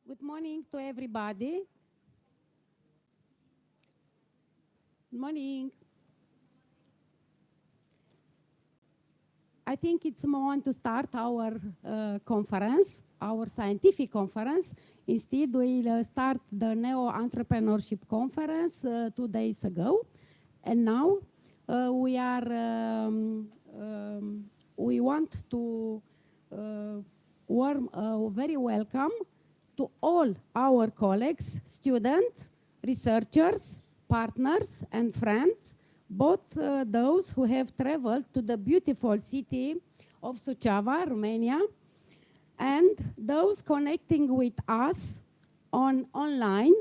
Good morning to everybody. Good morning. I think it's moment to start our conference, our scientific conference. Instead, we'll start the NEO Entrepreneurship Conference 2 days ago. And now we want to very welcome to all our colleagues, students, researchers, partners, and friends, both those who have traveled to the beautiful city of Suceava, Romania, and those connecting with us online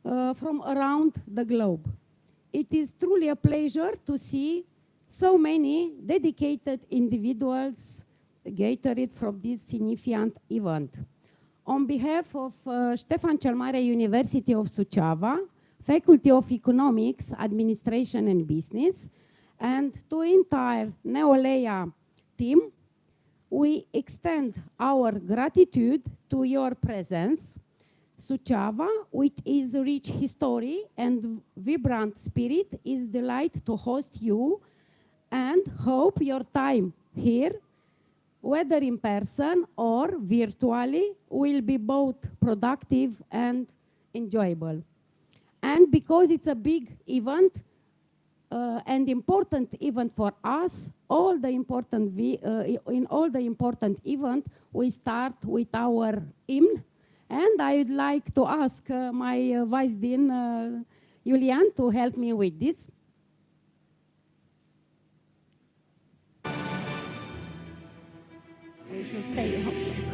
from around the globe. It is truly a pleasure to see so many dedicated individuals gathered from this significant event. On behalf of Stefan Mare University of Suceava, Faculty of Economics, Administration and Business, and to entire NEO team, we extend our gratitude to your presence. Suceava, with its rich history and vibrant spirit, is delighted to host you and hope your time here, whether in person or virtually, will be both productive and enjoyable. And because it's a big event and important event for us, in all the important event, we start with our hymn. And I would like to ask my Vice Dean, Julian, to help me with this. We should stay outside.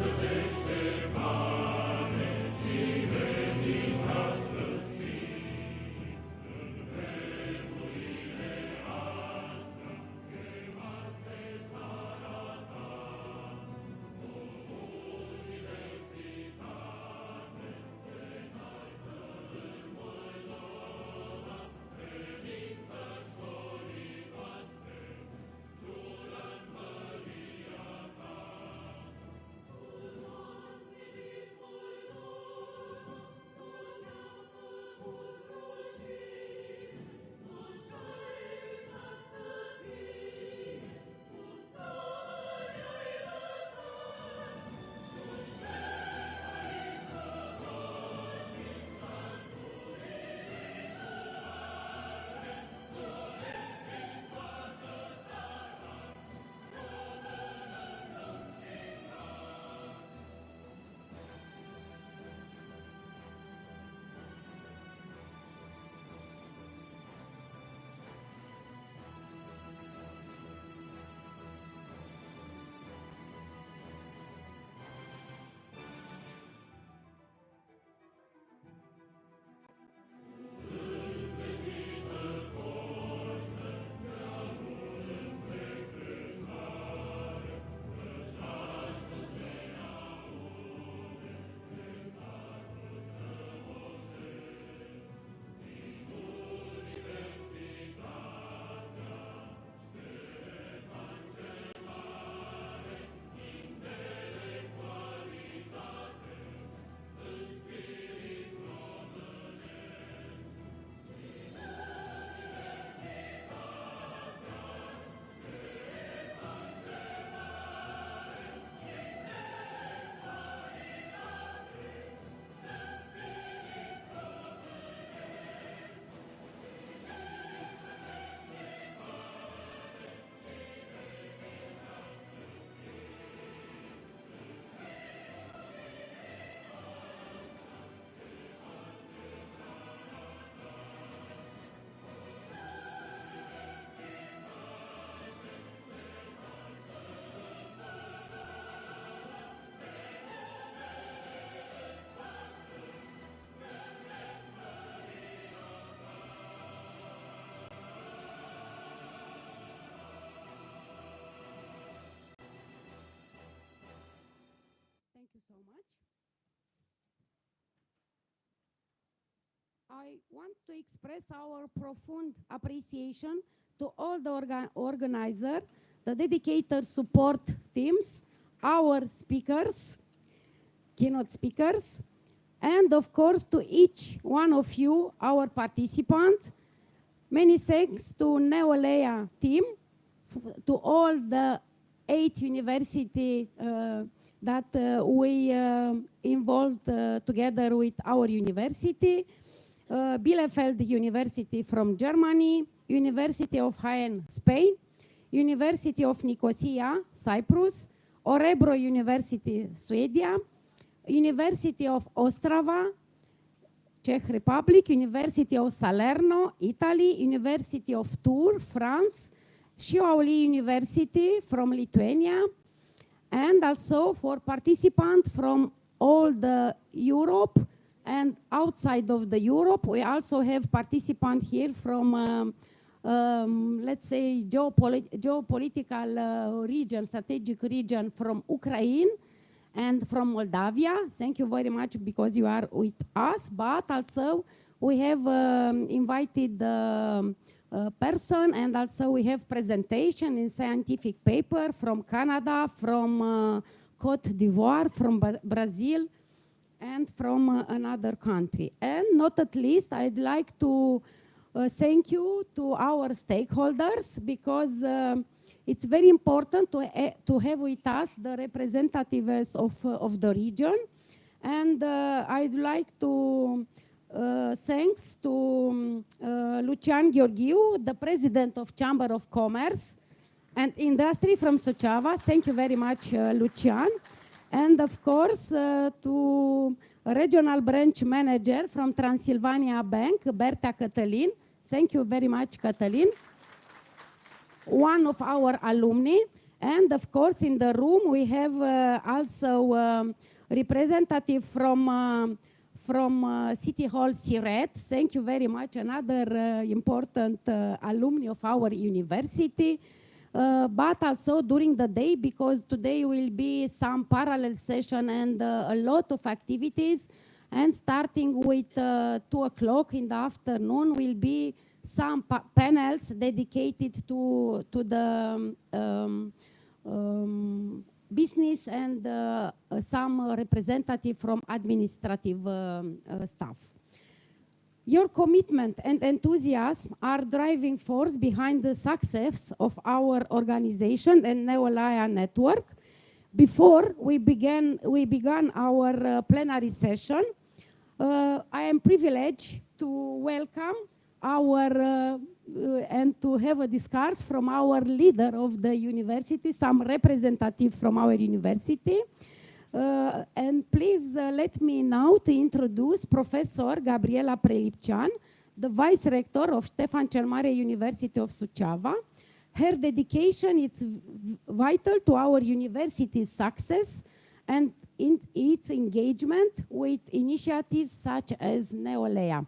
Thank you so much. I want to express our profound appreciation to all the organizers, the dedicated support teams, our speakers, keynote speakers, And of course, to each one of you, our participants, many thanks to NEO team, to all the 8 universities that we involved together with our university. Bielefeld University from Germany, University of Jaén, Spain, University of Nicosia, Cyprus, Orebro University, Sweden, University of Ostrava, Czech Republic, University of Salerno, Italy, University of Tours, France, Šiauliai University from Lithuania, and also for participants from all the Europe and outside of the Europe. We also have participants here from, let's say, geopolitical region, strategic region from Ukraine and from Moldavia. Thank you very much because you are with us, but also we have invited person, and also we have presentation in scientific paper from Canada, from Côte d'Ivoire, from Brazil, and from another country. And not at least, I'd like to thank you to our stakeholders, because it's very important to have with us the representatives of the region. And I'd like to thanks to Lucian Gheorghiu, the president of Chamber of Commerce and Industry from Suceava. Thank you very much, Lucian. And of course, to regional branch manager from Transylvania Bank, Berta Cătălin. Thank you very much, Cătălin. One of our alumni. And of course, in the room, we have also representative from City Hall Siret. Thank you very much. Another important alumni of our university. But also during the day, because today will be some parallel session and a lot of activities. And starting with 2 o'clock in the afternoon will be some panels dedicated to the business and some representative from administrative staff. Your commitment and enthusiasm are driving force behind the success of our organization and NEO network. Before we began our plenary session, I am privileged to welcome our and to have a discourse from our leader of the university, some representative from our university. And please let me now to introduce Professor Gabriela Prelipcean, the Vice Rector of Stefan cel Mare University of Suceava. Her dedication is vital to our university's success and in its engagement with initiatives such as NEO.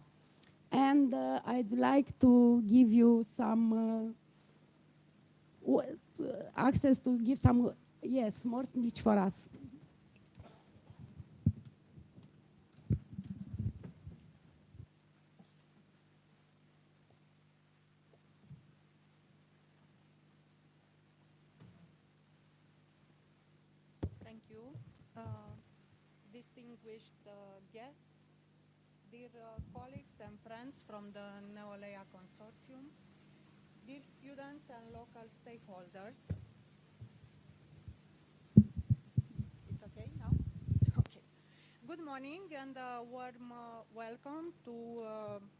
And I'd like to give you some access to give some, yes, more speech for us. Thank you. Distinguished guests, dear colleagues and friends from the NEO Consortium, dear students and local stakeholders. It's okay now? Okay. Good morning and a warm welcome to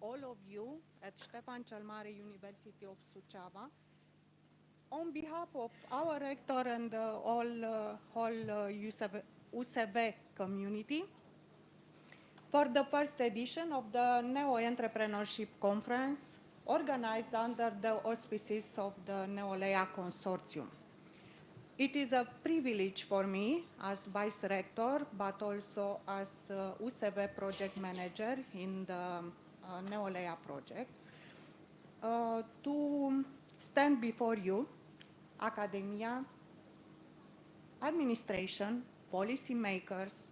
all of you at Stefan cel Mare University of Suceava. On behalf of our rector and all UCV community, for the first edition of the NEO Entrepreneurship Conference, organized under the auspices of the NEO Consortium. It is a privilege for me as Vice Rector, but also as UCV Project Manager in the NEO project, to stand before you, academia, administration, policymakers,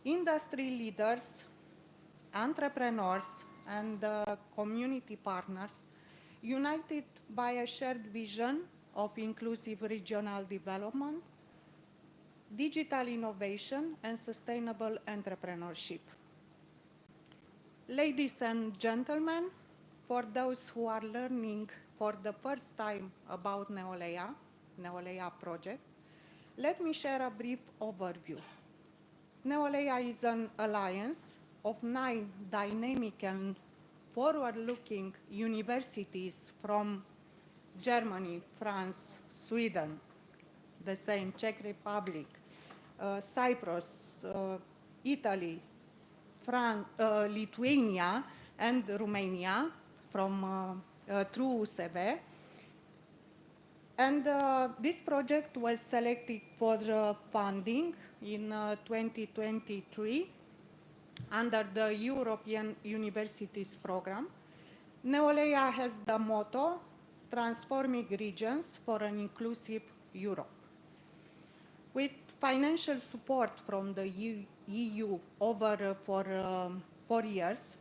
industry leaders, entrepreneurs, and community partners, united by a shared vision of inclusive regional development, digital innovation, and sustainable entrepreneurship. Ladies and gentlemen, for those who are learning for the first time about NEO project, let me share a brief overview. NEO is an alliance of 9 dynamic and forward-looking universities from Germany, France, Sweden, the same Czech Republic, Cyprus, Italy, Lithuania, and Romania through Suceava. And this project was selected for funding in 2023 under the European Universities Program. NEO has the motto, transforming regions for an inclusive Europe. With financial support from the EU over for 4 years,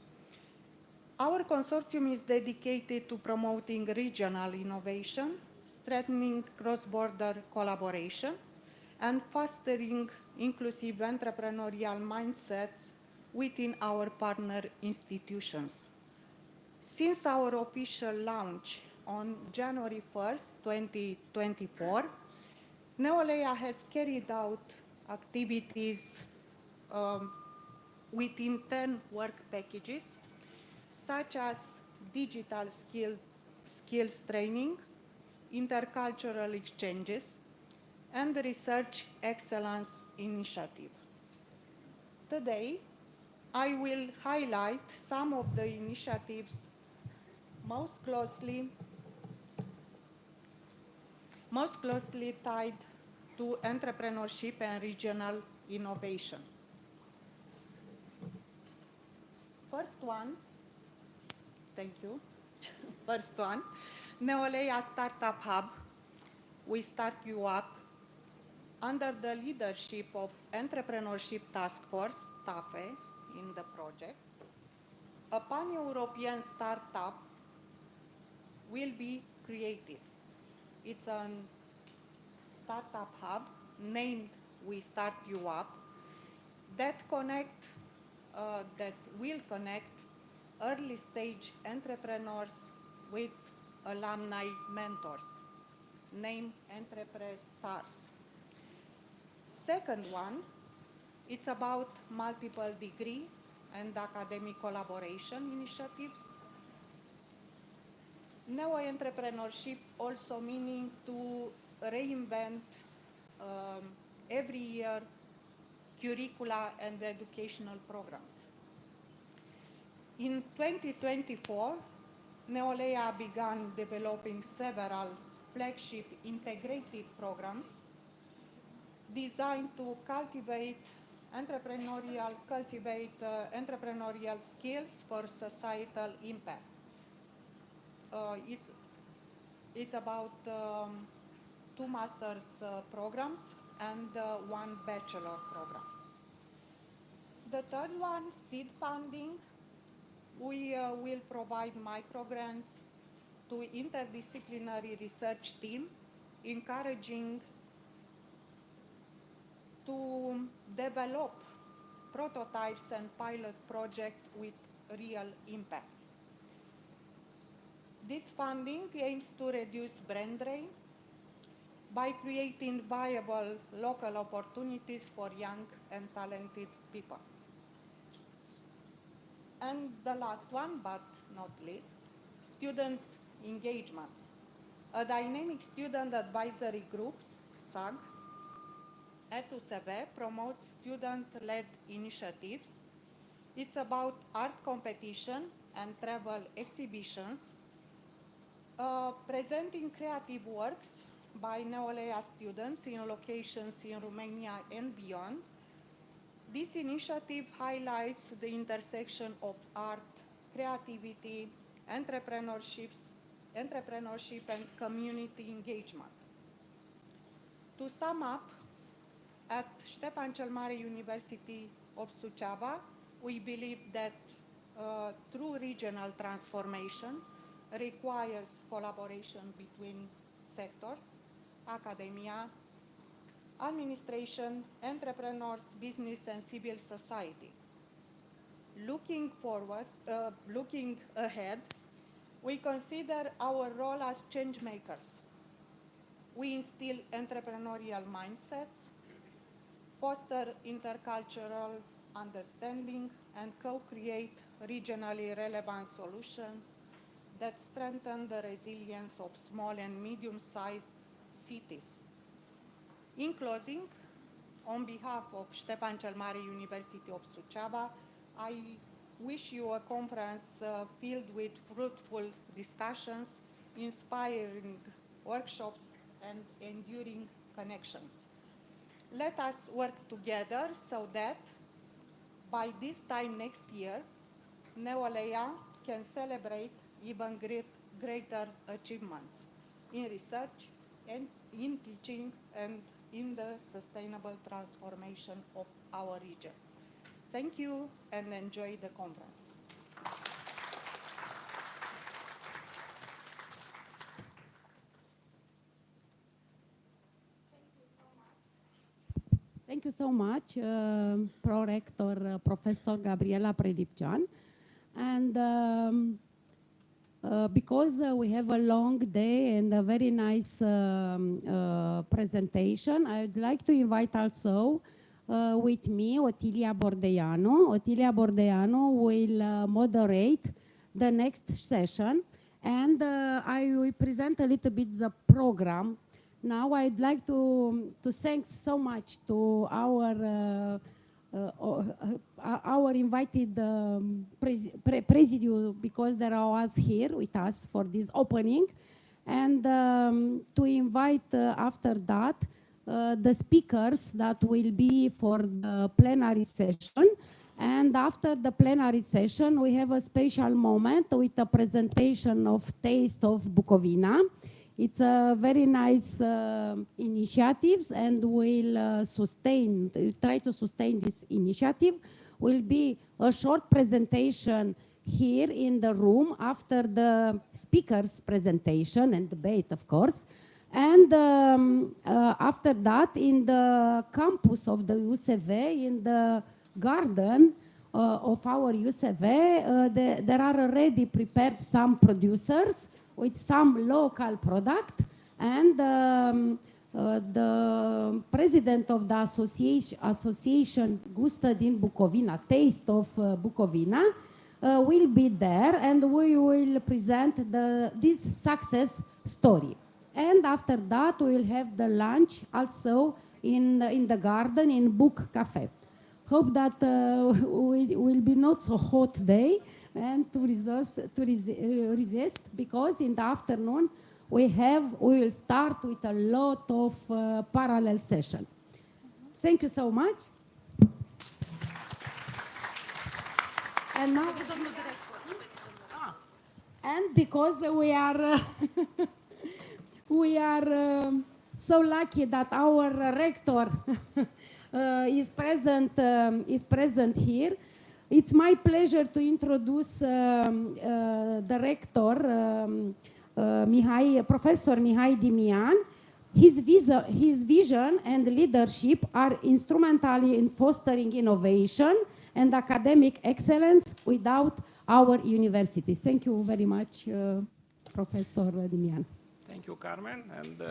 our consortium is dedicated to promoting regional innovation, strengthening cross-border collaboration, and fostering inclusive entrepreneurial mindsets within our partner institutions. Since our official launch on January 1st, 2024, NEO has carried out activities within 10 work packages, such as digital skills training, intercultural exchanges, and research excellence initiative. Today, I will highlight some of the initiatives most closely tied to entrepreneurship and regional innovation. First one, thank you. First one, NEO Startup Hub. We start you up under the leadership of Entrepreneurship Task Force, TAFE, in the project. A pan-European startup will be created. It's a startup hub named We Start You Up that will connect early stage entrepreneurs with alumni mentors, named Entrepreneur Stars. Second one, it's about multiple degree and academic collaboration initiatives. NEO Entrepreneurship also meaning to reinvent every year curricula and educational programs. In 2024, NEO began developing several flagship integrated programs designed to cultivate entrepreneurial skills for societal impact. It's about 2 master's programs and 1 bachelor program. The third one, seed funding. We will provide microgrants to interdisciplinary research team, encouraging to develop prototypes and pilot projects with real impact. This funding aims to reduce brain drain by creating viable local opportunities for young and talented people. And the last one, but not least, student engagement. A dynamic student advisory group, SAG, at Suceava promotes student-led initiatives. It's about art competition and travel exhibitions, presenting creative works by NEO students in locations in Romania and beyond. This initiative highlights the intersection of art, creativity, entrepreneurship, and community engagement. To sum up, at Stefan cel Mare University of Suceava, we believe that true regional transformation requires collaboration between sectors, academia, administration, entrepreneurs, business, and civil society. Looking forward, looking ahead, we consider our role as change makers. We instill entrepreneurial mindsets, foster intercultural understanding, and co-create regionally relevant solutions that strengthen the resilience of small and medium-sized cities. In closing, on behalf of Stefan cel Mare University of Suceava, I wish you a conference filled with fruitful discussions, inspiring workshops, and enduring connections. Let us work together so that by this time next year, Neolea can celebrate even greater achievements in research and in teaching and in the sustainable transformation of our region. Thank you and enjoy the conference. Thank you so much, Pro-Rector Professor Gabriela Predipcean. And because we have a long day and a very nice presentation, I would like to invite also with me Otilia Bordeanu. Otilia Bordeanu will moderate the next session, and I will present a little bit the program. Now I'd like to thank so much to our invited presidium, because there are us here with us for this opening, and to invite after that the speakers that will be for the plenary session. And after the plenary session, we have a special moment with a presentation of Taste of Bucovina. It's a very nice initiatives, and we'll try to sustain this initiative. Will be a short presentation here in the room after the speaker's presentation and debate, of course. And after that, in the campus of the UCV, in the garden of our UCV, there are already prepared some producers with some local product, and the president of the association Gustă din Bucovina, Taste of Bucovina, will be there, and we will present this success story. And after that, we will have the lunch also in the garden in Book Cafe. Hope that will be not so hot day, and to resist, because in the afternoon we will start with a lot of parallel session. Thank you so much. And now, and because we are so lucky that our rector is present here. It's my pleasure to introduce the rector, Professor Mihai Dimian. His vision and leadership are instrumental in fostering innovation and academic excellence without our university. Thank you very much, Professor Dimian. Thank you, Carmen, and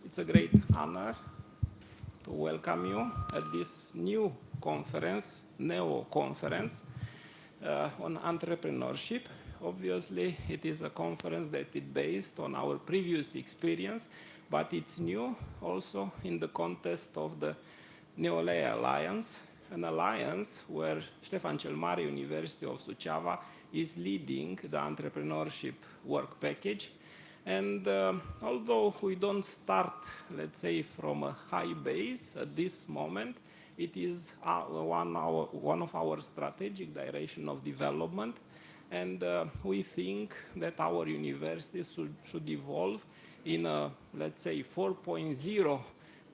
it's a great honor to welcome you at this new conference, NEO Conference, on entrepreneurship. Obviously, it is a conference that is based on our previous experience, but it's new also in the context of the Neolea Alliance, an alliance where Stefan cel Mare University of Suceava is leading the entrepreneurship work package. And although we don't start, let's say, from a high base at this moment, it is one of our strategic direction of development. And we think that our university should evolve in a, let's say, 4.0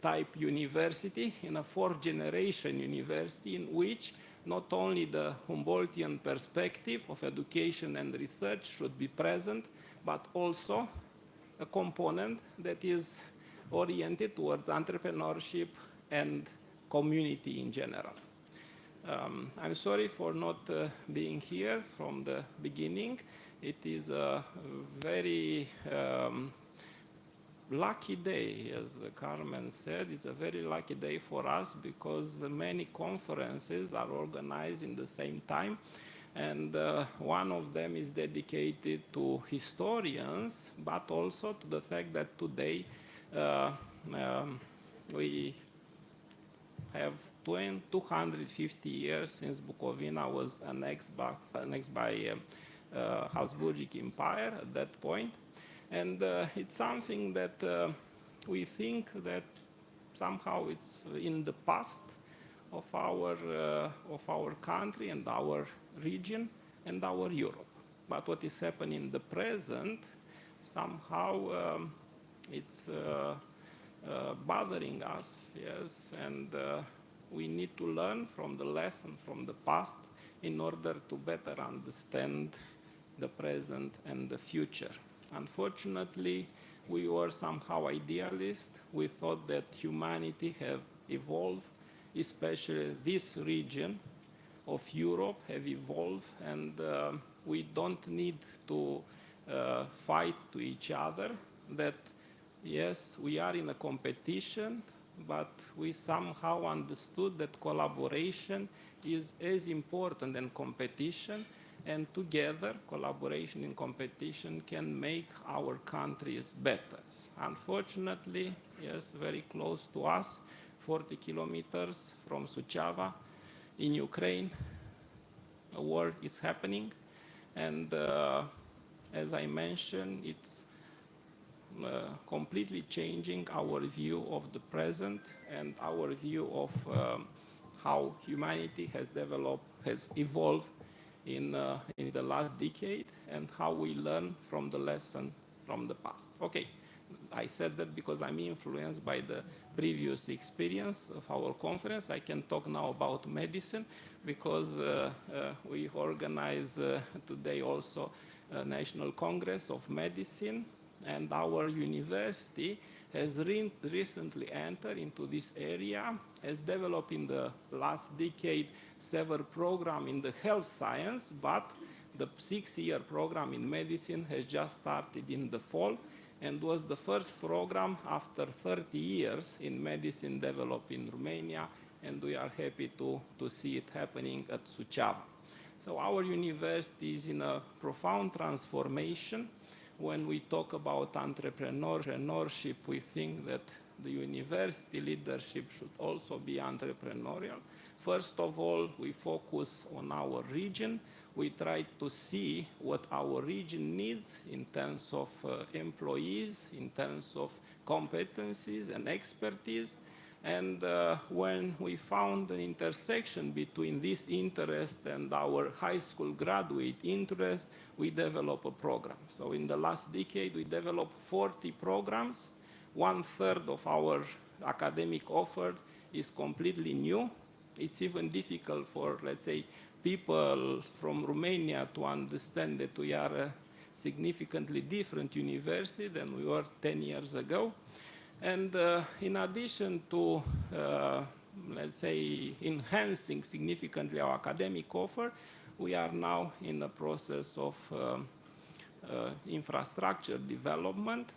type university, in a fourth generation university, in which not only the Humboldtian perspective of education and research should be present, but also a component that is oriented towards entrepreneurship and community in general. I'm sorry for not being here from the beginning. It is a very lucky day, as Carmen said. It's a very lucky day for us because many conferences are organized in the same time. And one of them is dedicated to historians, but also to the fact that today we have 250 years since Bukovina was annexed by Habsburgic Empire at that point. And it's something that we think that somehow it's in the past of our country and our region and our Europe. But what is happening in the present, somehow it's bothering us, yes, and we need to learn from the lesson from the past in order to better understand the present and the future. Unfortunately, we were somehow idealist. We thought that humanity have evolved, especially this region of Europe have evolved, and we don't need to fight to each other. That yes, we are in a competition, but we somehow understood that collaboration is as important than competition, and together, collaboration and competition can make our countries better. Unfortunately, yes, very close to us, 40 kilometers from Suceava, in Ukraine, a war is happening, and as I mentioned, it's completely changing our view of the present and our view of how humanity has developed, has evolved in the last decade, and how we learn from the lesson from the past. Okay, I said that because I'm influenced by the previous experience of our conference. I can talk now about medicine because we organize today also a National Congress of Medicine, and our university has recently entered into this area, has developed in the last decade several programs in the health science, but the 6-year program in medicine has just started in the fall and was the first program after 30 years in medicine developed in Romania, and we are happy to see it happening at Suceava. So our university is in a profound transformation. When we talk about entrepreneurship, we think that the university leadership should also be entrepreneurial. First of all, we focus on our region. We try to see what our region needs in terms of employees, in terms of competencies and expertise. And when we found an intersection between this interest and our high school graduate interest, we developed a program. So in the last decade, we developed 40 programs. 1/3 of our academic offer is completely new. It's even difficult for, let's say, people from Romania to understand that we are a significantly different university than we were 10 years ago. And in addition to, let's say, enhancing significantly our academic offer, we are now in the process of infrastructure development.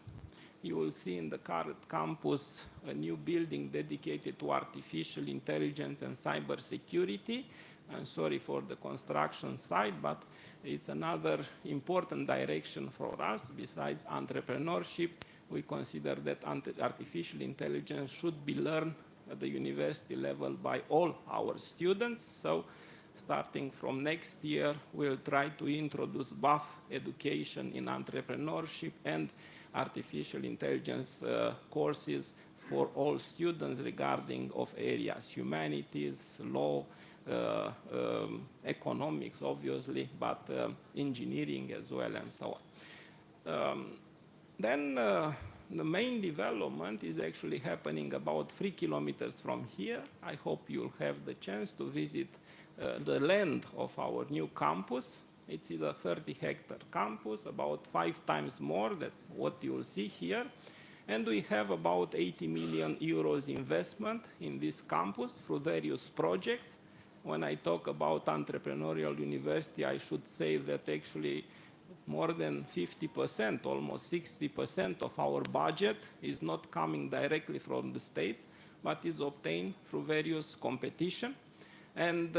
You will see in the current campus a new building dedicated to artificial intelligence and cybersecurity. I'm sorry for the construction site, but it's another important direction for us. Besides entrepreneurship, we consider that artificial intelligence should be learned at the university level by all our students. So starting from next year, we'll try to introduce both education in entrepreneurship and artificial intelligence courses for all students regarding of areas, humanities, law, economics, obviously, but engineering as well, and so on. Then the main development is actually happening about 3 kilometers from here. I hope you'll have the chance to visit the land of our new campus. It's a 30-hectare campus, about 5 times more than what you'll see here. And we have about 80 million euros investment in this campus through various projects. When I talk about entrepreneurial university, I should say that actually more than 50%, almost 60% of our budget is not coming directly from the states, but is obtained through various competition. And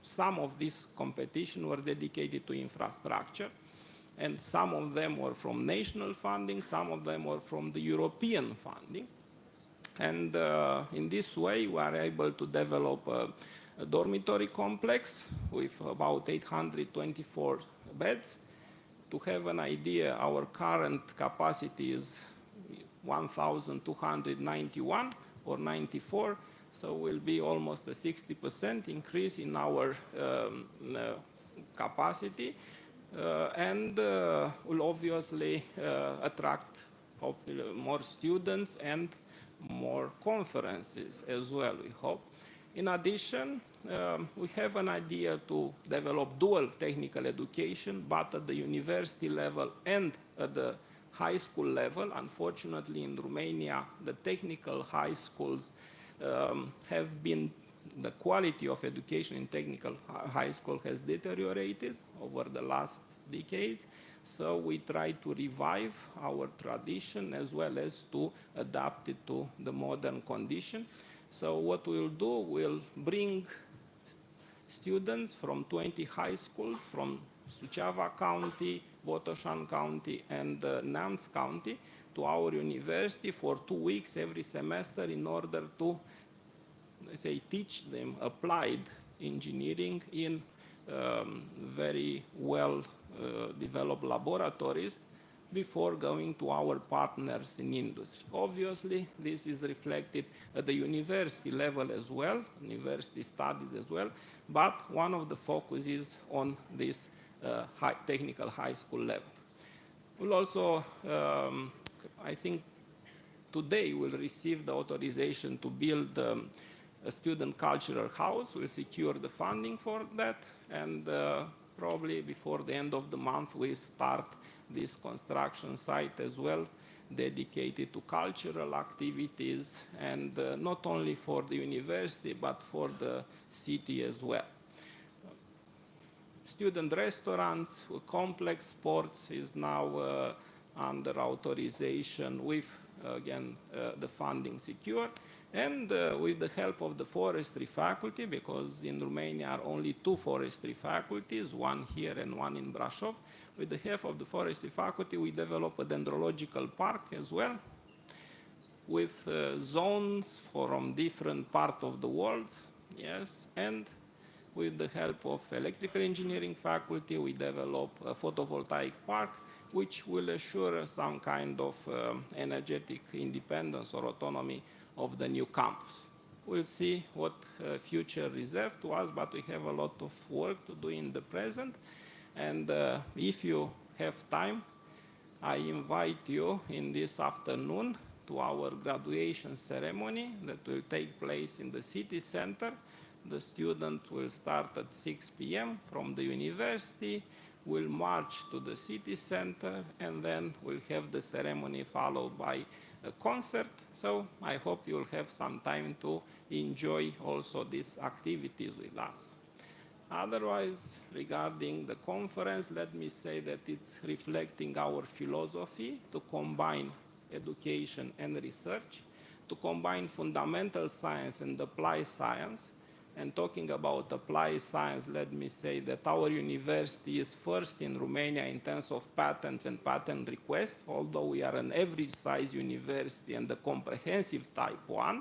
some of these competition were dedicated to infrastructure, and some of them were from national funding, some of them were from the European funding. And in this way, we are able to develop a dormitory complex with about 824 beds. To have an idea, our current capacity is 1,291 or 94, so will be almost a 60% increase in our capacity, and will obviously attract more students and more conferences as well, we hope. In addition, we have an idea to develop dual technical education, but at the university level and at the high school level. Unfortunately, in Romania, the technical high schools have been, the quality of education in technical high school has deteriorated over the last decades. So we try to revive our tradition as well as to adapt it to the modern condition. So what we'll do, we'll bring students from 20 high schools from Suceava County, Botoșan County, and Neamț County to our university for 2 weeks every semester in order to, let's say, teach them applied engineering in very well developed laboratories before going to our partners in industry. Obviously, this is reflected at the university level as well, university studies as well, but one of the focus is on this technical high school level. We'll also, I think today we'll receive the authorization to build a student cultural house. We'll secure the funding for that, and probably before the end of the month we'll start this construction site as well, dedicated to cultural activities, and not only for the university but for the city as well. Student restaurants, complex sports is now under authorization with, again, the funding secure. And with the help of the forestry faculty, because in Romania are only 2 forestry faculties, one here and one in Brașov, with the help of the forestry faculty, we develop a dendrological park as well, with zones from different parts of the world, yes, and with the help of electrical engineering faculty, we develop a photovoltaic park, which will assure some kind of energetic independence or autonomy of the new campus. We'll see what future reserved to us, but we have a lot of work to do in the present. And if you have time, I invite you in this afternoon to our graduation ceremony that will take place in the city center. The student will start at 6 p.m. from the university, will march to the city center, and then we'll have the ceremony followed by a concert. So I hope you'll have some time to enjoy also these activities with us. Otherwise, regarding the conference, let me say that it's reflecting our philosophy to combine education and research, to combine fundamental science and applied science. And talking about applied science, let me say that our university is first in Romania in terms of patents and patent requests, although we are an average size university and a comprehensive type 1.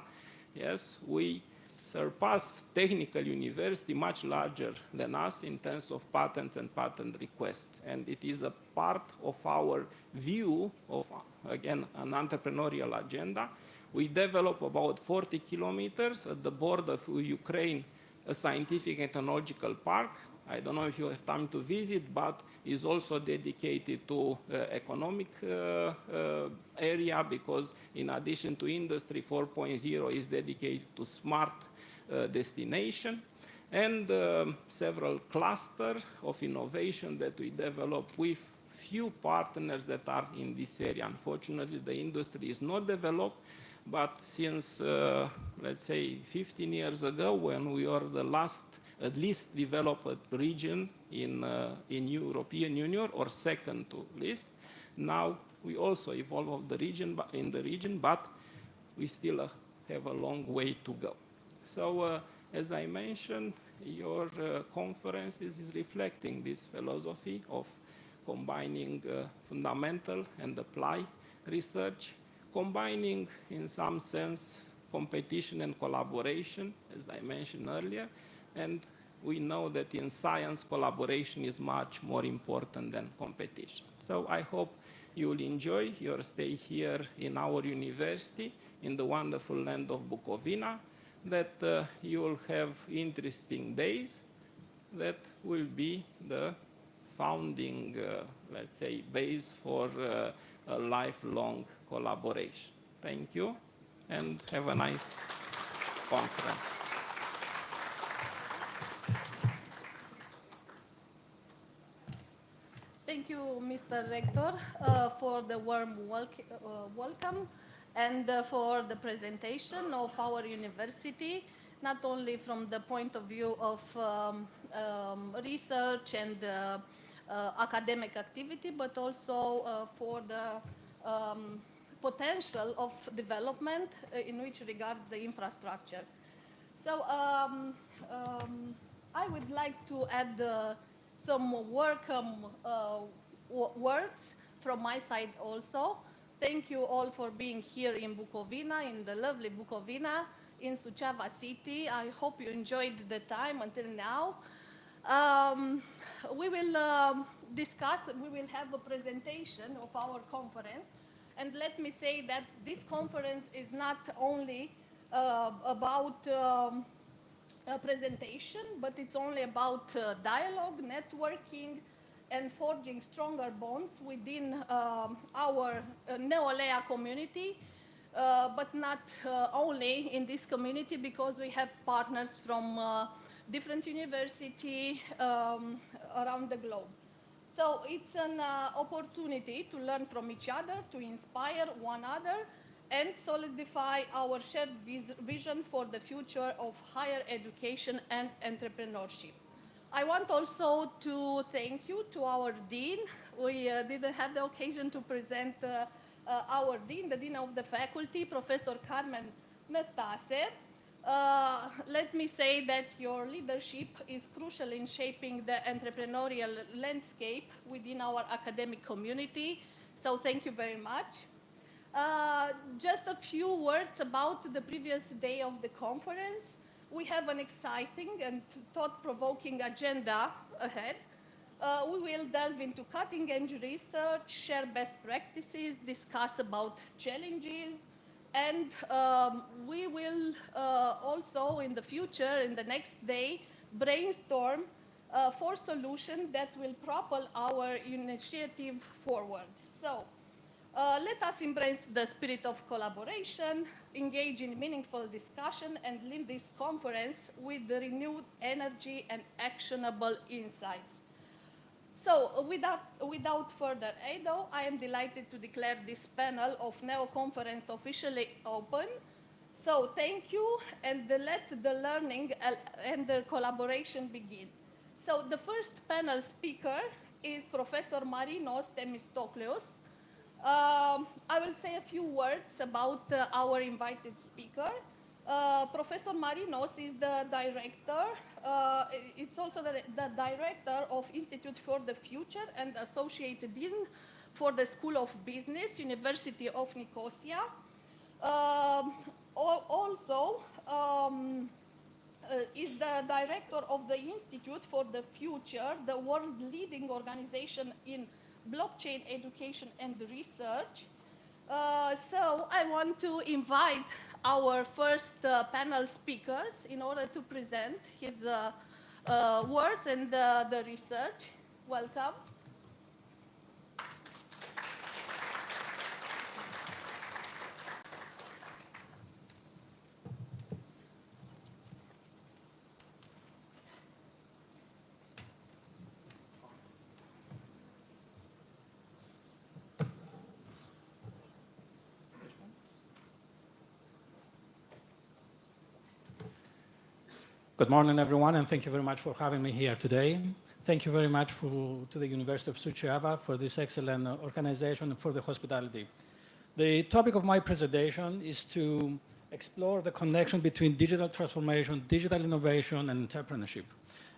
Yes, we surpass technical university much larger than us in terms of patents and patent requests. And it is a part of our view of, again, an entrepreneurial agenda. We develop about 40 kilometers at the border of Ukraine, a scientific and technological park. I don't know if you have time to visit, but is also dedicated to economic area, because in addition to Industry 4.0 is dedicated to smart destination, and several clusters of innovation that we develop with few partners that are in this area. Unfortunately, the industry is not developed, but since, let's say, 15 years ago, when we are the last, at least developed region in European Union, or second to least, now we also evolve in the region, but we still have a long way to go. So, as I mentioned, your conference is reflecting this philosophy of combining fundamental and applied research, combining, in some sense, competition and collaboration, as I mentioned earlier, and we know that in science, collaboration is much more important than competition. So I hope you will enjoy your stay here in our university, in the wonderful land of Bukovina, that you will have interesting days that will be the founding, let's say, base for a lifelong collaboration. Thank you, and have a nice conference. Thank you, Mr. Rector, for the warm welcome and for the presentation of our university, not only from the point of view of research and academic activity, but also for the potential of development in which regards the infrastructure. So I would like to add some welcome words from my side also. Thank you all for being here in Bukovina, in the lovely Bukovina, in Suceava city. I hope you enjoyed the time until now. We will discuss, we will have a presentation of our conference. And let me say that this conference is not only about a presentation, but it's only about dialogue, networking, and forging stronger bonds within our NEO community, but not only in this community, because we have partners from different universities around the globe. So it's an opportunity to learn from each other, to inspire one another, and solidify our shared vision for the future of higher education and entrepreneurship. I want also to thank you to our Dean. We didn't have the occasion to present our Dean, the Dean of the Faculty, Professor Carmen Năstase. Let me say that your leadership is crucial in shaping the entrepreneurial landscape within our academic community. So thank you very much. Just a few words about the previous day of the conference. We have an exciting and thought-provoking agenda ahead. We will delve into cutting-edge research, share best practices, discuss about challenges, and we will also in the future, in the next day, brainstorm for solutions that will propel our initiative forward. So let us embrace the spirit of collaboration, engage in meaningful discussion, and leave this conference with renewed energy and actionable insights. So without further ado, I am delighted to declare this panel of NEO Conference officially open. So thank you, and let the learning and the collaboration begin. So the first panel speaker is Professor Marinos Themistocleos. I will say a few words about our invited speaker. Professor Marinos is the director, it's also the director of Institute for the Future and Associate Dean for the School of Business, University of Nicosia. Also is the director of the Institute for the Future, the world leading organization in blockchain education and research. So I want to invite our first panel speakers in order to present his words and the research. Welcome. Good morning, everyone, and thank you very much for having me here today. Thank you very much to the University of Suceava for this excellent organization and for the hospitality. The topic of my presentation is to explore the connection between digital transformation, digital innovation, and entrepreneurship.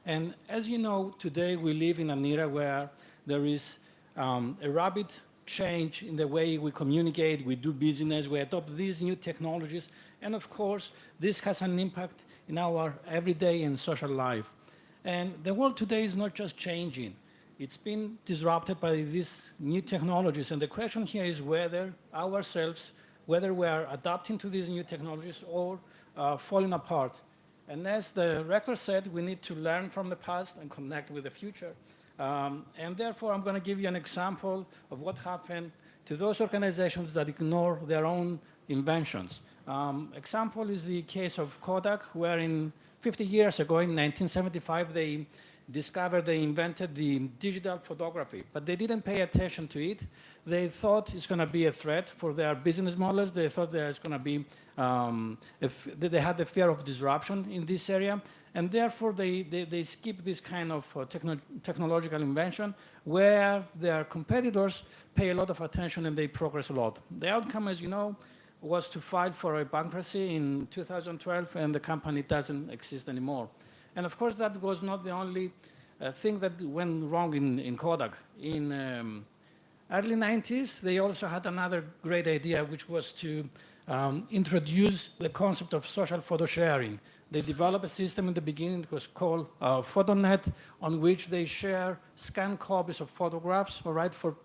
And as you know, today we live in an era where there is a rapid change in the way we communicate, we do business, we adopt these new technologies, and of course, this has an impact in our everyday and social life. And the world today is not just changing, it's been disrupted by these new technologies. And the question here is whether ourselves, whether we are adapting to these new technologies or falling apart. And as the rector said, we need to learn from the past and connect with the future. And therefore, I'm going to give you an example of what happened to those organizations that ignore their own inventions. Example is the case of Kodak, where 50 years ago, in 1975, they discovered, they invented the digital photography, but they didn't pay attention to it. They thought it's going to be a threat for their business models. They thought there's going to be, they had the fear of disruption in this area, and therefore they skipped this kind of technological invention where their competitors pay a lot of attention and they progress a lot. The outcome, as you know, was to file for a bankruptcy in 2012, and the company doesn't exist anymore. And of course, that was not the only thing that went wrong in Kodak. In early 90s, they also had another great idea, which was to introduce the concept of social photo sharing. They developed a system in the beginning that was called PhotoNet, on which they share scanned copies of photographs, all right, for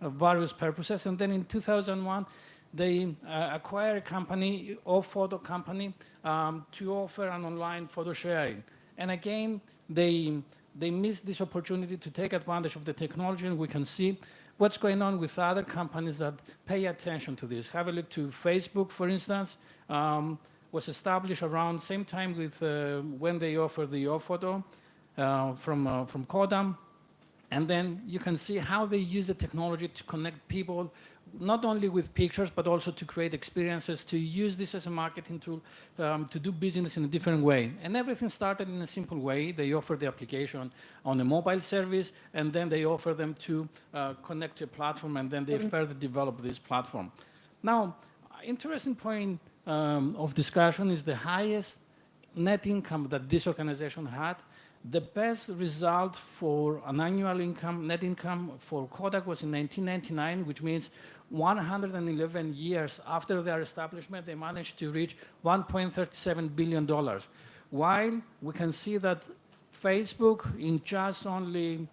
various purposes. And then in 2001, they acquired a company, photo company, to offer an online photo sharing. And again, they missed this opportunity to take advantage of the technology, and we can see what's going on with other companies that pay attention to this. Have a look to Facebook, for instance, was established around the same time with when they offered the photo from Kodak. And then you can see how they use the technology to connect people, not only with pictures, but also to create experiences, to use this as a marketing tool, to do business in a different way. And everything started in a simple way. They offer the application on a mobile service, and then they offer them to connect to a platform, and then they further develop this platform. Now, interesting point of discussion is the highest net income that this organization had. The best result for an annual income, net income for Kodak was in 1999, which means 111 years after their establishment, they managed to reach $1.37 billion. While we can see that Facebook, in just only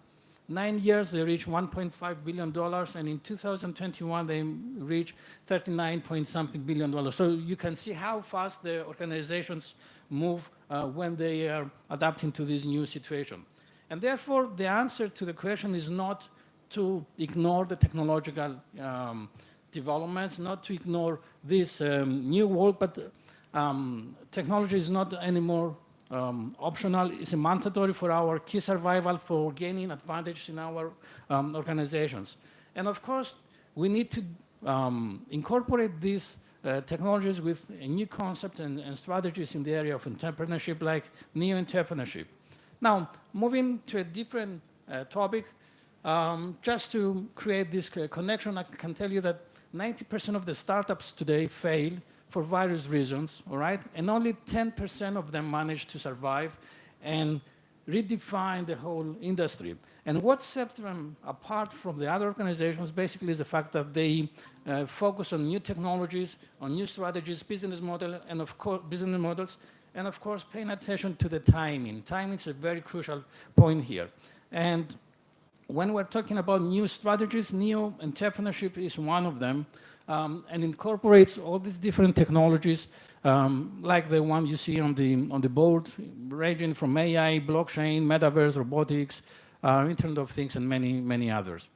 9 years, they reached $1.5 billion, and in 2021, they reached 39-point-something billion. So you can see how fast the organizations move when they are adapting to this new situation. And therefore, the answer to the question is not to ignore the technological developments, not to ignore this new world, but technology is not anymore optional. It's a mandatory for our key survival, for gaining advantage in our organizations. And of course, we need to incorporate these technologies with a new concept and strategies in the area of entrepreneurship, like NEO Entrepreneurship. Now, moving to a different topic, just to create this connection, I can tell you that 90% of the startups today fail for various reasons, all right? And only 10% of them manage to survive and redefine the whole industry. And what sets them apart from the other organizations basically is the fact that they focus on new technologies, on new strategies, business models, and of course, paying attention to the timing. Timing is a very crucial point here. And when we're talking about new strategies, NEO Entrepreneurship is one of them, and incorporates all these different technologies, like the one you see on the board, ranging from AI, blockchain, metaverse, robotics, Internet of Things, and many, many others.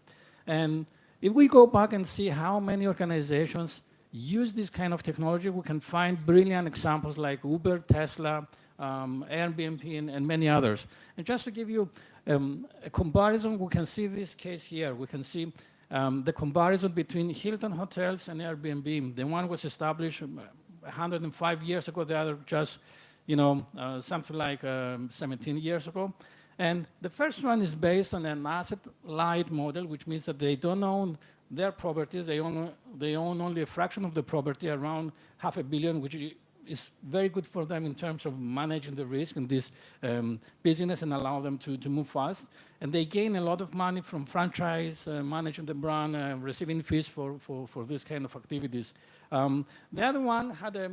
And if we go back and see how many organizations use this kind of technology, we can find brilliant examples like Uber, Tesla, Airbnb, and many others. And just to give you a comparison, we can see this case here. We can see the comparison between Hilton Hotels and Airbnb. The one was established 105 years ago, the other just something like 17 years ago. And the first one is based on an asset-light model, which means that they don't own their properties. They own only a fraction of the property, around $500 million, which is very good for them in terms of managing the risk in this business and allow them to move fast. And they gain a lot of money from franchise, managing the brand, receiving fees for this kind of activities. The other one had a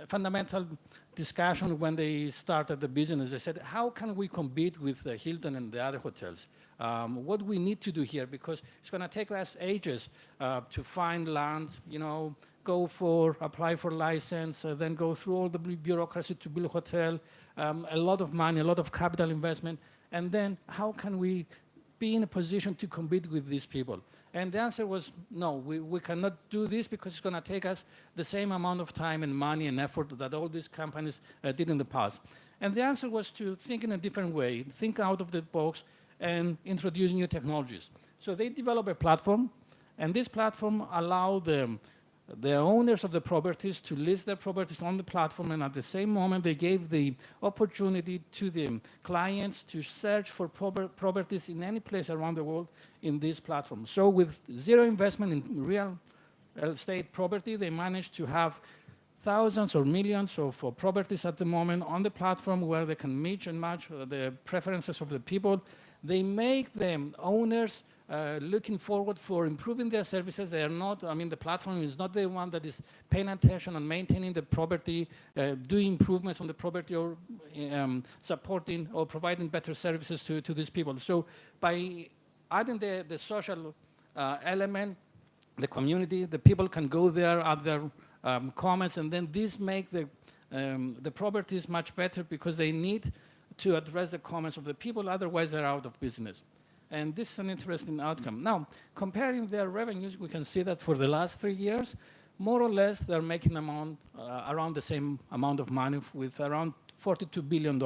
fundamental discussion when they started the business. They said, how can we compete with Hilton and the other hotels? What we need to do here, because it's going to take us ages to find land, apply for license, then go through all the bureaucracy to build a hotel, a lot of money, a lot of capital investment, and then how can we be in a position to compete with these people? And the answer was, no, we cannot do this because it's going to take us the same amount of time and money and effort that all these companies did in the past. And the answer was to think in a different way, think out of the box and introduce new technologies. So they developed a platform, and this platform allowed the owners of the properties to list their properties on the platform, and at the same moment they gave the opportunity to the clients to search for properties in any place around the world in this platform. So with zero investment in real estate property, they managed to have thousands or millions of properties at the moment on the platform where they can mix and match the preferences of the people. They make them owners looking forward for improving their services. They are not, the platform is not the one that is paying attention on maintaining the property, doing improvements on the property, or supporting or providing better services to these people. So by adding the social element, the community, the people can go there, add their comments, and then this make the properties much better because they need to address the comments of the people, otherwise they're out of business. And this is an interesting outcome. Now, comparing their revenues, we can see that for the last 3 years, more or less, they're making around the same amount of money with around $42 billion.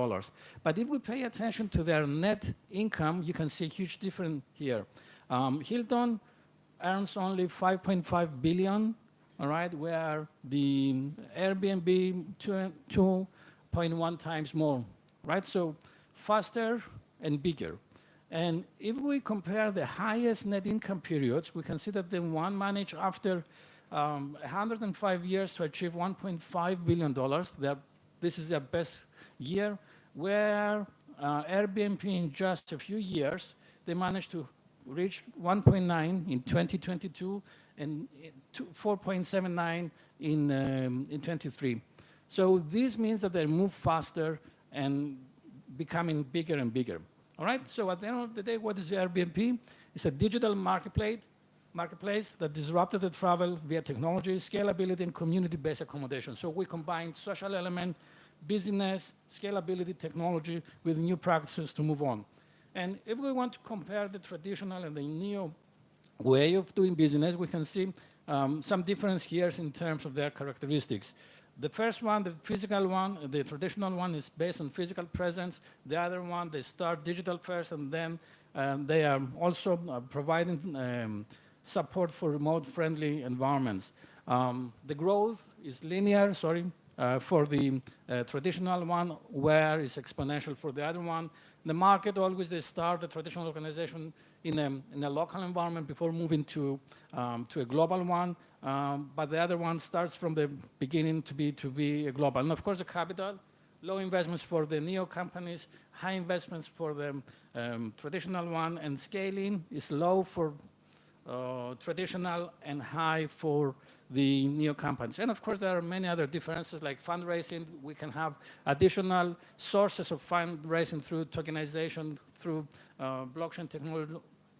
But if we pay attention to their net income, you can see a huge difference here. Hilton earns only $5.5 billion, all right, where the Airbnb 2.1 times more, right? So faster and bigger. And if we compare the highest net income periods, we can see that the one managed after 105 years to achieve $1.5 billion. This is their best year, where Airbnb in just a few years, they managed to reach 1.9 in 2022 and 4.79 in 23. So this means that they move faster and becoming bigger and bigger. All right, so at the end of the day, what is the Airbnb? It's a digital marketplace that disrupted the travel via technology, scalability, and community-based accommodation. So we combine social element, business, scalability, technology with new practices to move on. And if we want to compare the traditional and the NEO way of doing business, we can see some difference here in terms of their characteristics. The first one, the physical one, the traditional one is based on physical presence. The other one, they start digital first, and then they are also providing support for remote-friendly environments. The growth is linear, for the traditional one, where it's exponential for the other one. The market always, they start the traditional organization in a local environment before moving to a global one. But the other one starts from the beginning to be a global. And of course, the capital, low investments for the NEO companies, high investments for the traditional one, and scaling is low for traditional and high for the NEO companies. And of course, there are many other differences like fundraising. We can have additional sources of fundraising through tokenization, through blockchain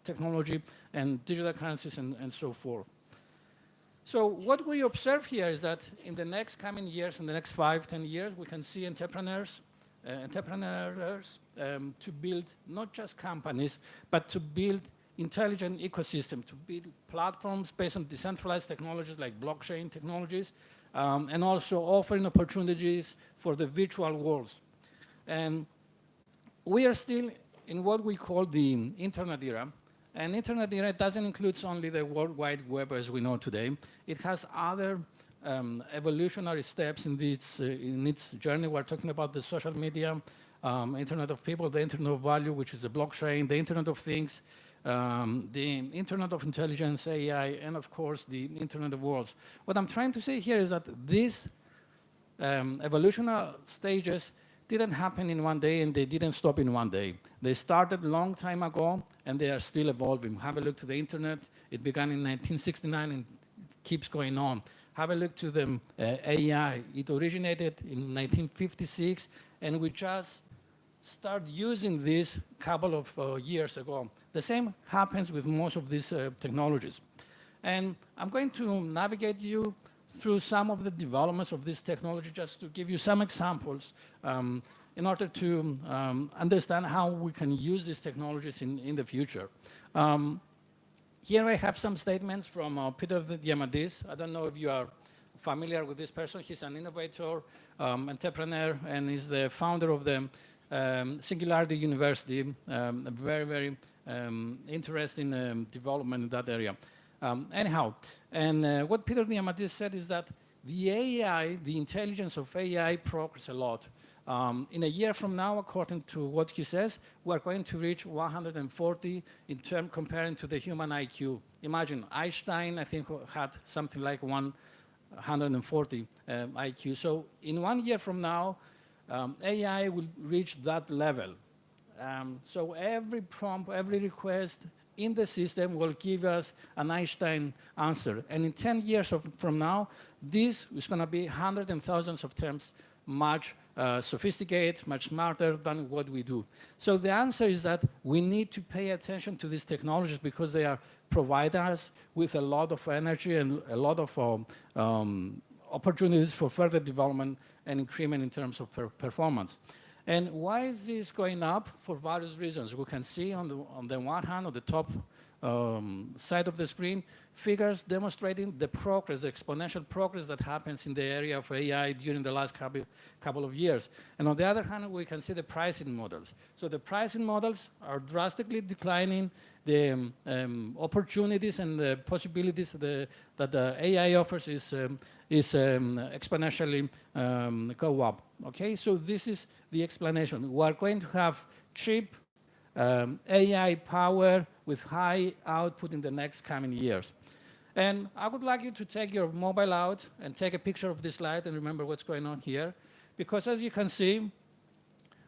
technology and digital currencies and so forth. So what we observe here is that in the next coming years, in the next 5-10 years, we can see entrepreneurs to build not just companies, but to build intelligent ecosystem, to build platforms based on decentralized technologies like blockchain technologies, and also offering opportunities for the virtual worlds. And we are still in what we call the internet era. And internet era doesn't include only the World Wide Web as we know today. It has other evolutionary steps in its journey. We're talking about the social media, Internet of People, the Internet of Value, which is a blockchain, the Internet of Things, the Internet of Intelligence, AI, and of course, the Internet of Worlds. What I'm trying to say here is that these evolutionary stages didn't happen in one day and they didn't stop in one day. They started a long time ago and they are still evolving. Have a look to the internet. It began in 1969 and it keeps going on. Have a look to the AI. It originated in 1956 and we just started using this a couple of years ago. The same happens with most of these technologies. And I'm going to navigate you through some of the developments of this technology, just to give you some examples in order to understand how we can use these technologies in the future. Here I have some statements from Peter Diamandis. I don't know if you are familiar with this person. He's an innovator, entrepreneur, and is the founder of the Singularity University, a very, very interesting development in that area. Anyhow, and what Peter Diamandis said is that the AI, the intelligence of AI progresses a lot. In a year from now, according to what he says, we're going to reach 140 in terms comparing to the human IQ. Imagine, Einstein, I think, had something like 140 IQ. So in 1 year from now, AI will reach that level. So every prompt, every request in the system will give us an Einstein answer. And in 10 years from now, this is going to be hundreds and thousands of times much sophisticated, much smarter than what we do. So the answer is that we need to pay attention to these technologies because they are providing us with a lot of energy and a lot of opportunities for further development and increment in terms of performance. And why is this going up? For various reasons. We can see on the one hand, on the top side of the screen, figures demonstrating the progress, the exponential progress that happens in the area of AI during the last couple of years. And on the other hand, we can see the pricing models. So the pricing models are drastically declining. The opportunities and the possibilities that the AI offers is exponentially go up. Okay, so this is the explanation. We are going to have cheap AI power with high output in the next coming years. And I would like you to take your mobile out and take a picture of this slide and remember what's going on here. Because as you can see,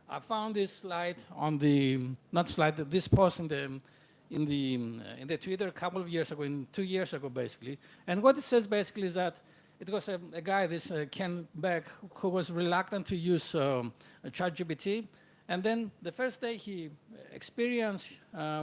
I found this slide on the, not slide, this post in the Twitter a couple of years ago, 2 years ago basically. And what it says basically is that it was a guy, this Ken Beck, who was reluctant to use ChatGPT. And then the first day he experienced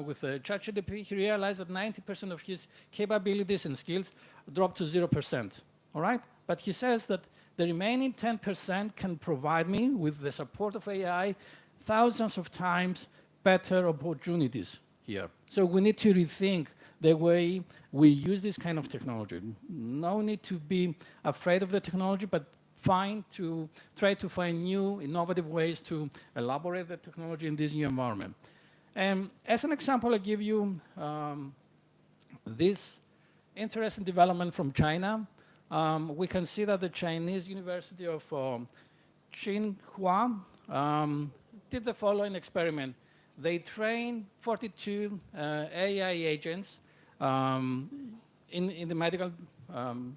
with ChatGPT, he realized that 90% of his capabilities and skills dropped to 0%. All right? But he says that the remaining 10% can provide me with the support of AI thousands of times better opportunities here. So we need to rethink the way we use this kind of technology. No need to be afraid of the technology, but try to find new, innovative ways to elaborate the technology in this new environment. And as an example, I give you this interesting development from China. We can see that the Chinese University of Tsinghua did the following experiment. They trained 42 AI agents in the medical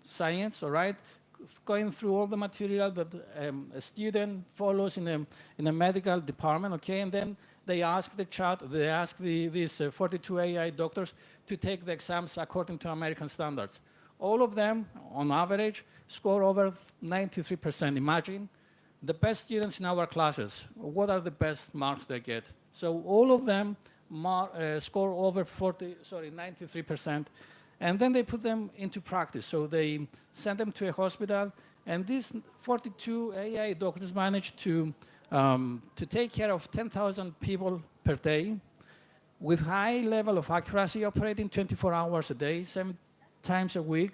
science, all right? Going through all the material that a student follows in a medical department, okay? And then they ask these 42 AI doctors to take the exams according to American standards. All of them, on average, score over 93%. Imagine the best students in our classes. What are the best marks they get? So all of them score over 93%. And then they put them into practice. So they send them to a hospital, and these 42 AI doctors managed to take care of 10,000 people per day with high level of accuracy, operating 24 hours a day, 7 times a week,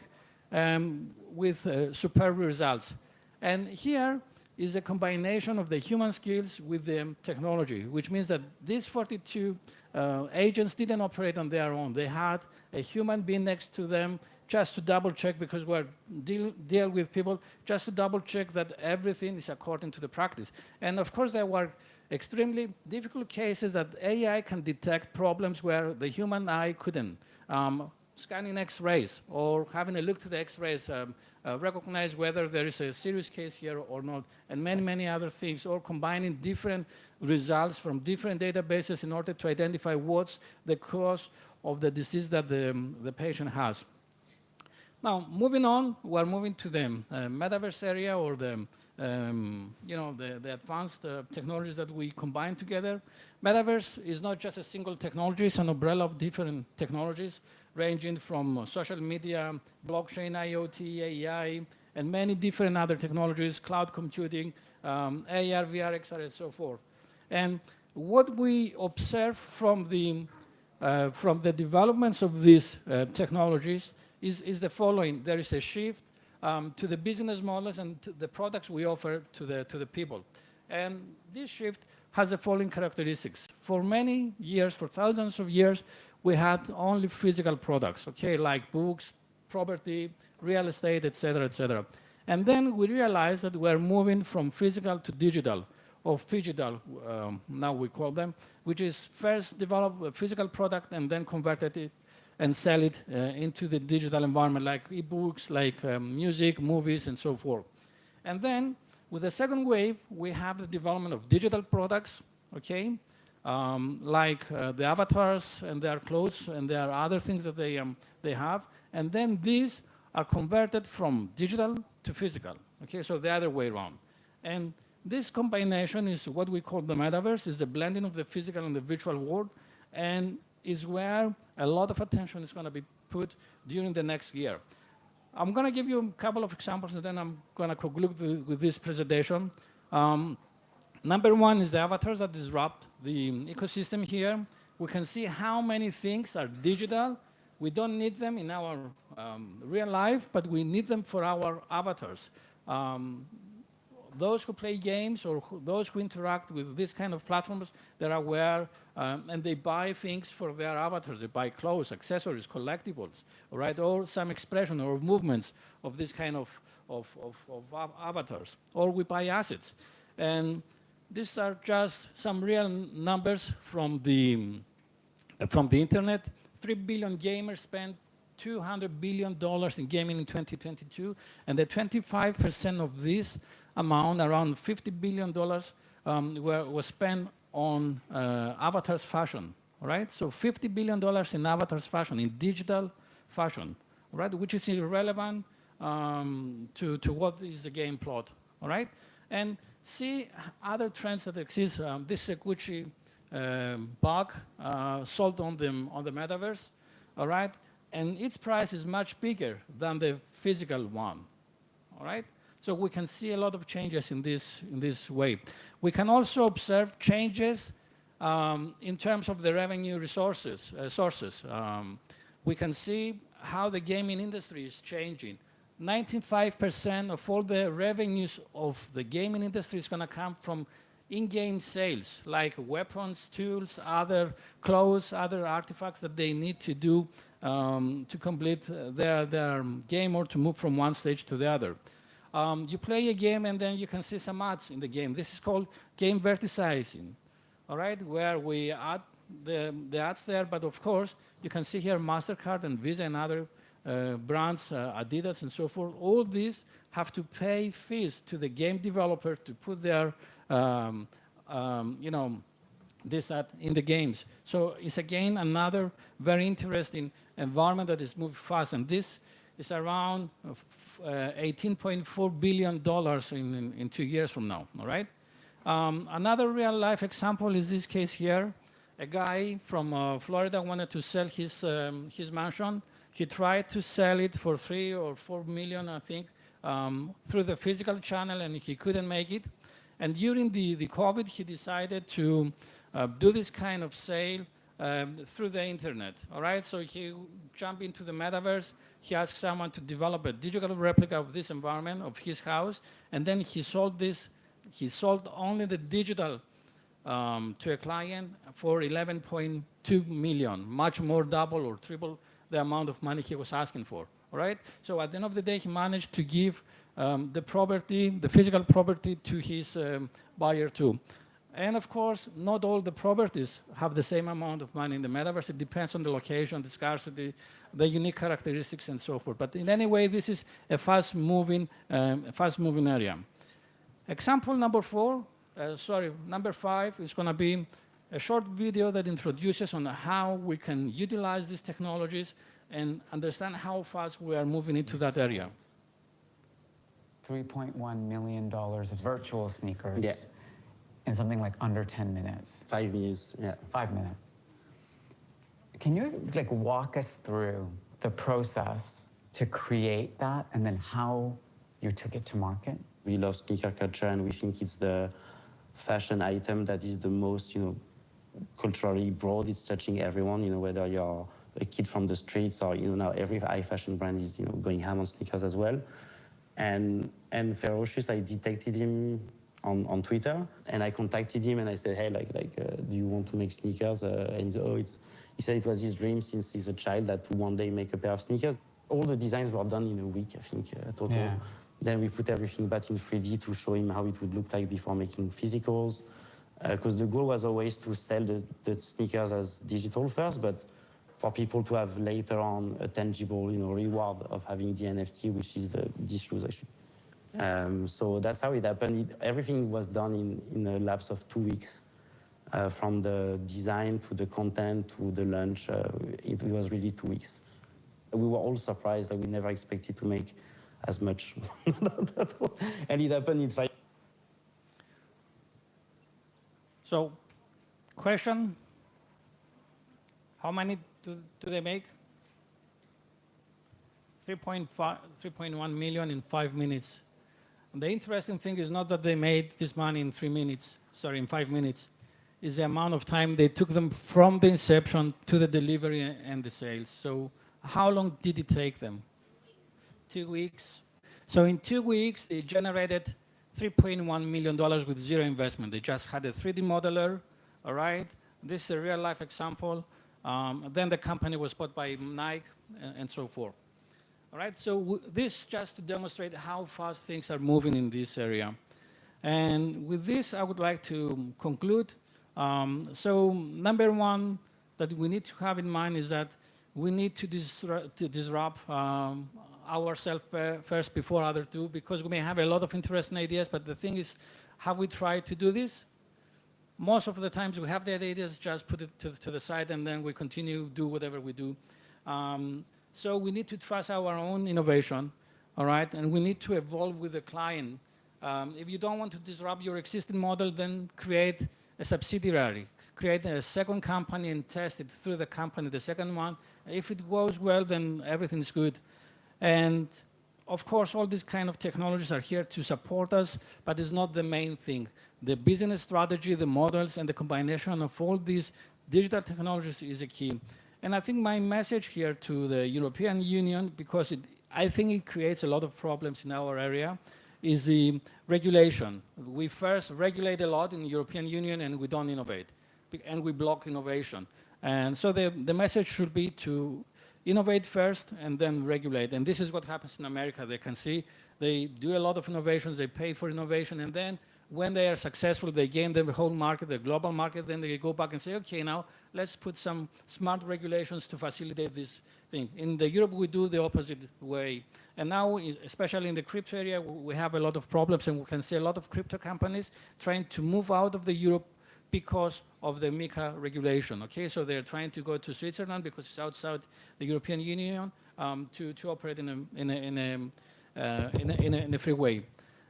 with superb results. And here is a combination of the human skills with the technology, which means that these 42 agents didn't operate on their own. They had a human being next to them just to double check, because we're deal with people, just to double check that everything is according to the practice. And of course, there were extremely difficult cases that AI can detect problems where the human eye couldn't. Scanning X-rays or having a look to the X-rays, recognize whether there is a serious case here or not, and many, many other things, or combining different results from different databases in order to identify what's the cause of the disease that the patient has. Now, moving on, we're moving to the metaverse area, or the advanced technologies that we combine together. Metaverse is not just a single technology, it's an umbrella of different technologies, ranging from social media, blockchain, IoT, AI, and many different other technologies, cloud computing, AR, VR, XR, and so forth. And what we observe from the developments of these technologies is the following. There is a shift to the business models and to the products we offer to the people. And this shift has the following characteristics. For many years, for thousands of years, we had only physical products, okay, like books, property, real estate, et cetera, et cetera. And then we realized that we're moving from physical to digital, or phygital, now we call them, which is first develop a physical product and then converted it and sell it into the digital environment, like e-books, like music, movies, and so forth. And then, with the second wave, we have the development of digital products, okay, like the avatars and their clothes, and there are other things that they have. And then these are converted from digital to physical, okay, so the other way around. And this combination is what we call the metaverse, is the blending of the physical and the virtual world, and is where a lot of attention is going to be put during the next year. I'm going to give you a couple of examples, and then I'm going to conclude with this presentation. Number one is the avatars that disrupt the ecosystem here. We can see how many things are digital. We don't need them in our real life, but we need them for our avatars. Those who play games, or those who interact with this kind of platforms, they're aware, and they buy things for their avatars. They buy clothes, accessories, collectibles, right? Or some expression or movements of this kind of avatars. Or we buy assets. And these are just some real numbers from the internet. 3 billion gamers spent $200 billion in gaming in 2022, and the 25% of this amount, around $50 billion, was spent on avatars fashion, right? So $50 billion in avatars fashion, in digital fashion, right? Which is irrelevant to what is the game plot, all right? And see other trends that exist. This is a Gucci bag sold on the metaverse, all right? And its price is much bigger than the physical one, all right? So we can see a lot of changes in this way. We can also observe changes in terms of the revenue sources. We can see how the gaming industry is changing. 95% of all the revenues of the gaming industry is going to come from in-game sales, like weapons, tools, other clothes, other artifacts that they need to do to complete their game, or to move from one stage to the other. You play a game and then you can see some ads in the game. This is called game verticizing, all right, where we add the ads there, but of course, you can see here MasterCard and Visa and other brands, Adidas and so forth. All these have to pay fees to the game developer to put their, this ad in the games. So it's again another very interesting environment that is moving fast, and this is around $18.4 billion in 2 years from now, all right? Another real life example is this case here. A guy from Florida wanted to sell his mansion. He tried to sell it for 3 or 4 million, I think, through the physical channel, and he couldn't make it. And during the COVID, he decided to do this kind of sale through the internet, all right? So he jumped into the metaverse. He asked someone to develop a digital replica of this environment, of his house, and then he sold this he sold only the digital to a client for 11.2 million, much more double or triple the amount of money he was asking for, all right? So at the end of the day, he managed to give the property, the physical property to his buyer too. And of course, not all the properties have the same amount of money in the metaverse. It depends on the location, the scarcity, the unique characteristics, and so forth. But in any way, this is a fast-moving area. Example number number 5 is going to be a short video that introduces on how we can utilize these technologies and understand how fast we are moving into that area. $3.1 million of virtual sneakers. Yeah. In something like under 10 minutes. 5 minutes, yeah. 5 minutes. Can you like walk us through the process to create that and then how you took it to market? We love sneaker culture and we think it's the fashion item that is the most, culturally broad. It's touching everyone, whether you're a kid from the streets or, now every high fashion brand is, going ham on sneakers as well. And Ferocious, I detected him on Twitter, and I contacted him and I said, hey, do you want to make sneakers? And he said it was his dream since he's a child that to one day make a pair of sneakers. All the designs were done in a week, I think, total. Yeah. Then we put everything back in 3D to show him how it would look like before making physicals. Because the goal was always to sell the sneakers as digital first, but for people to have later on a tangible, reward of having the NFT, which is these shoes actually. So that's how it happened. Everything was done in a lapse of 2 weeks, from the design to the content to the launch. It was really 2 weeks. We were all surprised that we never expected to make as much. And it happened in 5. So, question, how many do they make? 3.1 million in 5 minutes. And the interesting thing is not that they made this money in 5 minutes, is the amount of time they took them from the inception to the delivery and the sales. So how long did it take them? 2 weeks. So in 2 weeks, they generated $3.1 million with zero investment. They just had a 3D modeler, all right? This is a real life example. Then the company was bought by Nike and so forth. All right, so this just to demonstrate how fast things are moving in this area. And with this, I would like to conclude. So number one that we need to have in mind is that we need to disrupt ourselves first before other two, because we may have a lot of interesting ideas, but the thing is, have we tried to do this? Most of the times we have the ideas, just put it to the side, and then we continue, do whatever we do. So we need to trust our own innovation, all right? And we need to evolve with the client. If you don't want to disrupt your existing model, then create a subsidiary. Create a second company and test it through the company, the second one. If it goes well, then everything's good. And of course, all these kind of technologies are here to support us, but it's not the main thing. The business strategy, the models, and the combination of all these digital technologies is a key. And I think my message here to the European Union, because I think it creates a lot of problems in our area, is the regulation. We first regulate a lot in the European Union and we don't innovate. And we block innovation. And so the message should be to innovate first and then regulate. And this is what happens in America. They can see they do a lot of innovations, they pay for innovation, and then when they are successful, they gain the whole market, the global market, then they go back and say, okay, now let's put some smart regulations to facilitate this thing. In the Europe, we do the opposite way. And now, especially in the crypto area, we have a lot of problems, and we can see a lot of crypto companies trying to move out of the Europe because of the MiCA regulation, okay? So they're trying to go to Switzerland because it's outside the European Union to operate in a free way.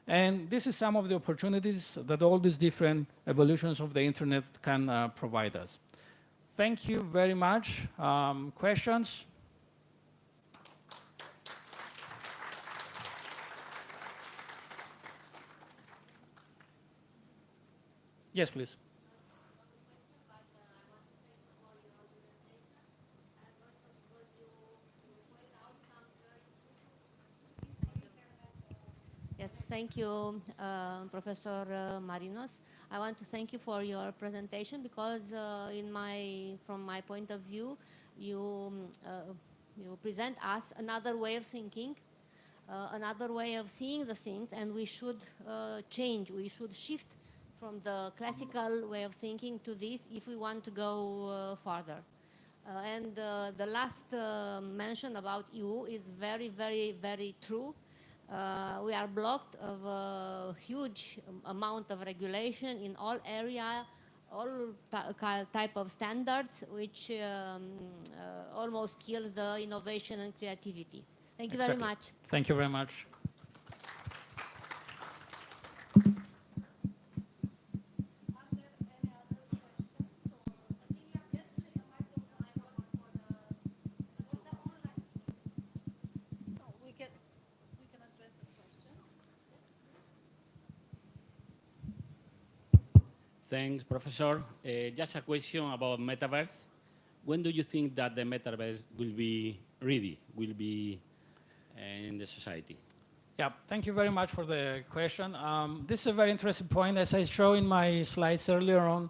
And this is some of the opportunities that all these different evolutions of the internet can provide us. Thank you very much. Questions? Yes, please. Yes, thank you, Professor Marinos. I want to thank you for your presentation because, from my point of view, you present us another way of thinking, another way of seeing the things, and we should change. We should shift from the classical way of thinking to this if we want to go farther. And the last mention about EU is very, very, very true. We are blocked of a huge amount of regulation in all area, all type of standards, which almost kill the innovation and creativity. Thank you very much. Thank you very much. Thanks, Professor. Just a question about metaverse. When do you think that the metaverse will be ready, will be in the society? Yeah, thank you very much for the question. This is a very interesting point. As I showed in my slides earlier on,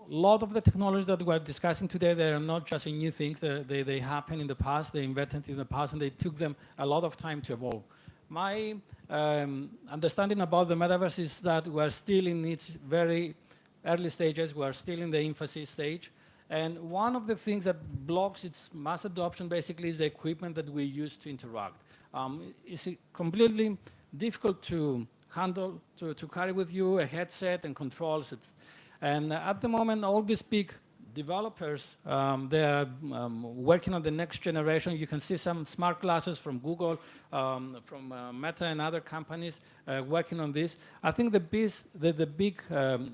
a lot of the technologies that we're discussing today, they are not just new things. They happened in the past, they invented in the past, and they took them a lot of time to evolve. My understanding about the metaverse is that we're still in its very early stages. We're still in the infancy stage. And one of the things that blocks its mass adoption basically is the equipment that we use to interact. It's completely difficult to handle, to carry with you a headset and controls. And at the moment, all these big developers, they are working on the next generation. You can see some smart glasses from Google, from Meta and other companies working on this. I think the big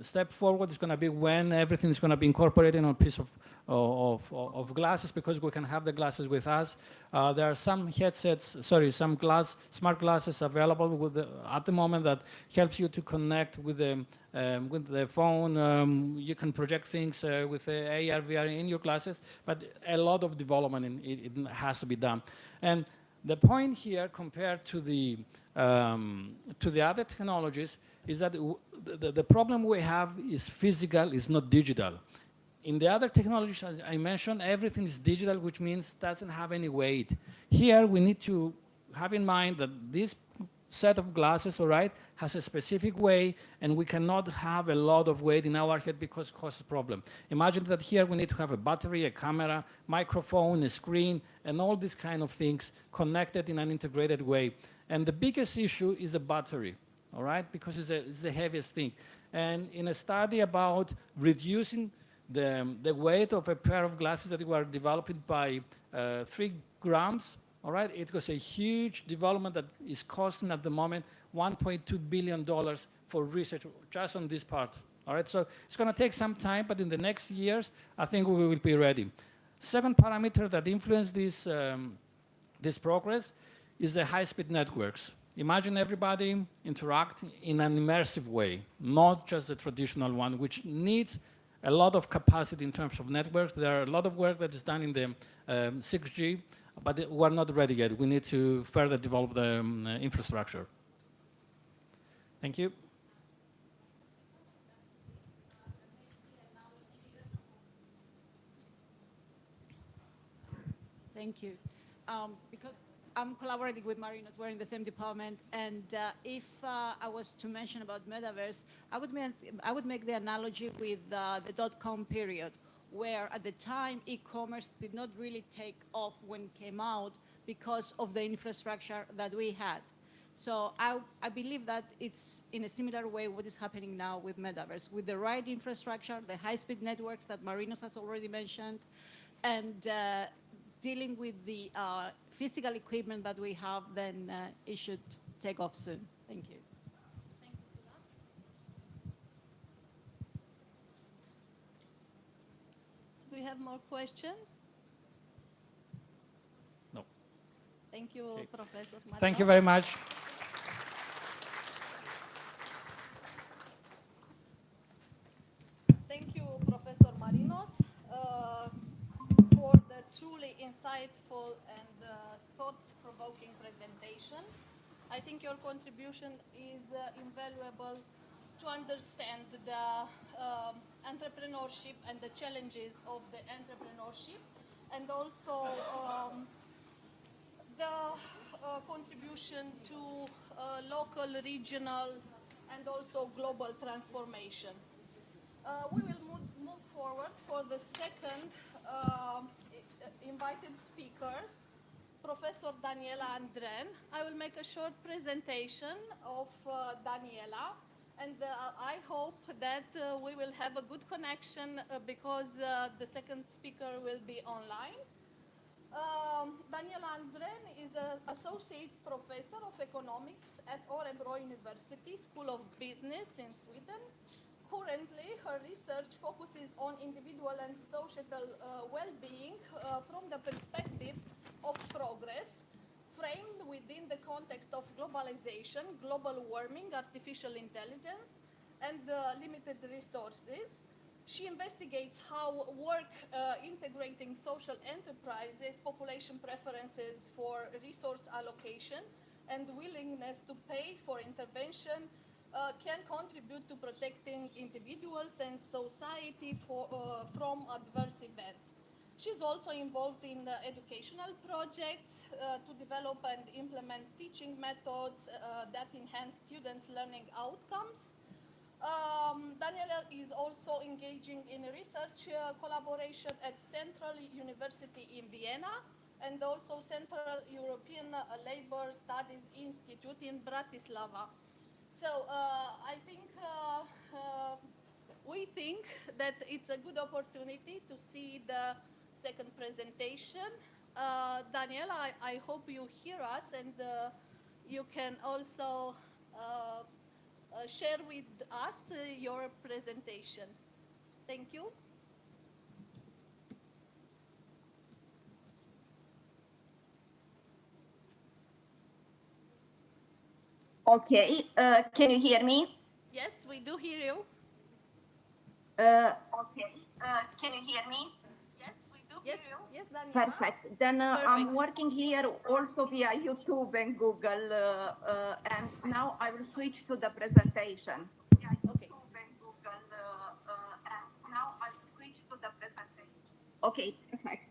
step forward is going to be when everything is going to be incorporated on a piece of glasses, because we can have the glasses with us. There are some some smart glasses available at the moment that helps you to connect with the phone. You can project things with the AR, VR in your glasses, but a lot of development it has to be done. And the point here, compared to the other technologies, is that the problem we have is physical, is not digital. In the other technologies, as I mentioned, everything is digital, which means doesn't have any weight. Here, we need to have in mind that this set of glasses, all right, has a specific weight, and we cannot have a lot of weight in our head because it causes a problem. Imagine that here we need to have a battery, a camera, microphone, a screen, and all these kind of things connected in an integrated way. And the biggest issue is the battery, all right, because it's the heaviest thing. And in a study about reducing the weight of a pair of glasses that we are developing by 3 grams, all right, it was a huge development that is costing at the moment $1.2 billion for research just on this part. All right, so it's going to take some time, but in the next years, I think we will be ready. 7 parameters that influence this progress is the high-speed networks. Imagine everybody interact in an immersive way, not just the traditional one, which needs a lot of capacity in terms of networks. There are a lot of work that is done in the 6G, but we're not ready yet. We need to further develop the infrastructure. Thank you. Thank you. Because I'm collaborating with Marinos, we're in the same department, and if I was to mention about metaverse, I would make the analogy with the dot-com period, where at the time e-commerce did not really take off when it came out because of the infrastructure that we had. So I believe that it's in a similar way what is happening now with metaverse. With the right infrastructure, the high-speed networks that Marinos has already mentioned, and dealing with the physical equipment that we have, then it should take off soon. Thank you. Thank you, Sula. Do we have more questions? No. Thank you, Okay. Professor Marinos. Thank you very much. Thank you, Professor Marinos, for the truly insightful and thought-provoking presentation. I think your contribution is invaluable to understand the entrepreneurship and the challenges of the entrepreneurship, and also the contribution to local, regional, and also global transformation. We will move forward for the second invited speaker, Professor Daniela Andren. I will make a short presentation of Daniela, and I hope that we will have a good connection because the second speaker will be online. Daniela Andren is an associate professor of economics at Örebro University School of Business in Sweden. Currently, her research focuses on individual and societal well-being from the perspective of progress, framed within the context of globalization, global warming, artificial intelligence, and limited resources. She investigates how work integrating social enterprises, population preferences for resource allocation, and willingness to pay for intervention can contribute to protecting individuals and society from adverse events. She's also involved in educational projects to develop and implement teaching methods that enhance students' learning outcomes. Daniela is also engaging in research collaboration at Central University in Vienna and also Central European Labor Studies Institute in Bratislava. So I think we think that it's a good opportunity to see the second presentation. Daniela, I hope you hear us, and you can also share with us your presentation. Thank you. Okay, can you hear me? Yes, we do hear you. Okay, can you hear me? Yes, we do hear you. Yes, Daniela. Perfect. Then I'm working here also via YouTube and Google, and now I will switch to the presentation. Okay. Okay, perfect.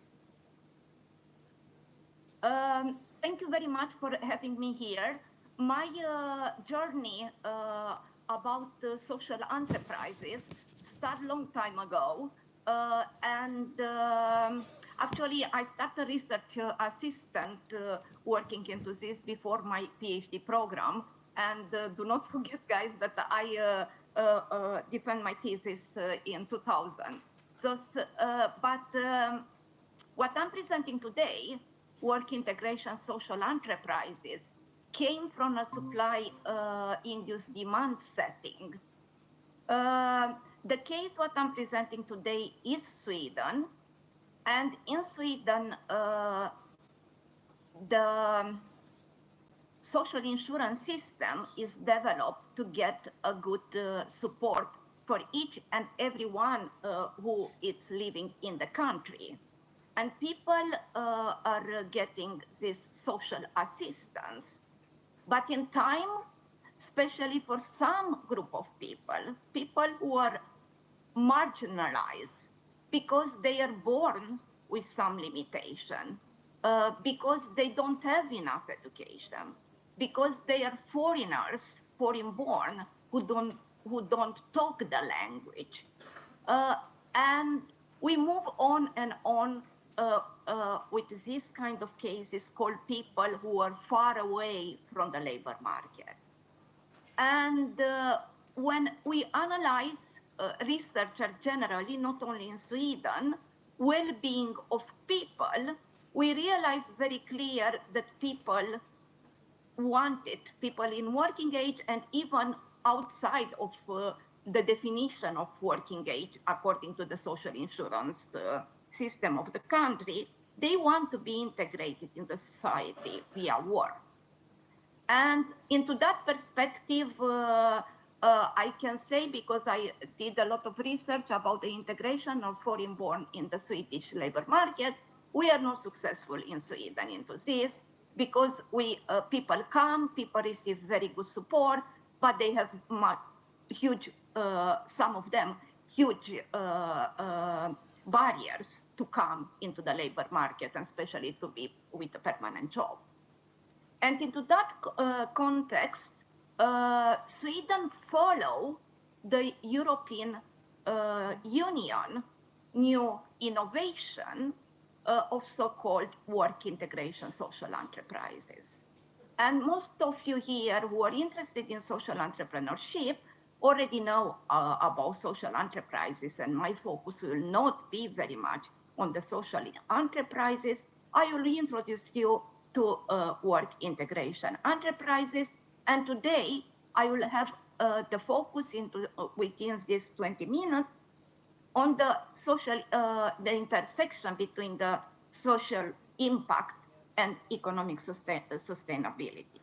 Thank you very much for having me here. My journey about social enterprises started a long time ago, and actually I started research assistant working into this before my PhD program. And do not forget, guys, that I defend my thesis in 2000. So, what I'm presenting today, work integration social enterprises, came from a supply-induced demand setting. The case what I'm presenting today is Sweden, and in Sweden, the social insurance system is developed to get a good support for each and everyone who is living in the country. And people are getting this social assistance. But in time, especially for some group of people who are marginalized because they are born with some limitation, because they don't have enough education, because they are foreigners, foreign-born, who don't talk the language. And we move on and on with this kind of cases called people who are far away from the labor market. And when we analyze researchers generally, not only in Sweden, well-being of people, we realize very clear that people wanted, people in working age and even outside of the definition of working age, according to the social insurance system of the country, they want to be integrated in the society via work. And into that perspective, I can say, because I did a lot of research about the integration of foreign-born in the Swedish labor market, we are not successful in Sweden into this. because people come, people receive very good support, but they have huge, some of them, huge barriers to come into the labor market, and especially to be with a permanent job. And into that context, Sweden follow the European Union new innovation of so-called work integration social enterprises. And most of you here who are interested in social entrepreneurship already know about social enterprises, and my focus will not be very much on the social enterprises. I will introduce you to work integration enterprises, and today I will have the focus into within these 20 minutes on the social, the intersection between the social impact and economic sustainability.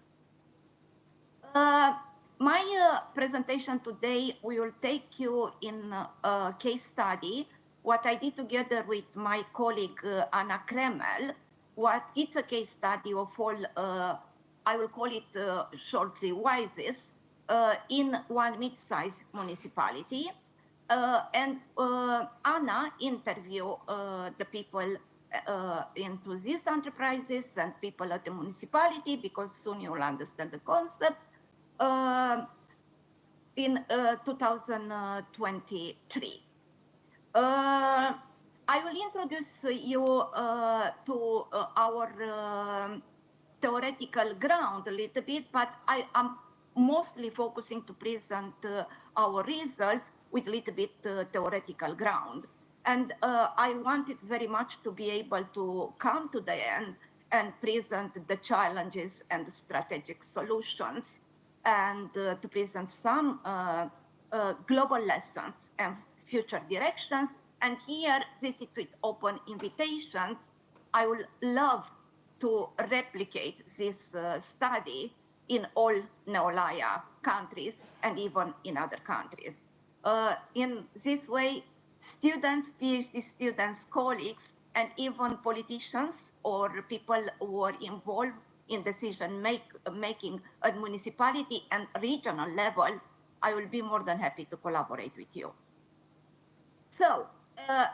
My presentation today will take you in a case study, what I did together with my colleague Anna Kremel. It's a case study of all, I will call it shortly WISES, in one mid-sized municipality. And Anna interviewed the people into these enterprises and people at the municipality, because soon you will understand the concept, in 2023. I will introduce you to our theoretical ground a little bit, but I am mostly focusing to present our results with a little bit theoretical ground. And I wanted very much to be able to come to the end and present the challenges and the strategic solutions, and to present some global lessons and future directions. And here, this is with open invitations. I would love to replicate this study in all Neolaya countries and even in other countries. In this way, students, PhD students, colleagues, and even politicians or people who are involved in decision making at municipality and regional level, I will be more than happy to collaborate with you. So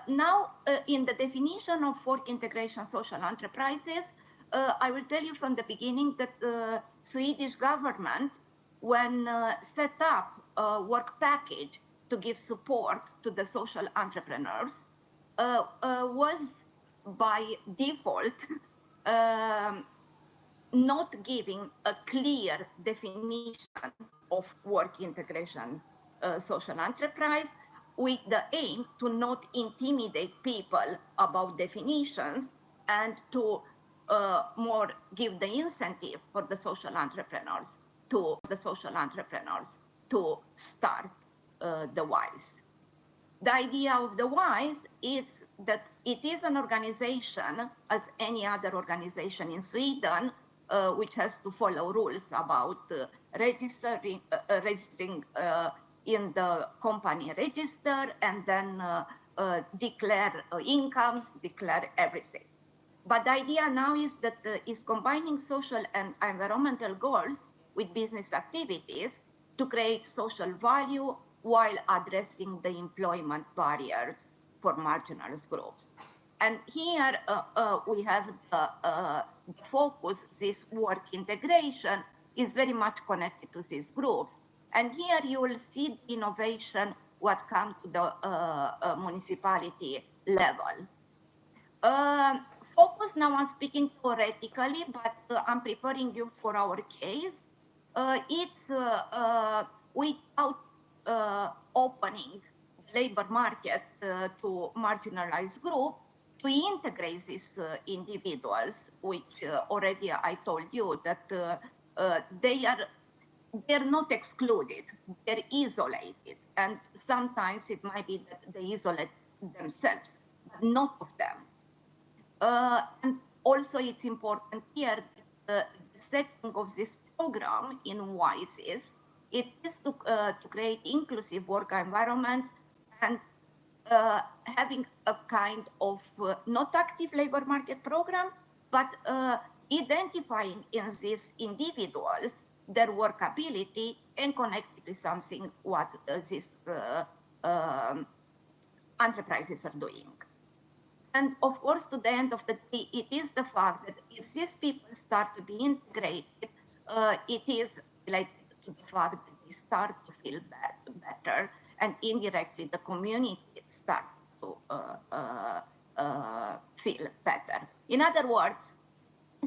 now in the definition of work integration social enterprises, I will tell you from the beginning that the Swedish government, when set up a work package to give support to the social entrepreneurs, was by default not giving a clear definition of work integration social enterprise, with the aim to not intimidate people about definitions and to more give the incentive for the social entrepreneurs to start the WISE. The idea of the WISE is that it is an organization, as any other organization in Sweden, which has to follow rules about registering in the company register, and then declare incomes, declare everything. But the idea now is that is combining social and environmental goals with business activities to create social value while addressing the employment barriers for marginalized groups. And here we have the focus, this work integration is very much connected to these groups. And here you will see innovation, what comes to the municipality level. Focus now on speaking theoretically, but I'm preparing you for our case. It's without opening labor market to marginalized group, to integrate these individuals, which already I told you that they're not excluded, they're isolated. And sometimes it might be that they isolate themselves, but not of them. And also it's important here, the setting of this program in WISES, it is to create inclusive work environments and having a kind of not active labor market program, but identifying in these individuals their workability and connected to something what these enterprises are doing. And of course, to the end of the day, it is the fact that if these people start to be integrated, it is related to the fact that they start to feel better, and indirectly the community start to feel better. In other words,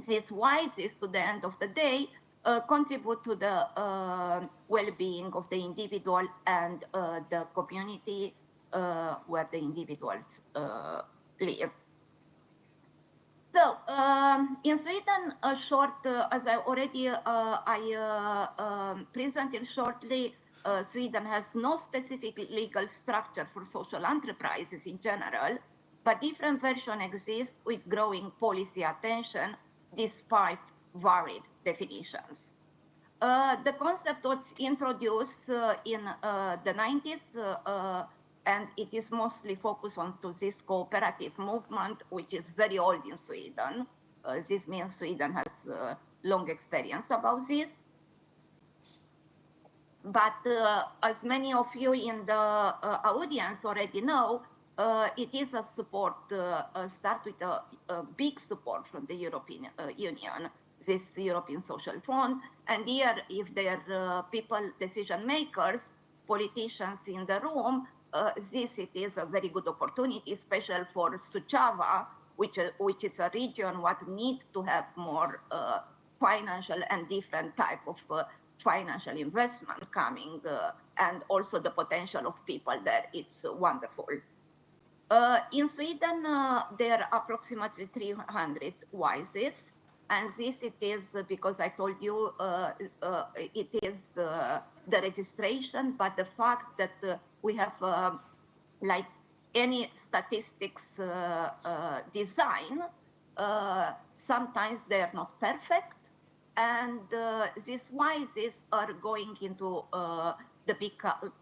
these WISEs, to the end of the day, contribute to the well-being of the individual and the community where the individuals live. So in Sweden, as I already presented shortly, Sweden has no specific legal structure for social enterprises in general, but different versions exist with growing policy attention despite varied definitions. The concept was introduced in the 90s, and it is mostly focused on to this cooperative movement, which is very old in Sweden. This means Sweden has long experience about this. But as many of you in the audience already know, it is a support, start with a big support from the European Union, this European Social Fund. And here, if there are people, decision makers, politicians in the room, it is a very good opportunity, especially for Suceava, which is a region what needs to have more financial and different type of financial investment coming, and also the potential of people there. It's wonderful. In Sweden, there are approximately 300 WISEs, and this it is because I told you it is the registration, but the fact that we have like any statistics design, sometimes they are not perfect, and these WISEs are going into the big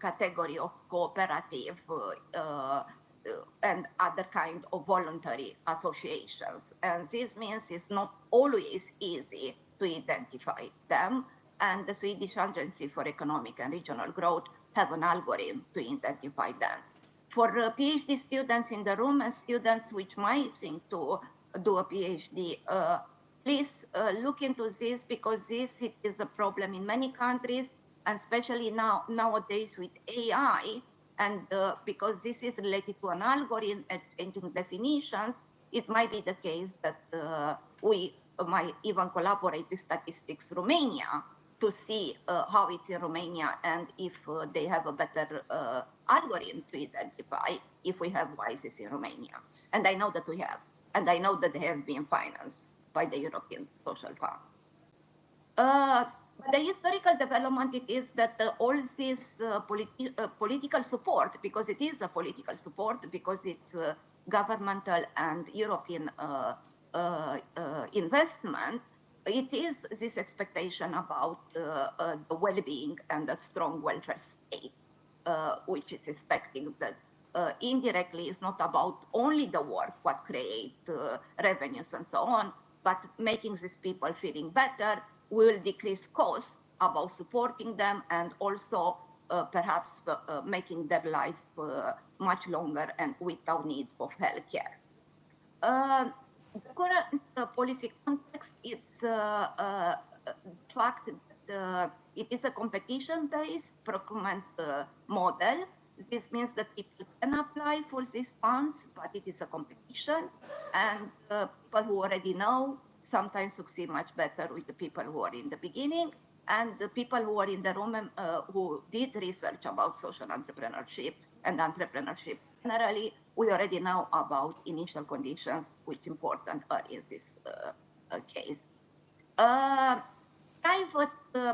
category of cooperative and other kind of voluntary associations. And this means it's not always easy to identify them. And the Swedish Agency for Economic and Regional Growth have an algorithm to identify them. For PhD students in the room and students which might think to do a PhD, please look into this, because this is a problem in many countries, and especially nowadays with AI. And because this is related to an algorithm and changing definitions, it might be the case that we might even collaborate with Statistics Romania to see how it's in Romania, and if they have a better algorithm to identify if we have WISEs in Romania. And I know that we have, and I know that they have been financed by the European Social Fund. The historical development it is that all this political support, because it is a political support, because it's governmental and European investment, it is this expectation about the well-being and a strong welfare state, which is expecting that indirectly is not about only the work, what create revenues and so on, but making these people feeling better will decrease costs about supporting them, and also perhaps making their life much longer and without need of healthcare. The current policy context, it's the fact that it is a competition-based procurement model. This means that people can apply for these funds, but it is a competition, and people who already know sometimes succeed much better with the people who are in the beginning, and the people who are in the room who did research about social entrepreneurship and entrepreneurship generally, we already know about initial conditions which important are in this case. Private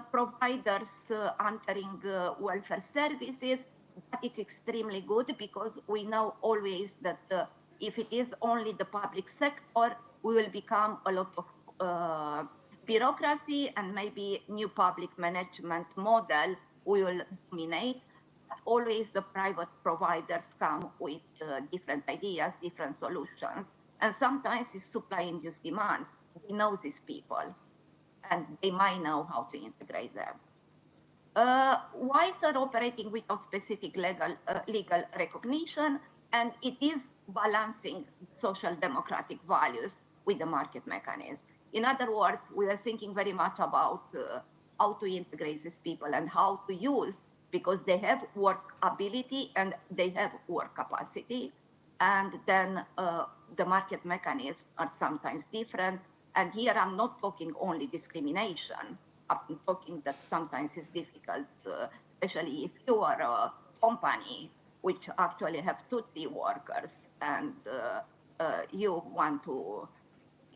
providers entering welfare services, but it's extremely good, because we know always that if it is only the public sector, we will become a lot of bureaucracy, and maybe new public management model will dominate. Always the private providers come with different ideas, different solutions, and sometimes it's supply induced demand. they know these people, and they might know how to integrate them. WISE are operating without specific legal recognition, and it is balancing social democratic values with the market mechanism. In other words, we are thinking very much about how to integrate these people and how to use, because they have work ability and they have work capacity. And then the market mechanisms are sometimes different. And here I'm not talking only discrimination. I'm talking that sometimes it's difficult, especially if you are a company which actually have 2-3 workers and you want to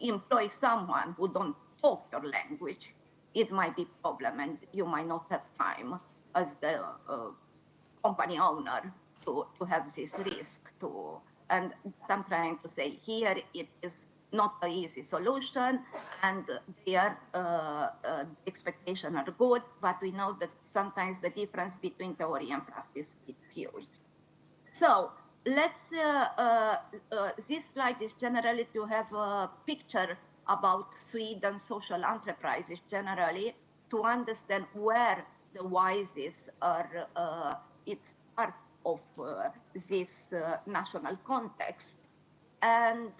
employ someone who don't talk your language, it might be a problem, and you might not have time as the company owner to have this risk to. And I'm trying to say here, it is not an easy solution, and their expectations are good, but we know that sometimes the difference between theory and practice is huge. So let's, this slide is generally to have a picture about Sweden social enterprises generally, to understand where the WISEs are, it's part of this national context. And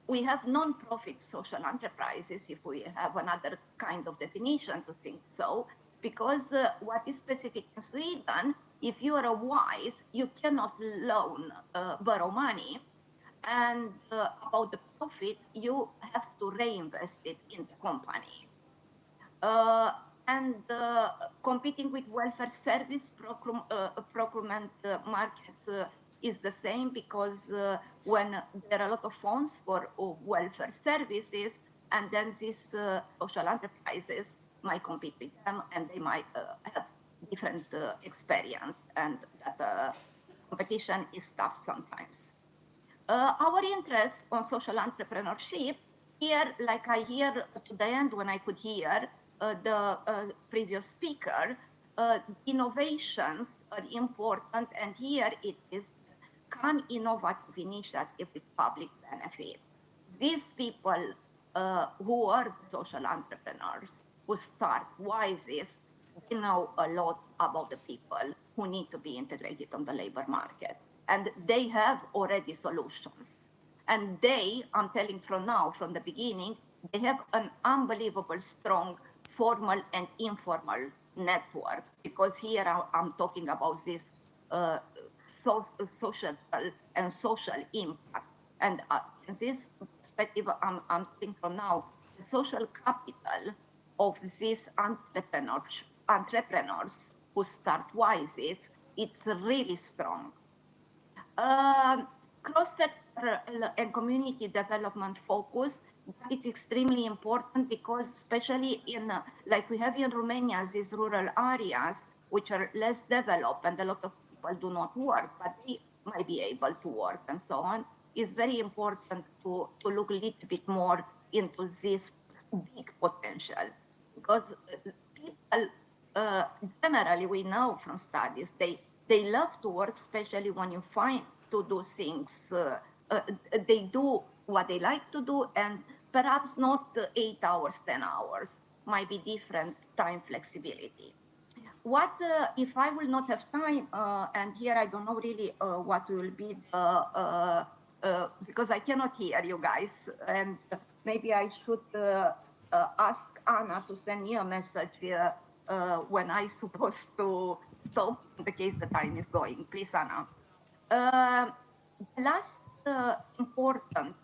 we have non-profit social enterprises, if we have another kind of definition to think so, because what is specific in Sweden, if you are a WISE, you cannot borrow money, and about the profit, you have to reinvest it in the company. And competing with welfare service procurement market is the same, because when there are a lot of funds for welfare services, and then these social enterprises might compete with them, and they might have different experience, and that competition is tough sometimes. Our interest on social entrepreneurship here, like I hear to the end when I could hear the previous speaker, innovations are important, and here it is, can innovative initiative with public benefit. These people who are social entrepreneurs, who start WISEs, they know a lot about the people who need to be integrated on the labor market. And they have already solutions. And they, I'm telling from now, from the beginning, they have an unbelievable strong formal and informal network, because here I'm talking about this social and social impact. And in this perspective, I'm thinking from now, the social capital of these entrepreneurs who start WISEs, it's really strong. Cross-sector and community development focus, it's extremely important, because especially in, like we have in Romania, these rural areas, which are less developed and a lot of people do not work, but they might be able to work and so on, it's very important to look a little bit more into this big potential. Because people, generally we know from studies, they love to work, especially when you find to do things. They do what they like to do, and perhaps not 8 hours, 10 hours, might be different time flexibility. What if I will not have time, and here I don't know really what will be the, because I cannot hear you guys, and maybe I should ask Anna to send me a message when I'm supposed to stop, in the case the time is going. Please, Anna. The last important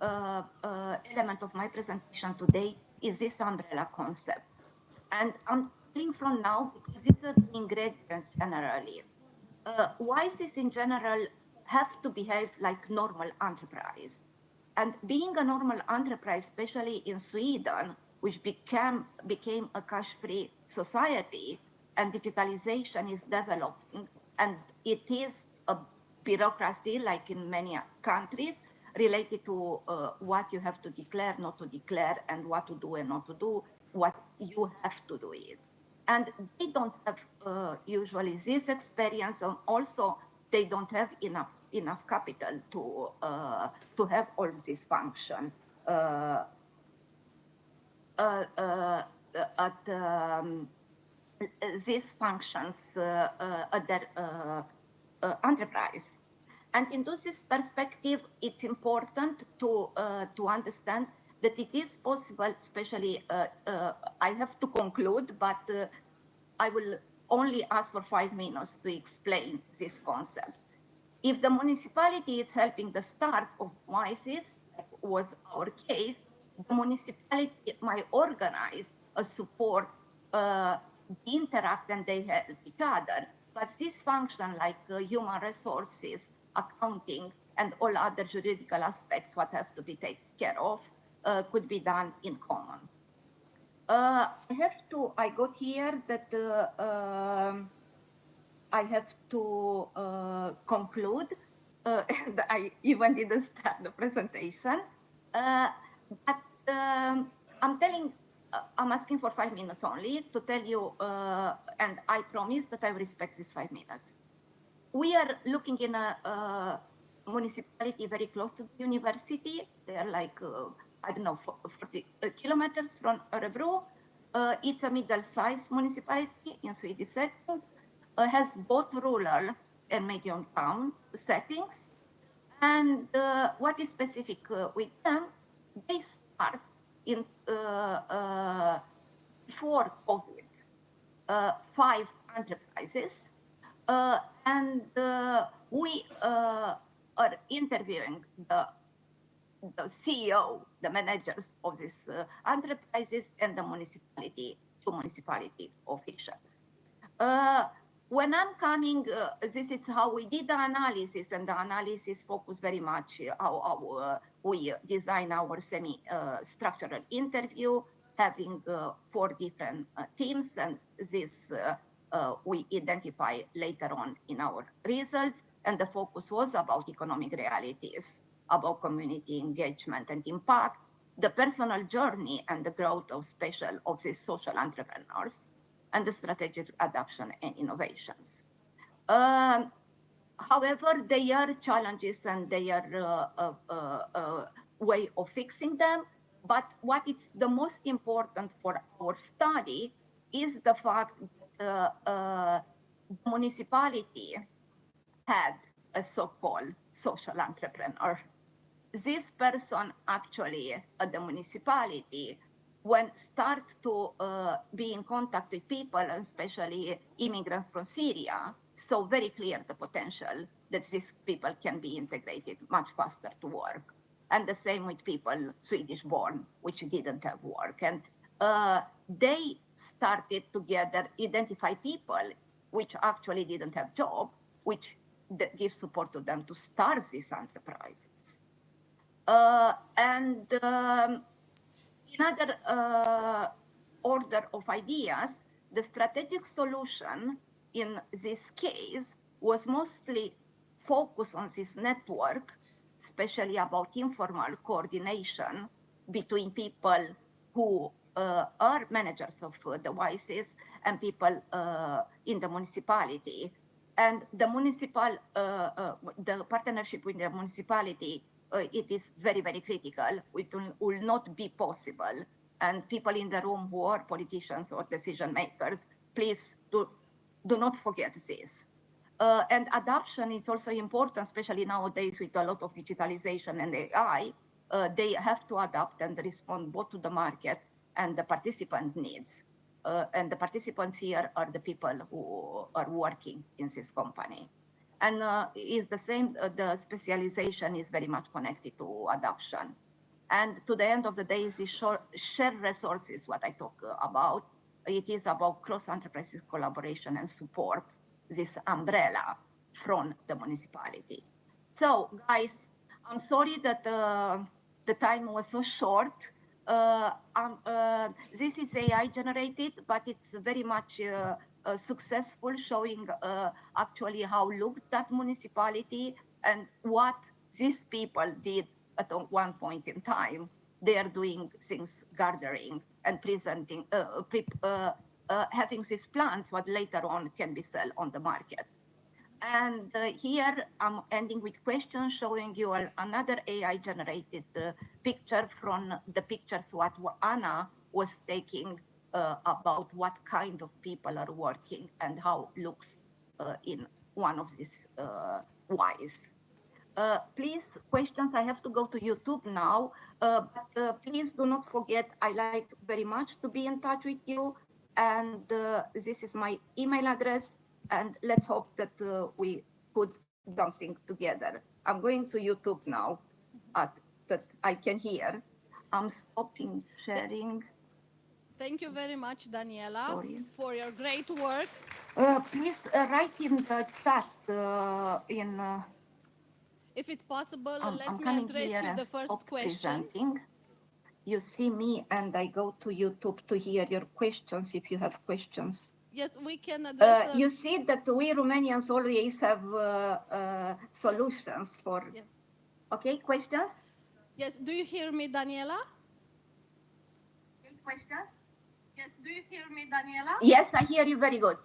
element of my presentation today is this umbrella concept. And I'm telling from now, because it's an ingredient generally. WISEs in general have to behave like normal enterprise. And being a normal enterprise, especially in Sweden, which became a cash-free society, and digitalization is developing, and it is a bureaucracy, like in many countries, related to what you have to declare, not to declare, and what to do and not to do, what you have to do it. And they don't have usually this experience, and also they don't have enough capital to have all this function. at these functions at their enterprise. And into this perspective, it's important to understand that it is possible, especially, I have to conclude, but I will only ask for 5 minutes to explain this concept. If the municipality is helping the start of WISEs, that was our case, the municipality might organize a support, interact, and they help each other. But this function, like human resources, accounting, and all other juridical aspects, what have to be taken care of, could be done in common. I got here that I have to conclude, and I even didn't start the presentation. But I'm asking for 5 minutes only to tell you, and I promise that I will respect these 5 minutes. We are looking in a municipality very close to the university. They are like, I don't know, 40 kilometers from Örebro. It's a middle-sized municipality in Swedish settings. Has both rural and medium town settings. And what is specific with them, they start in before COVID, 5 enterprises. And we are interviewing the CEO, the managers of these enterprises, and the municipality, 2 municipality officials. When I'm coming, this is how we did the analysis, and the analysis focused very much how we design our semi-structural interview, having 4 different teams, and this we identify later on in our results. And the focus was about economic realities, about community engagement and impact, the personal journey and the growth of these social entrepreneurs, and the strategic adoption and innovations. However, there are challenges and there are way of fixing them. But what is the most important for our study is the fact that the municipality had a so-called social entrepreneur. This person actually at the municipality, when start to be in contact with people, especially immigrants from Syria, so very clear the potential that these people can be integrated much faster to work. And the same with people Swedish born, which didn't have work. And they started together identify people which actually didn't have job, which give support to them to start these enterprises. Another order of ideas, the strategic solution in this case was mostly focused on this network, especially about informal coordination between people who are managers of the WISEs and people in the municipality. And the the partnership with the municipality, it is very, very critical. It will not be possible. And people in the room who are politicians or decision makers, please do not forget this. And adoption is also important, especially nowadays with a lot of digitalization and AI. They have to adapt and respond both to the market and the participant needs. And the participants here are the people who are working in this company. And is the same, the specialization is very much connected to adoption. And to the end of the day, is shared resources, what I talk about. It is about cross-enterprise collaboration and support, this umbrella from the municipality. So guys, I'm sorry that the time was so short. This is AI generated, but it's very much successful, showing actually how looked that municipality and what these people did at one point in time. They are doing things, gathering and presenting, having these plans, what later on can be sold on the market. And here I'm ending with questions, showing you another AI generated picture from the pictures what Anna was taking about what kind of people are working and how looks in one of these whys. Please, questions, I have to go to YouTube now, but please do not forget, I like very much to be in touch with you, and this is my email address, and let's hope that we could do something together. I'm going to YouTube now, that I can hear. I'm stopping sharing. Thank you very much, Daniela, Sorry. for your great work. Please write in the chat If it's possible, let I'm me coming address here you and the first stop question. presenting. You see me and I go to YouTube to hear your questions if you have questions. Yes, we can address. You see that we Romanians always have solutions for. Yeah. Okay, questions? Yes, do you hear me, Daniela? Questions? Yes, do you hear me, Daniela? Yes, I hear you very good.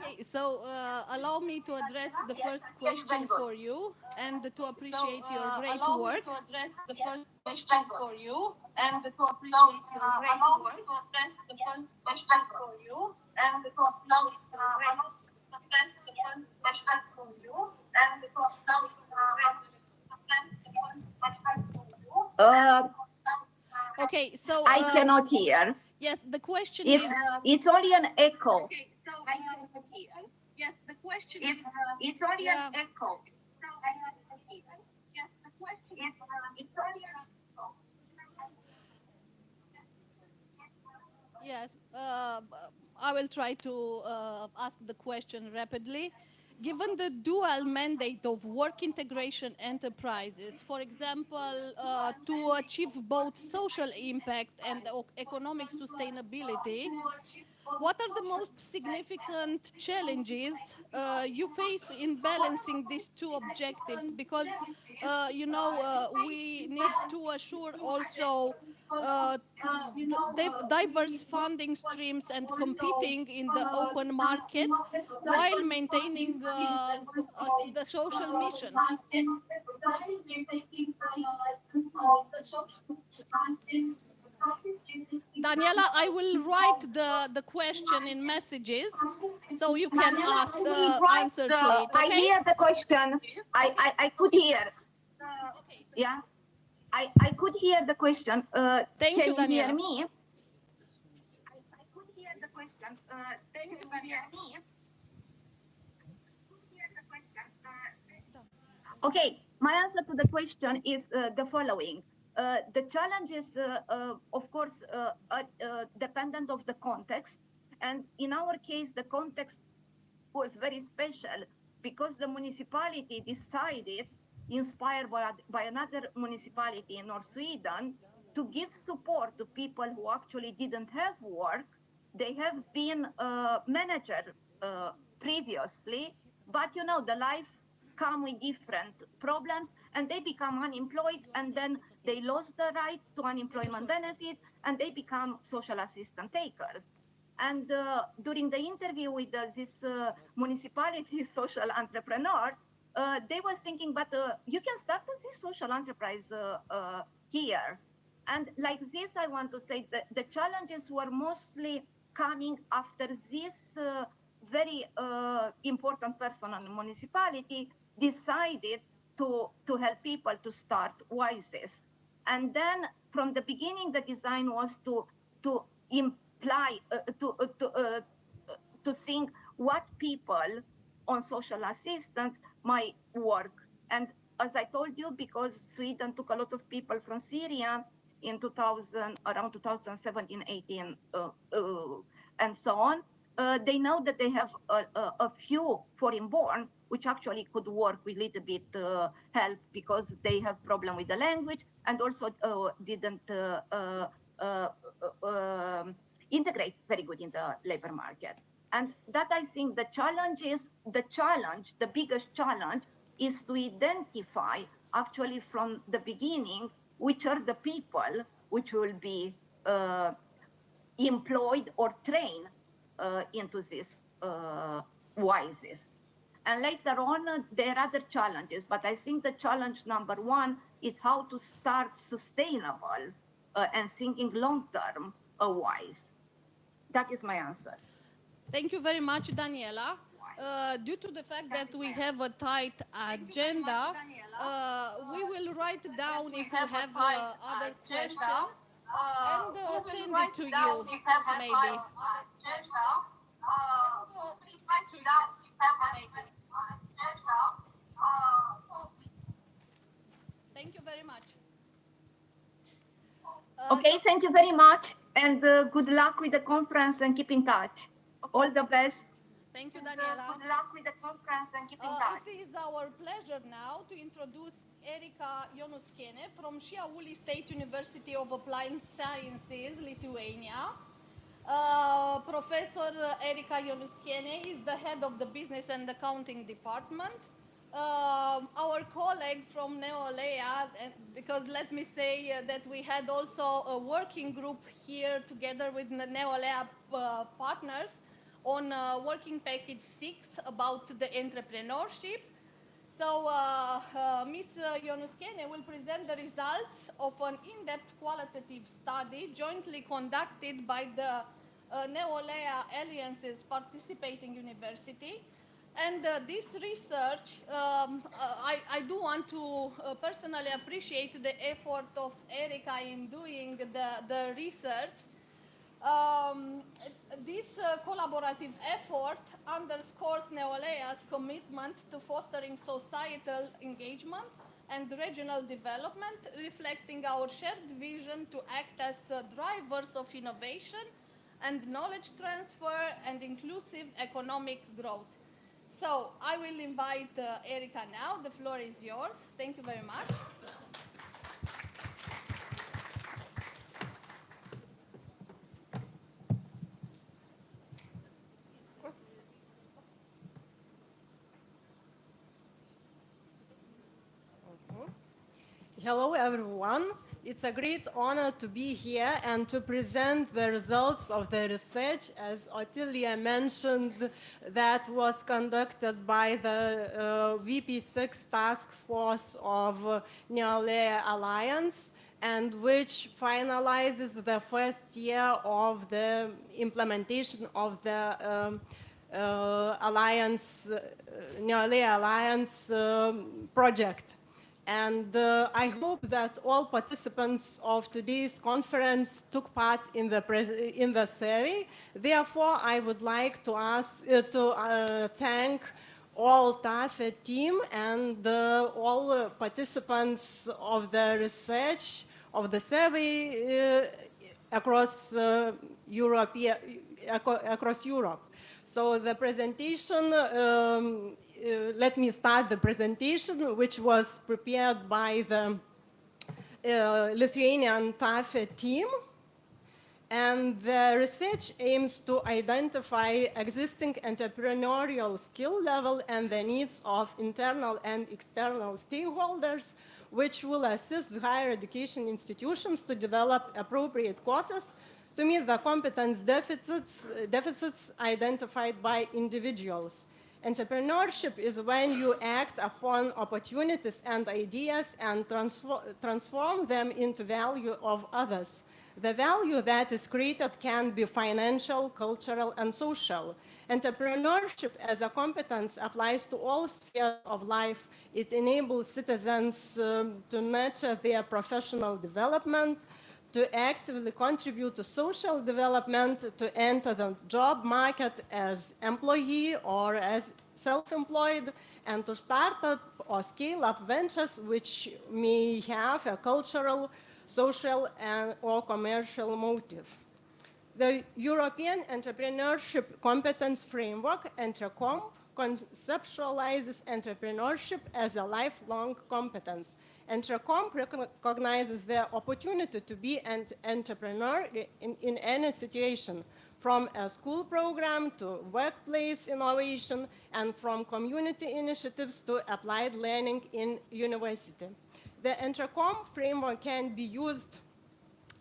Okay, so allow me to address the first question for you and to appreciate your great work. To address the first question for you and to appreciate your great work. To address the first question for you and to appreciate your great work. To address the first question for you and to appreciate your great work. Okay, so I cannot hear. Yes, the question It's only an echo. Okay, so I cannot hear. Yes, the question It's only an echo. Yes, the question it's only an echo. Yes, I will try to ask the question rapidly. Given the dual mandate of work integration enterprises, for example, to achieve both social impact and economic sustainability, what are the most significant challenges you face in balancing these two objectives? Because, we need to assure also diverse funding streams and competing in the open market while maintaining the social mission. Daniela, I will write the question in messages so you can answer to it. Okay? I hear the question. I could hear. Okay. Yeah. I could hear the question. Thank you, Can you hear Daniela. me? I could hear the question. Can you hear me? Okay, my answer to the question is the following. The challenge is, of course, dependent of the context. And in our case, the context was very special because the municipality decided, inspired by another municipality in North Sweden, to give support to people who actually didn't have work. They have been manager previously, but the life come with different problems and they become unemployed, and then they lost the right to unemployment benefit and they become social assistant takers. And during the interview with this municipality social entrepreneur, they were thinking, but you can start this social enterprise here. And like this, I want to say that the challenges were mostly coming after this very important person in the municipality decided to help people to start WISES. And then from the beginning, the design was to imply, to think what people on social assistance might work. And as I told you, because Sweden took a lot of people from Syria in around 2017, 18, and so on, they know that they have a few foreign-born which actually could work with a little bit help because they have problem with the language and also didn't integrate very good in the labor market. And that, I think, the biggest challenge is to identify actually from the beginning which are the people which will be employed or trained into this WISES. And later on, there are other challenges, but I think the challenge number one is how to start sustainable and thinking long-term wise. That is my answer. Thank you very much, Daniela. Due to the fact that we have a tight agenda, we will write down if you have other questions and send it to you, maybe. Thank you very much. Okay, thank you very much, and good luck with the conference, and keep in touch. All the best. Thank you, Daniela. Good luck with the conference, and keep in touch. It is our pleasure now to introduce Erika Jonuskiene from Šiaulių State University of Applied Sciences, Lithuania. Professor Erika Jonuskiene is the head of the Business and Accounting Department. Our colleague from NEO, because let me say that we had also a working group here together with the NEO partners on working package 6 about the entrepreneurship. So Ms. Jonuskiene will present the results of an in-depth qualitative study jointly conducted by the NEO Alliance's participating university. And this research, I do want to personally appreciate the effort of Erika in doing the research. This collaborative effort underscores NEO's commitment to fostering societal engagement and regional development, reflecting our shared vision to act as drivers of innovation and knowledge transfer and inclusive economic growth. So I will invite Erika now. The floor is yours. Thank you very much. Hello, everyone. It's a great honor to be here and to present the results of the research, as Ottilia mentioned, that was conducted by the VP6 task force of NEO Alliance, and which finalizes the first year of the implementation of the Alliance, NEO Alliance project. And I hope that all participants of today's conference took part in the survey. Therefore, I would like to thank all TAFE team and all participants of the research of the survey across Europe. So the presentation. Let me start the presentation, which was prepared by the Lithuanian TAFE team. And the research aims to identify existing entrepreneurial skill level and the needs of internal and external stakeholders, which will assist higher education institutions to develop appropriate courses to meet the competence deficits identified by individuals. Entrepreneurship is when you act upon opportunities and ideas and transform them into value of others. The value that is created can be financial, cultural, and social. Entrepreneurship as a competence applies to all spheres of life. It enables citizens to nurture their professional development, to actively contribute to social development, to enter the job market as employee or as self-employed, and to start up or scale up ventures which may have a cultural, social, or commercial motive. The European Entrepreneurship Competence Framework, ENTRECOMP, conceptualizes entrepreneurship as a lifelong competence. ENTRECOMP recognizes the opportunity to be an entrepreneur in any situation, from a school program to workplace innovation, and from community initiatives to applied learning in university. The ENTRECOMP framework can be used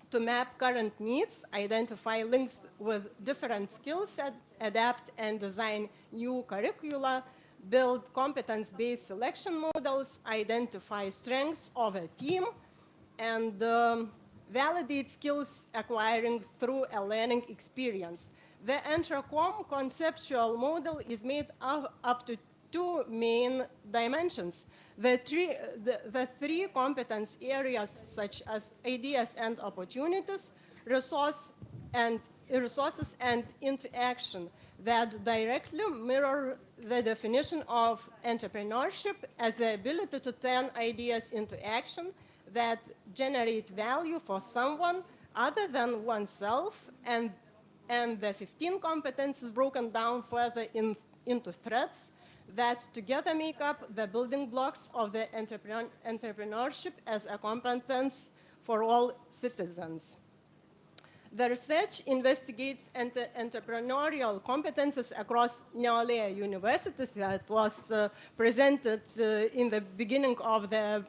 to map current needs, identify links with different skill sets, adapt and design new curricula, build competence-based selection models, identify strengths of a team, and validate skills acquiring through a learning experience. The Entrecom conceptual model is made up to two main dimensions. The three competence areas, such as ideas and opportunities, resources and interaction, that directly mirror the definition of entrepreneurship as the ability to turn ideas into action that generate value for someone other than oneself, and the 15 competences broken down further into threads that together make up the building blocks of the entrepreneurship as a competence for all citizens. The research investigates entrepreneurial competences across NEO universities that was presented in the beginning of the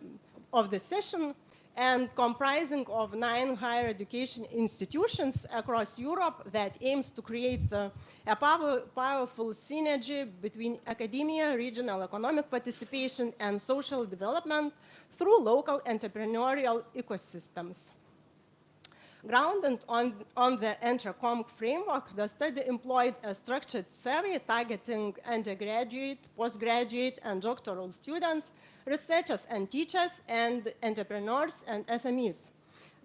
session, and comprising of 9 higher education institutions across Europe that aims to create a powerful synergy between academia, regional economic participation, and social development through local entrepreneurial ecosystems. Grounded on the Entrecom framework, the study employed a structured survey targeting undergraduate, postgraduate, and doctoral students, researchers and teachers, and entrepreneurs and SMEs.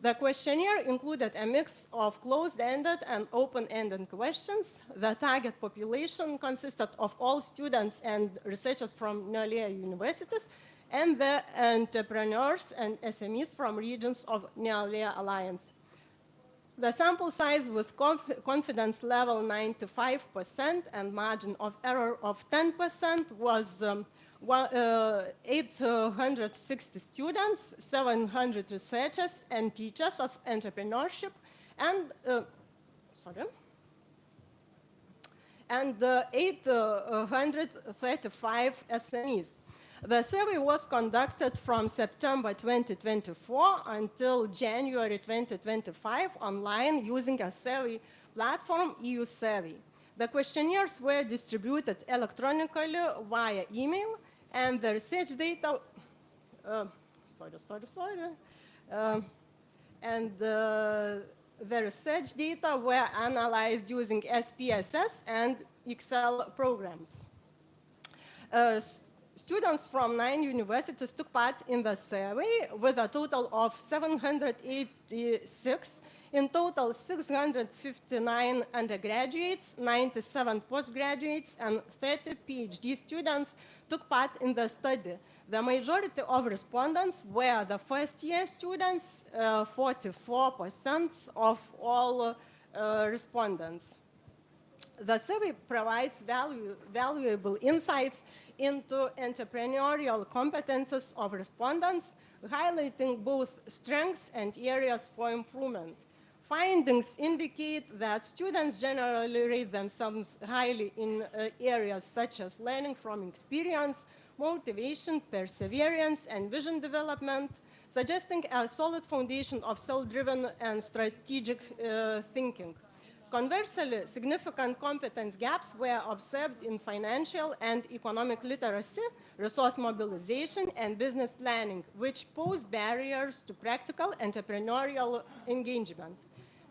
The questionnaire included a mix of closed-ended and open-ended questions. The target population consisted of all students and researchers from NEO universities, and the entrepreneurs and SMEs from regions of NEO Alliance. The sample size with confidence level 95% and margin of error of 10% was 860 students, 700 researchers and teachers of entrepreneurship, and 835 SMEs. The survey was conducted from September 2024 until January 2025 online using a survey platform, EU Survey. The questionnaires were distributed electronically via email, and the research data, the research data were analyzed using SPSS and Excel programs. Students from 9 universities took part in the survey with a total of 786. In total, 659 undergraduates, 97 postgraduates, and 30 PhD students took part in the study. The majority of respondents were the first-year students, 44% of all respondents. The survey provides valuable insights into entrepreneurial competences of respondents, highlighting both strengths and areas for improvement. Findings indicate that students generally rate themselves highly in areas such as learning from experience, motivation, perseverance, and vision development, suggesting a solid foundation of self-driven and strategic thinking. Conversely, significant competence gaps were observed in financial and economic literacy, resource mobilization, and business planning, which pose barriers to practical entrepreneurial engagement.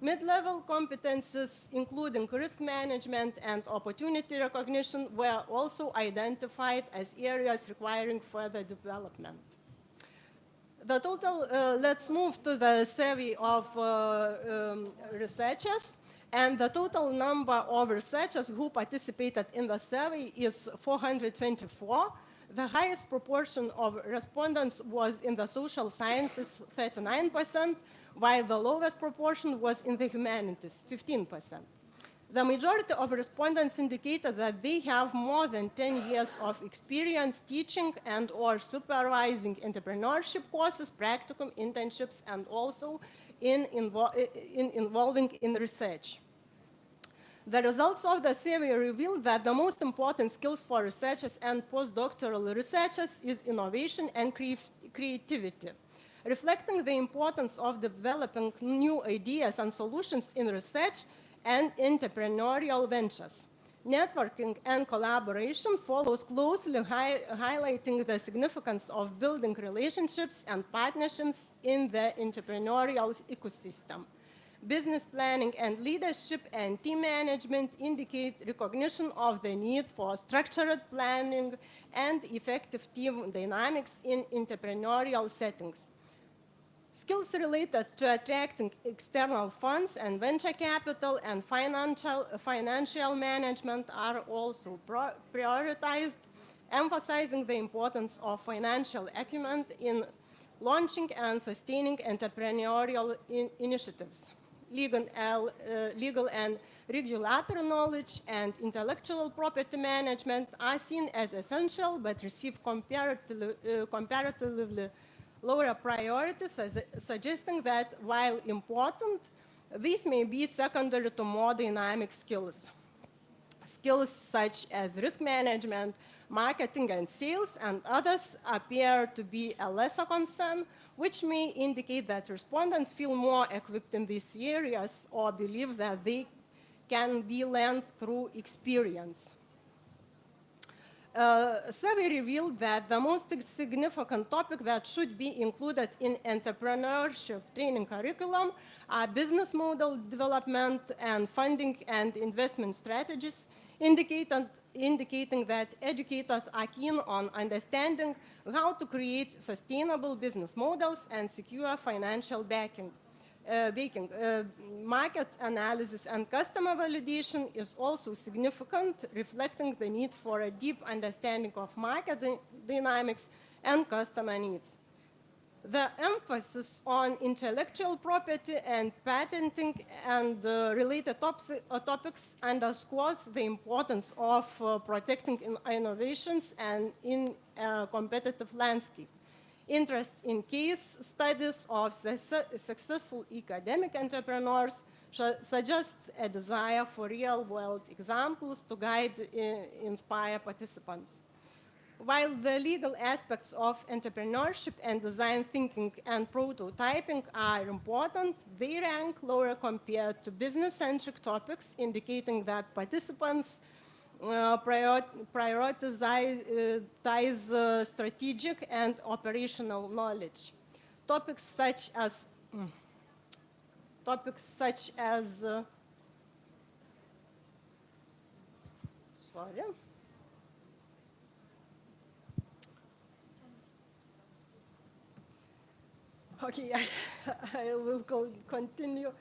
Mid-level competences, including risk management and opportunity recognition, were also identified as areas requiring further development. The total, let's move to the survey of researchers. And the total number of researchers who participated in the survey is 424. The highest proportion of respondents was in the social sciences, 39%, while the lowest proportion was in the humanities, 15%. The majority of respondents indicated that they have more than 10 years of experience teaching and or supervising entrepreneurship courses, practicum, internships, and also involving in research. The results of the survey revealed that the most important skills for researchers and postdoctoral researchers is innovation and creativity, reflecting the importance of developing new ideas and solutions in research and entrepreneurial ventures. Networking and collaboration follows closely, highlighting the significance of building relationships and partnerships in the entrepreneurial ecosystem. Business planning and leadership and team management indicate recognition of the need for structured planning and effective team dynamics in entrepreneurial settings. Skills related to attracting external funds and venture capital and financial management are also prioritized, emphasizing the importance of financial acumen in launching and sustaining entrepreneurial initiatives. Legal and regulatory knowledge and intellectual property management are seen as essential but receive comparatively lower priorities, suggesting that while important, these may be secondary to more dynamic skills. Skills such as risk management, marketing and sales, and others appear to be a lesser concern, which may indicate that respondents feel more equipped in these areas or believe that they can be learned through experience. Survey revealed that the most significant topic that should be included in entrepreneurship training curriculum are business model development and funding and investment strategies, indicating that educators are keen on understanding how to create sustainable business models and secure financial backing. Market analysis and customer validation is also significant, reflecting the need for a deep understanding of market dynamics and customer needs. The emphasis on intellectual property and patenting and related topics underscores the importance of protecting innovations and in a competitive landscape. Interest in case studies of successful academic entrepreneurs suggests a desire for real-world examples to guide, inspire participants. While the legal aspects of entrepreneurship and design thinking and prototyping are important, they rank lower compared to business-centric topics, indicating that participants prioritize strategic and operational knowledge. Topics such as okay, I will continue.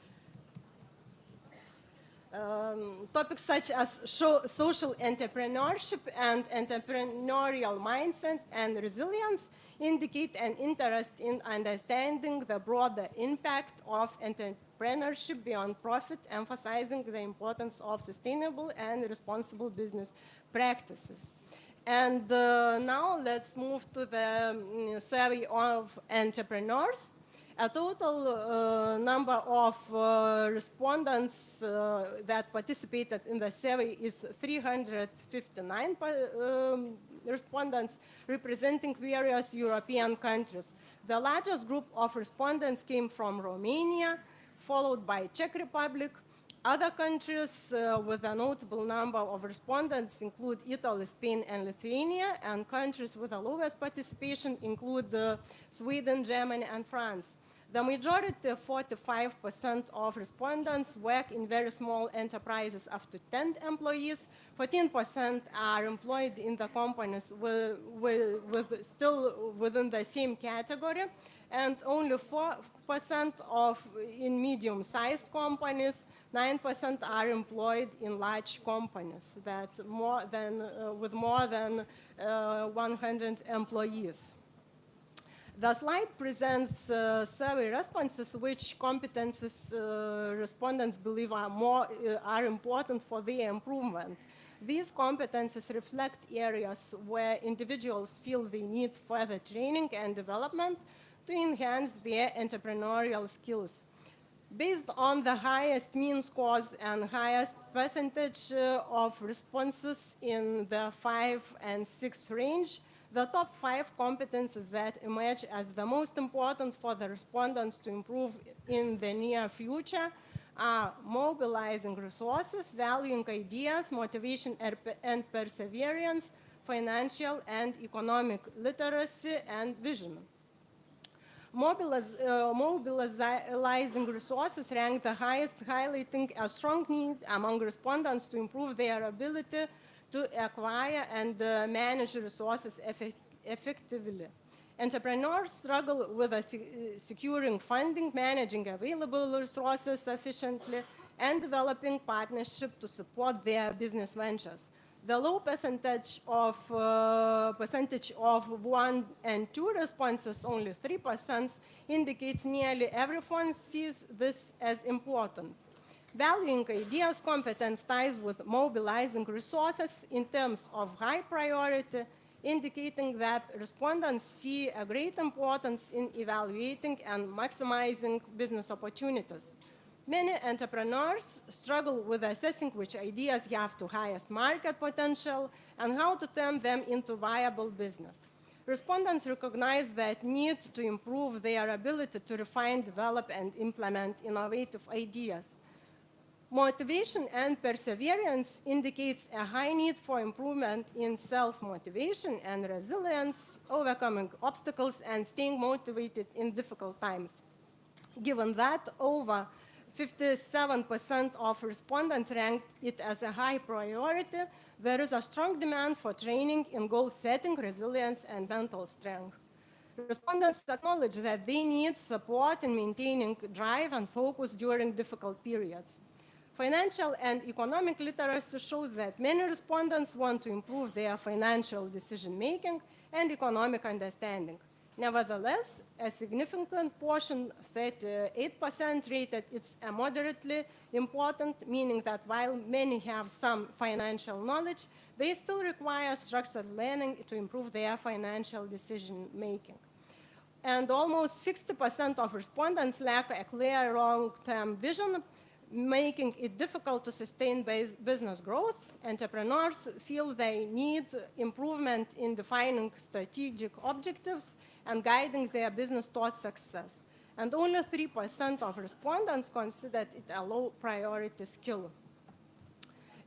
Topics such as social entrepreneurship and entrepreneurial mindset and resilience indicate an interest in understanding the broader impact of entrepreneurship beyond profit, emphasizing the importance of sustainable and responsible business practices. And now let's move to the survey of entrepreneurs. A total number of respondents that participated in the survey is 359 respondents representing various European countries. The largest group of respondents came from Romania, followed by Czech Republic. Other countries with a notable number of respondents include Italy, Spain, and Lithuania, and countries with the lowest participation include Sweden, Germany, and France. The majority, 45% of respondents work in very small enterprises up to 10 employees. 14% are employed in the companies still within the same category, and only 4% in medium-sized companies. 9% are employed in large companies with more than 100 employees. The slide presents survey responses which competences respondents believe are important for their improvement. These competences reflect areas where individuals feel they need further training and development to enhance their entrepreneurial skills. Based on the highest mean scores and highest percentage of responses in the 5 and 6 range, the top 5 competences that emerge as the most important for the respondents to improve in the near future are mobilizing resources, valuing ideas, motivation and perseverance, financial and economic literacy, and vision. Mobilizing resources ranked the highest, highlighting a strong need among respondents to improve their ability to acquire and manage resources effectively. Entrepreneurs struggle with securing funding, managing available resources efficiently, and developing partnerships to support their business ventures. The low percentage of 1 and 2 responses, only 3%, indicates nearly everyone sees this as important. Valuing ideas, competence ties with mobilizing resources in terms of high priority, indicating that respondents see a great importance in evaluating and maximizing business opportunities. Many entrepreneurs struggle with assessing which ideas have the highest market potential and how to turn them into viable business. Respondents recognize that need to improve their ability to refine, develop, and implement innovative ideas. Motivation and perseverance indicates a high need for improvement in self-motivation and resilience, overcoming obstacles and staying motivated in difficult times. Given that over 57% of respondents ranked it as a high priority, there is a strong demand for training in goal setting, resilience, and mental strength. Respondents acknowledge that they need support in maintaining drive and focus during difficult periods. Financial and economic literacy shows that many respondents want to improve their financial decision-making and economic understanding. Nevertheless, a significant portion, 38%, rated it's moderately important, meaning that while many have some financial knowledge, they still require structured learning to improve their financial decision-making. And almost 60% of respondents lack a clear long-term vision, making it difficult to sustain business growth. Entrepreneurs feel they need improvement in defining strategic objectives and guiding their business towards success. And only 3% of respondents considered it a low priority skill.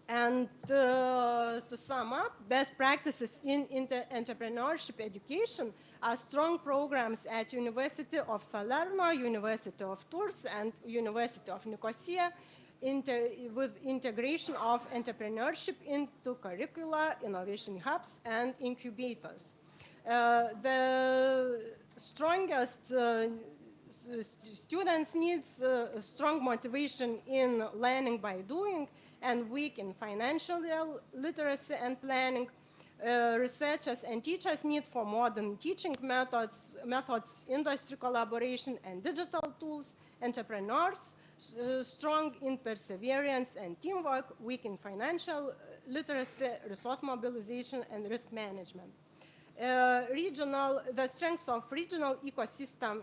And to sum up, best practices in entrepreneurship education are strong programs at University of Salerno, University of Tours, and University of Nicosia, with integration of entrepreneurship into curricula, innovation hubs, and incubators. The strongest students need strong motivation in learning by doing and weak in financial literacy and planning. Researchers and teachers need for modern teaching methods, industry collaboration, and digital tools. Entrepreneurs, strong in perseverance and teamwork, weak in financial literacy, resource mobilization, and risk management. The strengths of regional ecosystem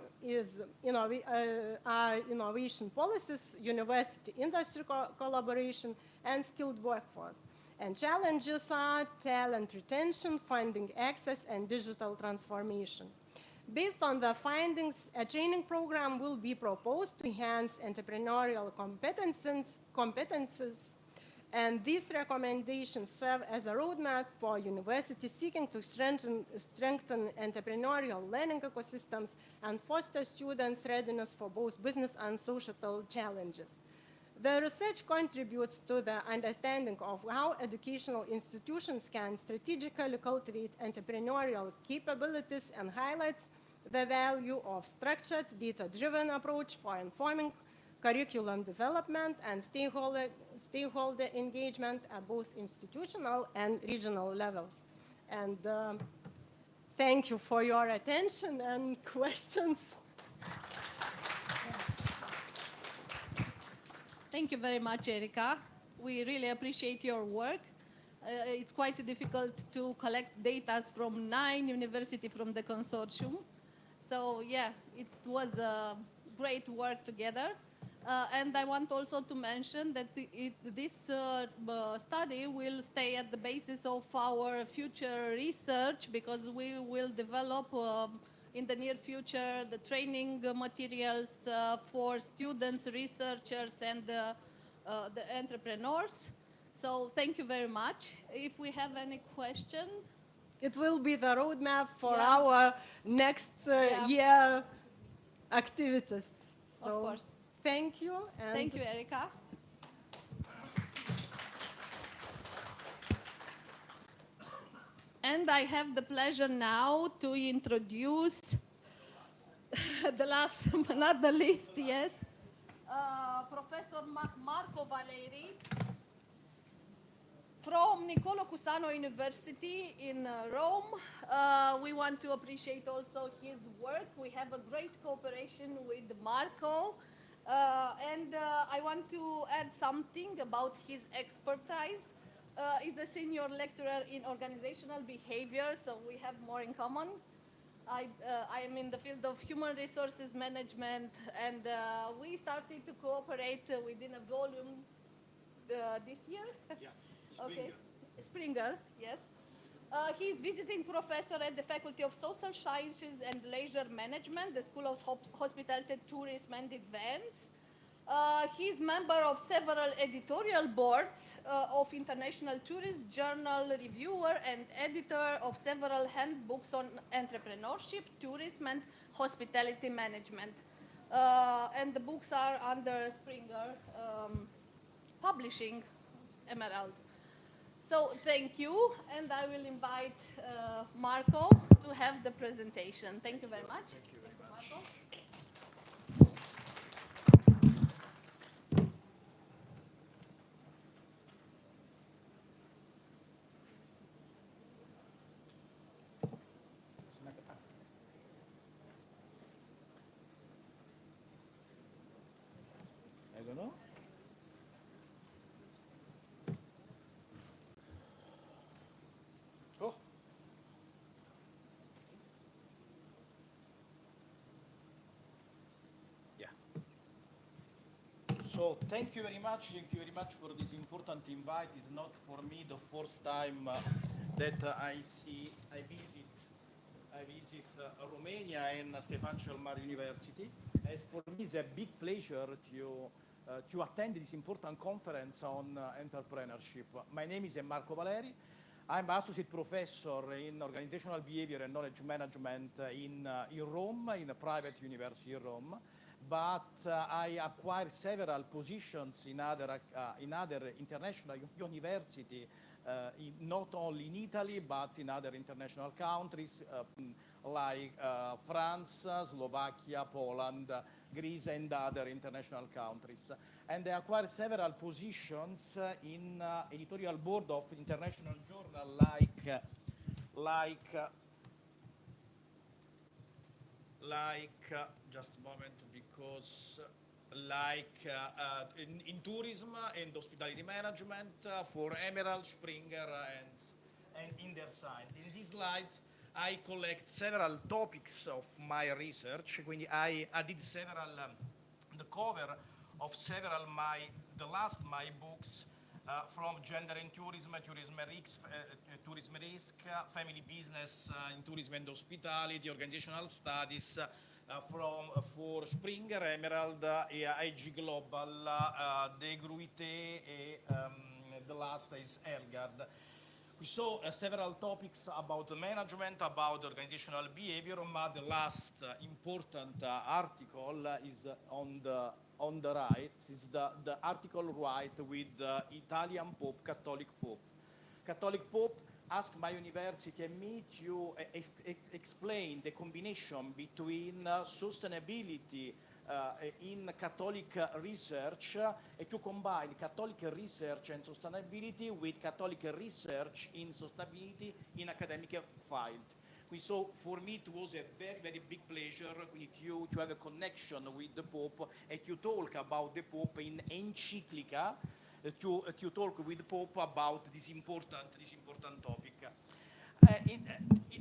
are innovation policies, university-industry collaboration, and skilled workforce. And challenges are talent retention, funding access, and digital transformation. Based on the findings, a training program will be proposed to enhance entrepreneurial competences, and these recommendations serve as a roadmap for universities seeking to strengthen entrepreneurial learning ecosystems and foster students' readiness for both business and societal challenges. The research contributes to the understanding of how educational institutions can strategically cultivate entrepreneurial capabilities and highlights the value of structured, data-driven approach for informing curriculum development and stakeholder engagement at both institutional and regional levels. And thank you for your attention and questions. Thank you very much, Erika. We really appreciate your work. It's quite difficult to collect data from 9 universities from the consortium. So yeah, it was great work together. And I want also to mention that this study will stay at the basis of our future research, because we will develop in the near future the training materials for students, researchers, and the entrepreneurs. So thank you very much. If we have any question. It will be the roadmap for Yeah. our next year activities. So Of course. thank you. And Thank you, Erika. And I have the pleasure now to introduce the last but not the least, yes, Professor Marco Valeri from Niccolò Cusano University in Rome. We want to appreciate also his work. We have a great cooperation with Marco. And I want to add something about his expertise. He's a senior lecturer in organizational behavior, so we have more in common. I am in the field of human resources management, and we started to cooperate within a volume this year. Yeah. Okay, Springer, yes. He is visiting professor at the Faculty of Social Sciences and Leisure Management, the School of Hospitality, Tourism and Events. He is member of several editorial boards of International Tourist Journal, reviewer and editor of several handbooks on entrepreneurship, tourism and hospitality management. And the books are under Springer Publishing, Emerald. So thank you, and I will invite Marco to have the presentation. Thank you very much. Thank you very much. Marco. I don't know. Oh. Yeah. So thank you very much. Thank you very much for this important invite. It's not for me the first time that I visit Romania and Stefan Mare University. As for me, it's a big pleasure to attend this important conference on entrepreneurship. My name is Marco Valeri. I'm associate professor in organizational behavior and knowledge management in Rome, in a private university in Rome. But I acquired several positions in other international universities, not only in Italy, but in other international countries like France, Slovakia, Poland, Greece, and other international countries. And I acquired several positions in editorial board of international journal just a moment, because in tourism and hospitality management for Emerald, Springer, and Inderside. In this slide, I collect several topics of my research. Quindi I did the cover of several my books from gender and tourism, tourism risk, family business in tourism and hospitality, organizational studies for Springer, Emerald, IG Global, De Gruite, the last is Elgard. We saw several topics about management, about organizational behavior, but the last important article is on the right. Is the article right with the Italian Pope, Catholic Pope. Catholic Pope asked my university and me to explain the combination between sustainability in Catholic research and to combine Catholic research and sustainability with Catholic research in sustainability in academic field. So for me it was a very, very big pleasure to have a connection with the Pope and to talk about the Pope in encyclica, to talk with the Pope about this important topic.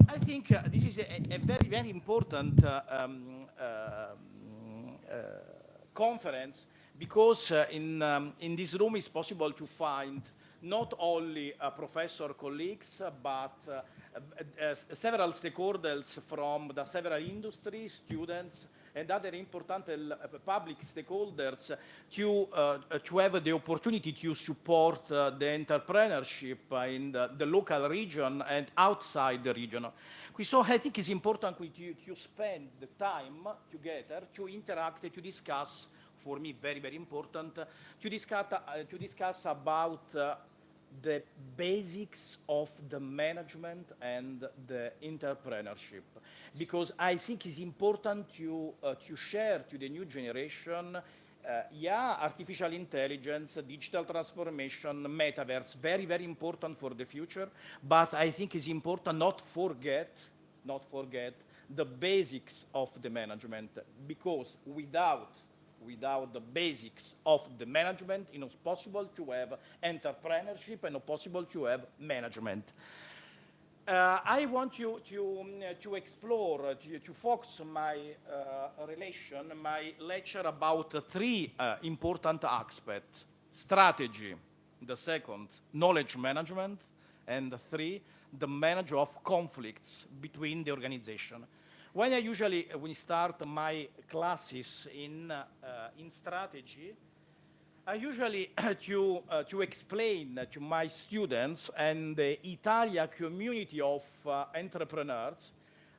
I think this is a very, very important conference, because in this room it's possible to find not only professor colleagues, but several stakeholders from the several industries, students, and other important public stakeholders to have the opportunity to support the entrepreneurship in the local region and outside the region. So I think it's important to spend the time together to interact, to discuss, for me very, very important, to discuss about the basics of the management and the entrepreneurship, because I think it's important to share to the new generation, artificial intelligence, digital transformation, metaverse, very, very important for the future, but I think it's important not forget the basics of the management, because without the basics of the management, it's not possible to have entrepreneurship and not possible to have management. I want you to explore, to focus my lecture about three important aspects: strategy, the second, knowledge management, and three, the management of conflicts between the organization. When we start my classes in strategy, I usually to explain to my students and the Italian community of entrepreneurs,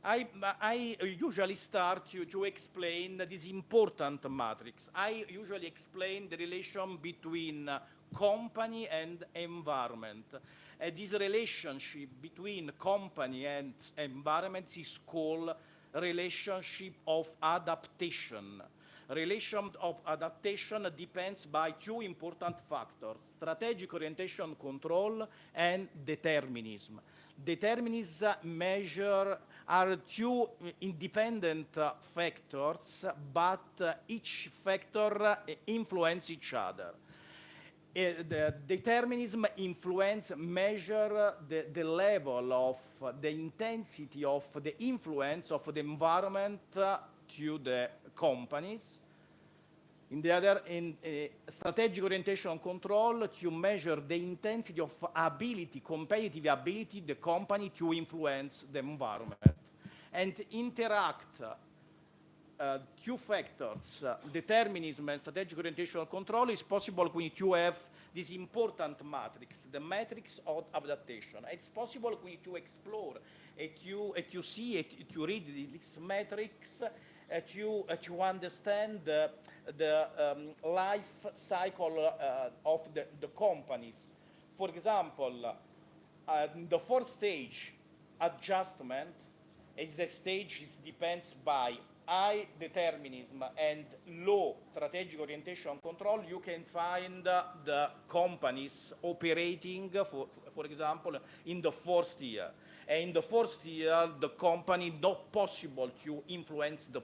I usually start to explain this important matrix. I usually explain the relation between company and environment. This relationship between company and environment is called relationship of adaptation. Relation of adaptation depends by two important factors: strategic orientation control and determinism. Determinism measure are two independent factors, but each factor influence each other. The determinism measure the level of the intensity of the influence of the environment to the companies. In strategic orientation control, to measure the intensity of competitive ability, the company to influence the environment. And interact two factors, determinism and strategic orientation control, is possible when you have this important matrix, the matrix of adaptation. It's possible when you explore, to see, to read this matrix, to understand the life cycle of the companies. For example, the first stage, adjustment, is a stage that depends by high determinism and low strategic orientation control. You can find the companies operating, for example, in the first year. And in the first year, the company not possible to influence the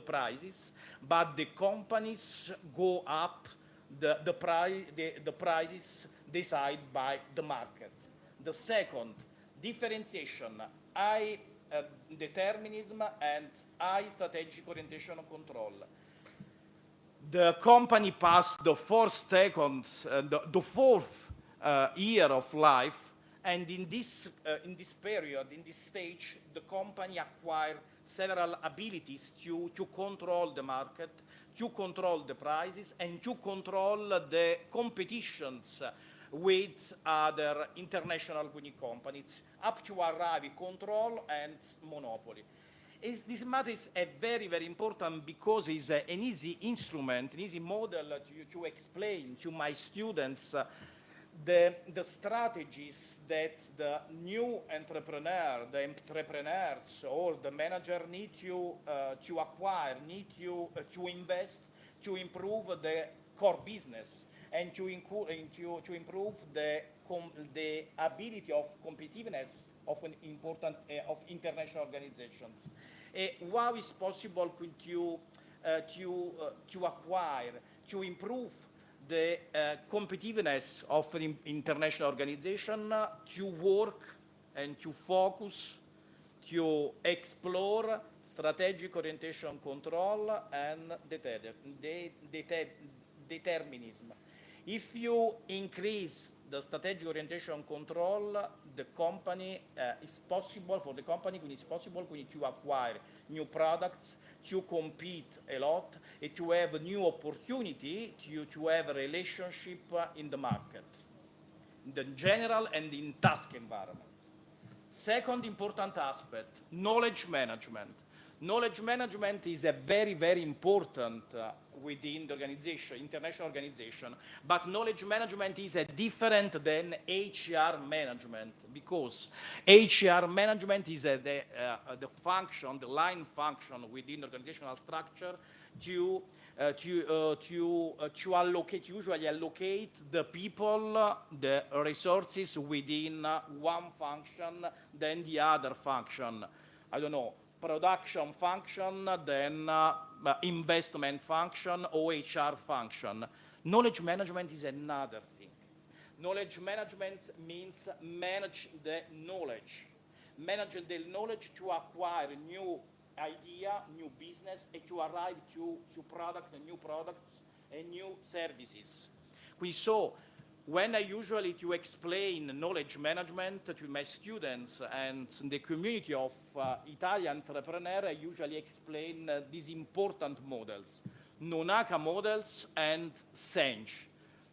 prices, but the companies go up, the prices decided by the market. The second, differentiation, high determinism and high strategic orientation control. The company passed the fourth year of life, and in this period, in this stage, the company acquired several abilities to control the market, to control the prices, and to control the competitions with other international winning companies, up to arrive at control and monopoly. This matter is very, very important because it's an easy instrument, an easy model to explain to my students the strategies that the new entrepreneur, the entrepreneurs or the manager need to acquire, need to invest to improve the core business and to improve the ability of competitiveness of of international organizations. How is possible to acquire, to improve the competitiveness of an international organization, to work and to focus, to explore strategic orientation control and determinism. If you increase the strategic orientation control, the company is possible, for the company when it's possible when to acquire new products, to compete a lot, and to have a new opportunity to have a relationship in the market, in the general and in task environment. Second important aspect, knowledge management. Knowledge management is a very, very important within the organization, international organization, but knowledge management is different than HR management, because HR management is the function, the line function within organizational structure to allocate, usually allocate the people, the resources within one function than the other function. I don't know, production function, then investment function, or HR function. Knowledge management is another thing. Knowledge management means manage the knowledge. Manage the knowledge to acquire new idea, new business, and to arrive to product and new products and new services. So when I usually to explain knowledge management to my students and the community of Italian entrepreneurs, I usually explain these important models, Nonaka models and Sench.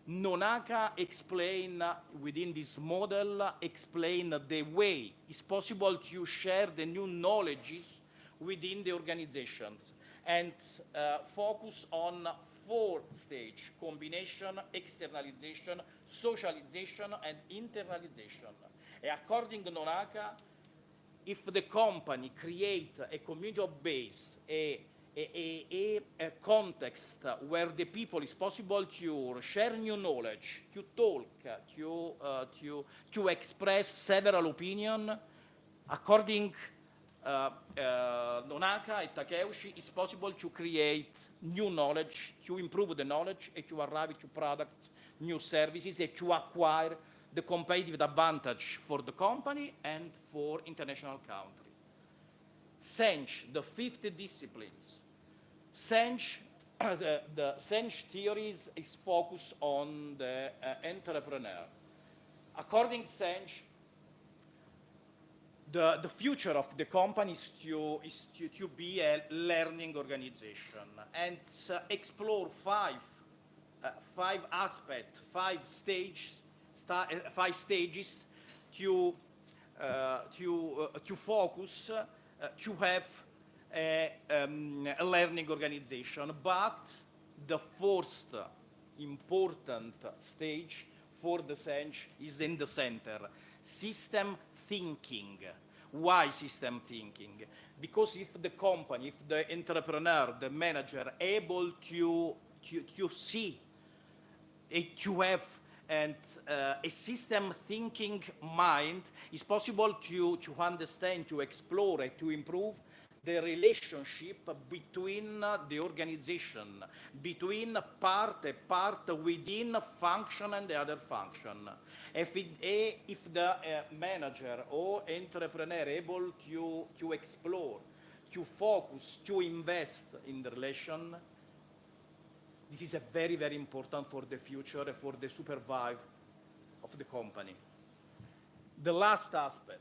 Nonaka explain within this model, explain the way it's possible to share the new knowledges within the organizations and focus on 4 stages: combination, externalization, socialization, and internalization. According to Nonaka, if the company create a community of base, a context where the people is possible to share new knowledge, to talk, to express several opinions, according Nonaka and Takeuchi, it's possible to create new knowledge, to improve the knowledge, and to arrive to product, new services, and to acquire the competitive advantage for the company and for international country. Sench, the 5th disciplines. Sench, the Sench theories is focused on the entrepreneur. According to Sench, the future of the company is to be a learning organization and explore 5 aspects, 5 stages to focus to have a learning organization. But the first important stage for the Sench is in the center, system thinking. Why system thinking? Because if the company, if the entrepreneur, the manager, able to see, to have a system thinking mind, it's possible to understand, to explore, and to improve the relationship between the organization, between part within function and the other function. If the manager or entrepreneur able to explore, to focus, to invest in the relation, this is a very, very important for the future and for the survival of the company. The last aspect,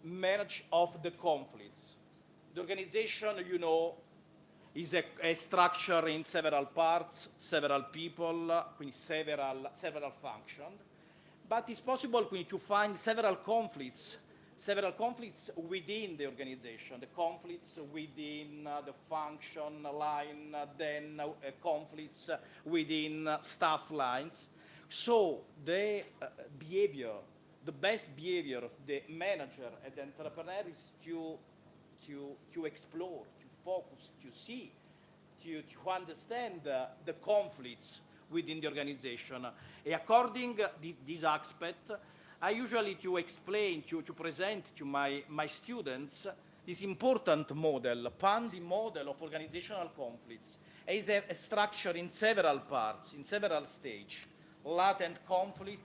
manage of the conflicts. The organization, you know, is a structure in several parts, several people, several functions. But it's possible to find several conflicts within the organization, the conflicts within the function line, then conflicts within staff lines. So the behavior, the best behavior of the manager and the entrepreneur is to explore, to focus, to see, to understand the conflicts within the organization. And according to this aspect, I usually to explain, to present to my students this important model, Pandi model of organizational conflicts. It is a structure in several parts, in several stages: latent conflict,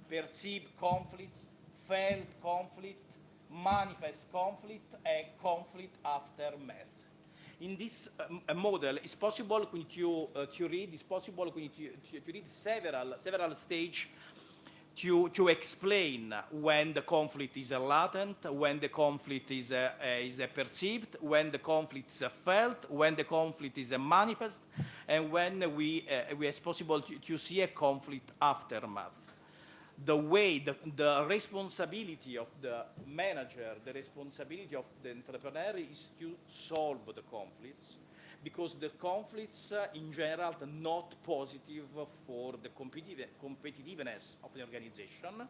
perceived conflicts, felt conflict, manifest conflict, and conflict aftermath. In this model, it's possible to read several stages to explain when the conflict is latent, when the conflict is perceived, when the conflict is felt, when the conflict is manifest, and when we it's possible to see a conflict aftermath. The way, the responsibility of the manager, the responsibility of the entrepreneur is to solve the conflicts, because the conflicts in general are not positive for the competitiveness of the organization,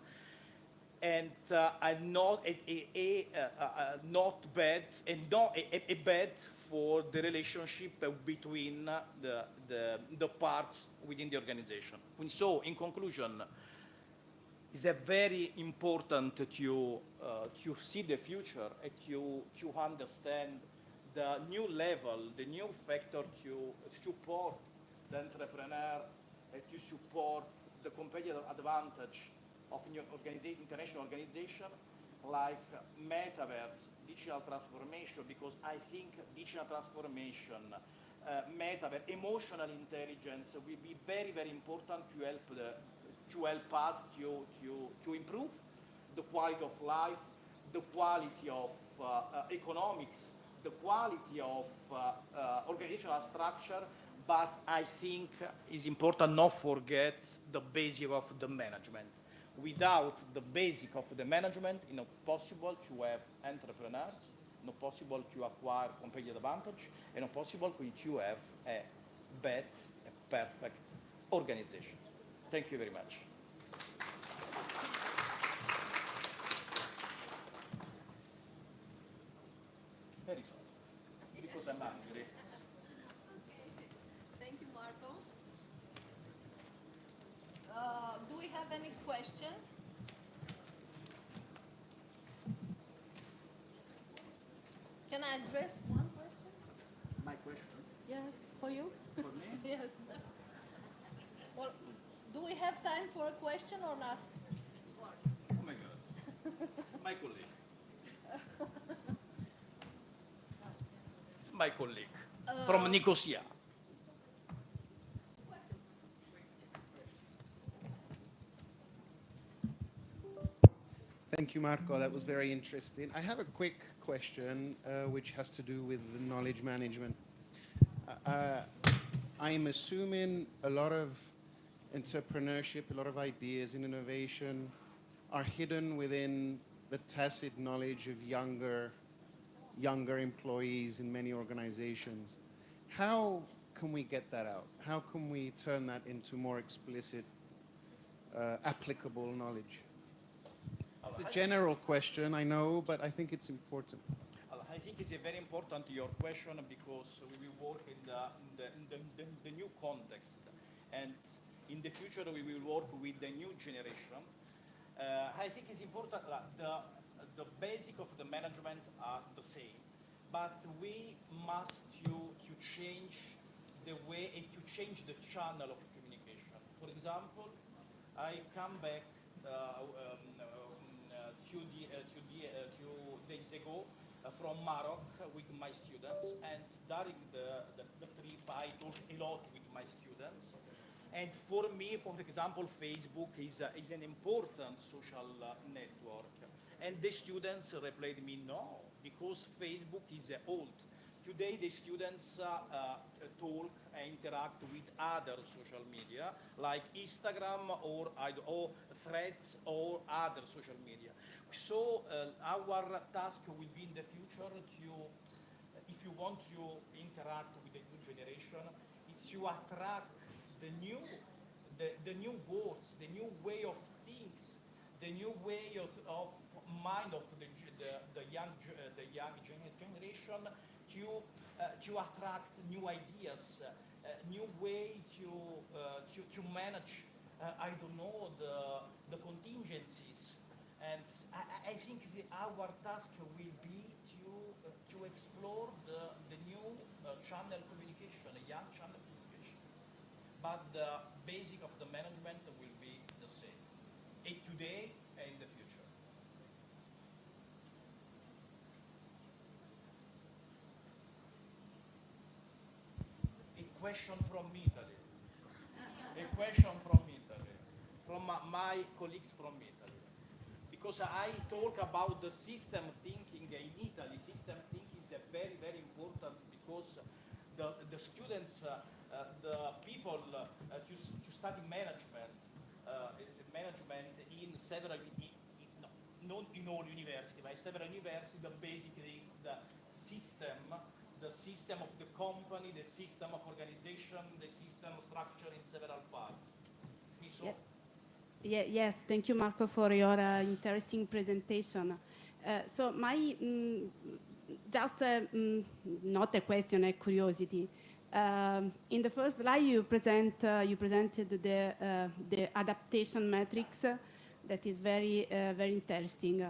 and are not bad, and not a bad for the relationship between the parts within the organization. And so, in conclusion, it's very important to see the future and to understand the new level, the new factor to support the entrepreneur and to support the competitive advantage of international organization like metaverse, digital transformation, because I think digital transformation, metaverse, emotional intelligence will be very, very important to help us to improve the quality of life, the quality of economics, the quality of organizational structure, but I think it's important not forget the basic of the management. Without the basic of the management, it's not possible to have entrepreneurs, not possible to acquire competitive advantage, and not possible to have a perfect organization. Thank you very much. Very fast, because I'm hungry. Thank you, Marco. Do we have any question? Can I address one question? My question? Yes, for you? For me? Yes. Well, do we have time for a question or not? Oh my God. It's my colleague. It's my colleague from Nicosia. Thank you, Marco. That was very interesting. I have a quick question which has to do with the knowledge management. I'm assuming a lot of entrepreneurship, a lot of ideas in innovation are hidden within the tacit knowledge of younger employees in many organizations. How can we get that out? How can we turn that into more explicit, applicable knowledge? It's a general question, I know, but I think it's important. I think it's a very important your question, because we will work in the new context, and in the future we will work with the new generation. I think it's important that the basic of the management are the same, but we must to change the way and to change the channel of communication. For example, I come back 2 days ago from Mare with my students, and during the trip I talked a lot with my students. And for me, for example, Facebook is an important social network. And the students replied me, no, because Facebook is old. Today the students talk and interact with other social media like Instagram or Threads or other social media. So our task will be in the future to, if you want to interact with the new generation, it's to attract the new words, the new way of things, the new way of mind of the young generation, to attract new ideas, new way to manage, I don't know, the contingencies. And I think our task will be to explore the new channel communication, a young channel communication. But the basic of the management will be the same, today and in the future. A question from Italy. A question from Italy. from my colleagues from Italy. Because I talk about the system thinking in Italy. System thinking is very, very important because the students, the people to study management, in several, not in all universities, but several universities, the basic is the system of the company, the system of organization, the system of structure in several parts. Yes, thank you, Marco, for your interesting presentation. So my, just not a question, a curiosity. In the first slide, you presented the adaptation matrix. That is very interesting.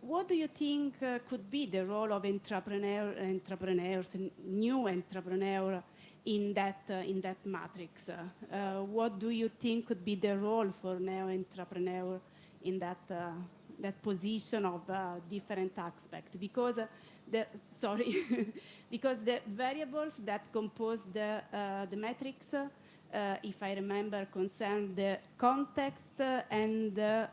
What do you think could be the role of entrepreneurs, new entrepreneur in that matrix? What do you think could be the role for NEO entrepreneur in that position of different aspects? Because because the variables that compose the matrix, if I remember, concern the context and the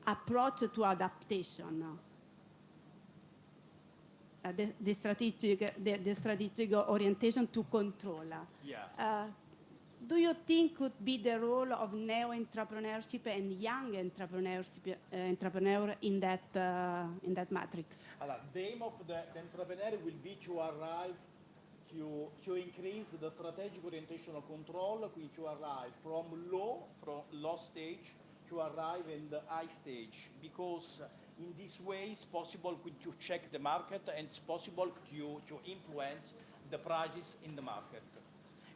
approach to adaptation. The strategic orientation to control. Yeah. Do you think could be the role of NEO entrepreneurship and young entrepreneur in that matrix? The aim of the entrepreneur will be to arrive to increase the strategic orientation of control, to arrive from low stage to arrive in the high stage, because in this way it's possible to check the market and it's possible to influence the prices in the market.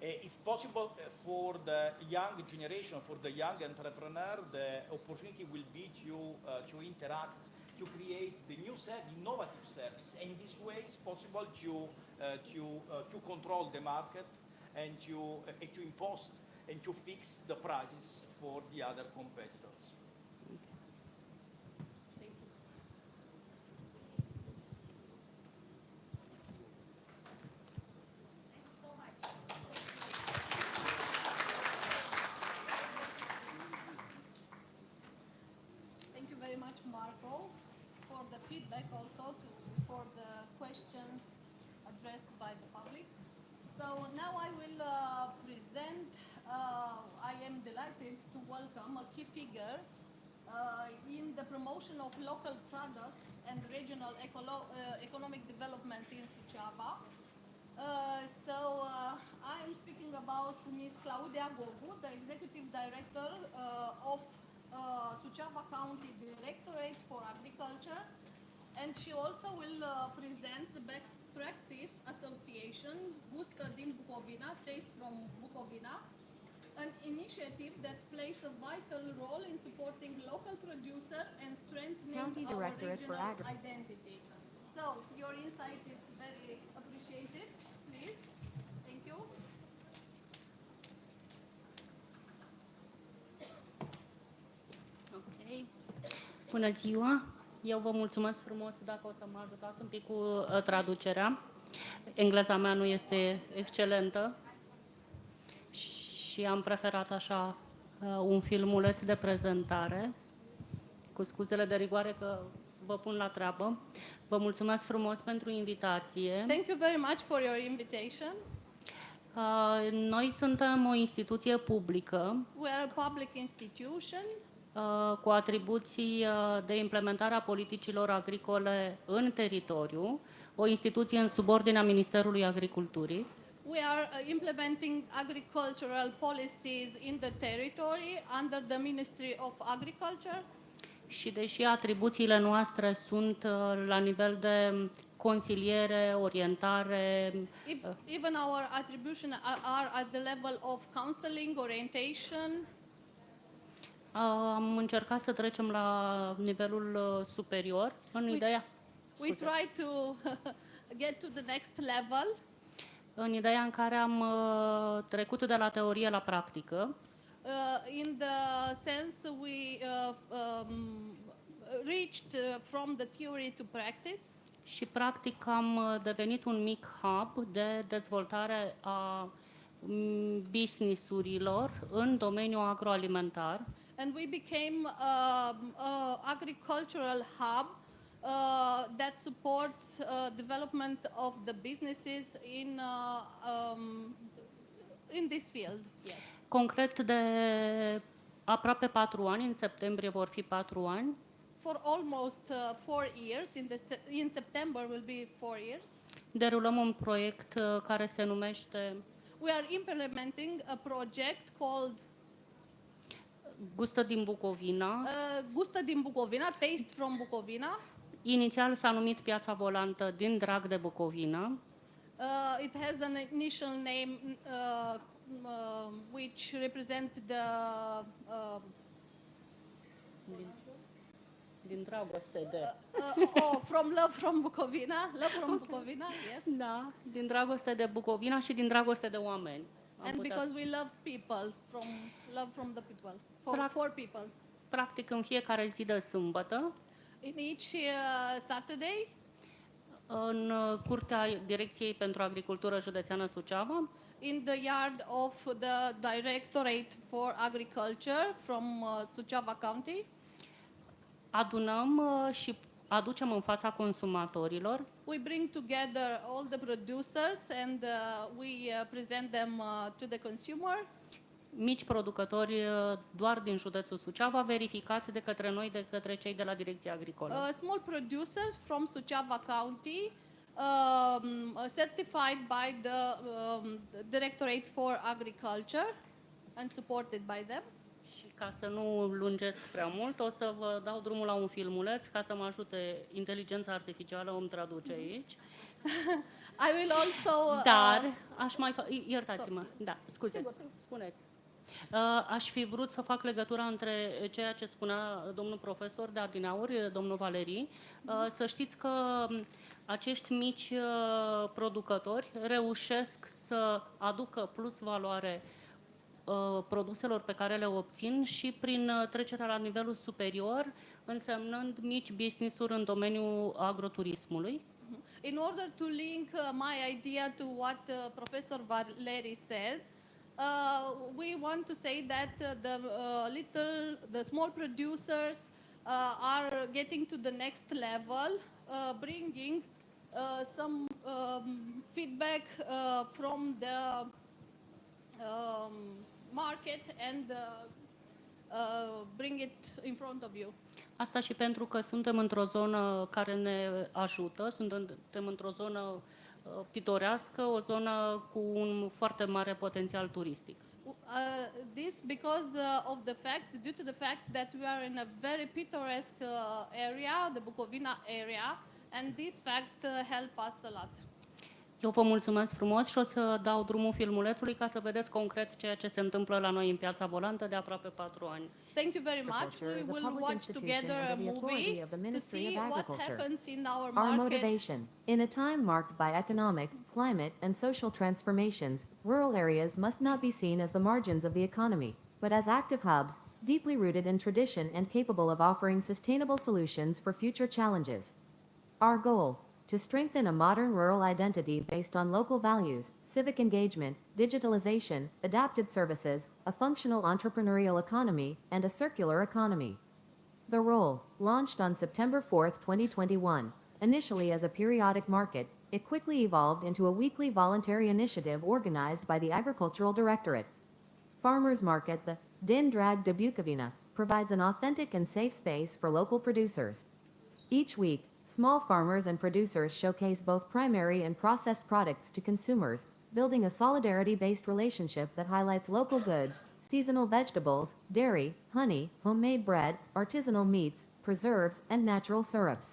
It's possible for the young generation, for the young entrepreneur, the opportunity will be to interact, to create the new innovative service. And in this way it's possible to control the market and to impose and to fix the prices for the other competitors. Thank you. So much. Thank you very much, Marco, for the feedback, also for the questions addressed by the public. So now I will present, I am delighted to welcome a key figure in the promotion of local products and regional economic development in Suceava. I am speaking about Ms. Claudia Gogu, the Executive Director of Suceava County Directorate for Agriculture, and she also will present the Best Practice Association, Gustă din Bucovina, Taste from Bucovina, an initiative that plays a vital role in supporting local producers and strengthening our regional identity. So your insight is very appreciated. Please. Thank you. Ok. Bună ziua! Eu vă mulțumesc frumos dacă o să mă ajutați un pic cu traducerea. Engleza mea nu este excelentă și am preferat așa un filmuleț de prezentare, cu scuzele de rigoare că vă pun la treabă. Vă mulțumesc frumos pentru invitație. Thank you very much for your invitation. Noi suntem o instituție publică. We are a public institution cu atribuții de implementare a politicilor agricole în teritoriu, o instituție în subordinea Ministerului Agriculturii. We are implementing agricultural policies in the territory under the Ministry of Agriculture. Și deși atribuțiile noastre sunt la nivel de consiliere, orientare, even our attribution are at the level of counseling, orientation. Am încercat să trecem la nivelul superior în ideea. We try to get to the next level. În ideea în care am trecut de la teorie la practică. In the sense we reached from the theory to practice. Și practic am devenit un mic hub de dezvoltare a business-urilor în domeniul agroalimentar. And we became a agricultural hub that supports development of the businesses in this field. Yes. Concret, de aproape 4 ani, în septembrie vor fi 4 ani. For almost 4 years, in September will be 4 years. Derulăm un proiect care se numește We are implementing a project called Gustă din Bucovina. Gustă din Bucovina, Taste from Bucovina. Inițial s-a numit Piața Volantă din drag de Bucovina. It has an initial name which represent the din dragoste de from love from Bucovina, love from Bucovina, yes. Da, din dragoste de Bucovina și din dragoste de oameni. And because we love people, from love from the people, for people. Practic în fiecare zi de sâmbătă, In each Saturday, în curtea Direcției pentru Agricultură Județeană Suceava, in the yard of the Directorate for Agriculture from Suceava County, adunăm și aducem în fața consumatorilor we bring together all the producers and we present them to the consumer. mici producători doar din județul Suceava, verificați de către noi, de către cei de la Direcția Agricolă. Small producers from Suceava County, certified by the Directorate for Agriculture and supported by them. Și ca să nu lungesc prea mult, o să vă dau drumul la un filmuleț ca să mă ajute inteligența artificială, îmi traduce aici. I will also... Dar aș mai iertați-mă, da, scuze, spuneți. Aș fi vrut să fac legătura între ceea ce spunea domnul profesor de adineauri, domnul Valerii. Să știți că acești mici producători reușesc să aducă plus valoare produselor pe care le obțin și prin trecerea la nivelul superior, însemnând mici business-uri în domeniul agroturismului. In order to link my idea to what Professor Valeri said, we want to say that the small producers are getting to the next level, bringing some feedback from the market and bring it in front of you. Asta și pentru că suntem într-o zonă care ne ajută, suntem într-o zonă pitorească, o zonă cu un foarte mare potențial turistic. This because of the fact, due to the fact that we are in a very picturesque area, the Bucovina area, and this fact help us a lot. Eu vă mulțumesc frumos și o să dau drumul filmulețului ca să vedeți concret ceea ce se întâmplă la noi în Piața Volantă de aproape 4 ani. Thank you very much. We will watch together a movie to see what happens in our market. Our motivation. In a time marked by economic, climate, and social transformations, rural areas must not be seen as the margins of the economy, but as active hubs, deeply rooted in tradition and capable of offering sustainable solutions for future challenges. Our goal: to strengthen a modern rural identity based on local values, civic engagement, digitalization, adapted services, a functional entrepreneurial economy, and a circular economy. The role, launched on September 4, 2021, initially as a periodic market, it quickly evolved into a weekly voluntary initiative organized by the Agricultural Directorate. Farmers Market, the Din Drag de Bucovina, provides an authentic and safe space for local producers. Each week, small farmers and producers showcase both primary and processed products to consumers, building a solidarity-based relationship that highlights local goods, seasonal vegetables, dairy, honey, homemade bread, artisanal meats, preserves, and natural syrups.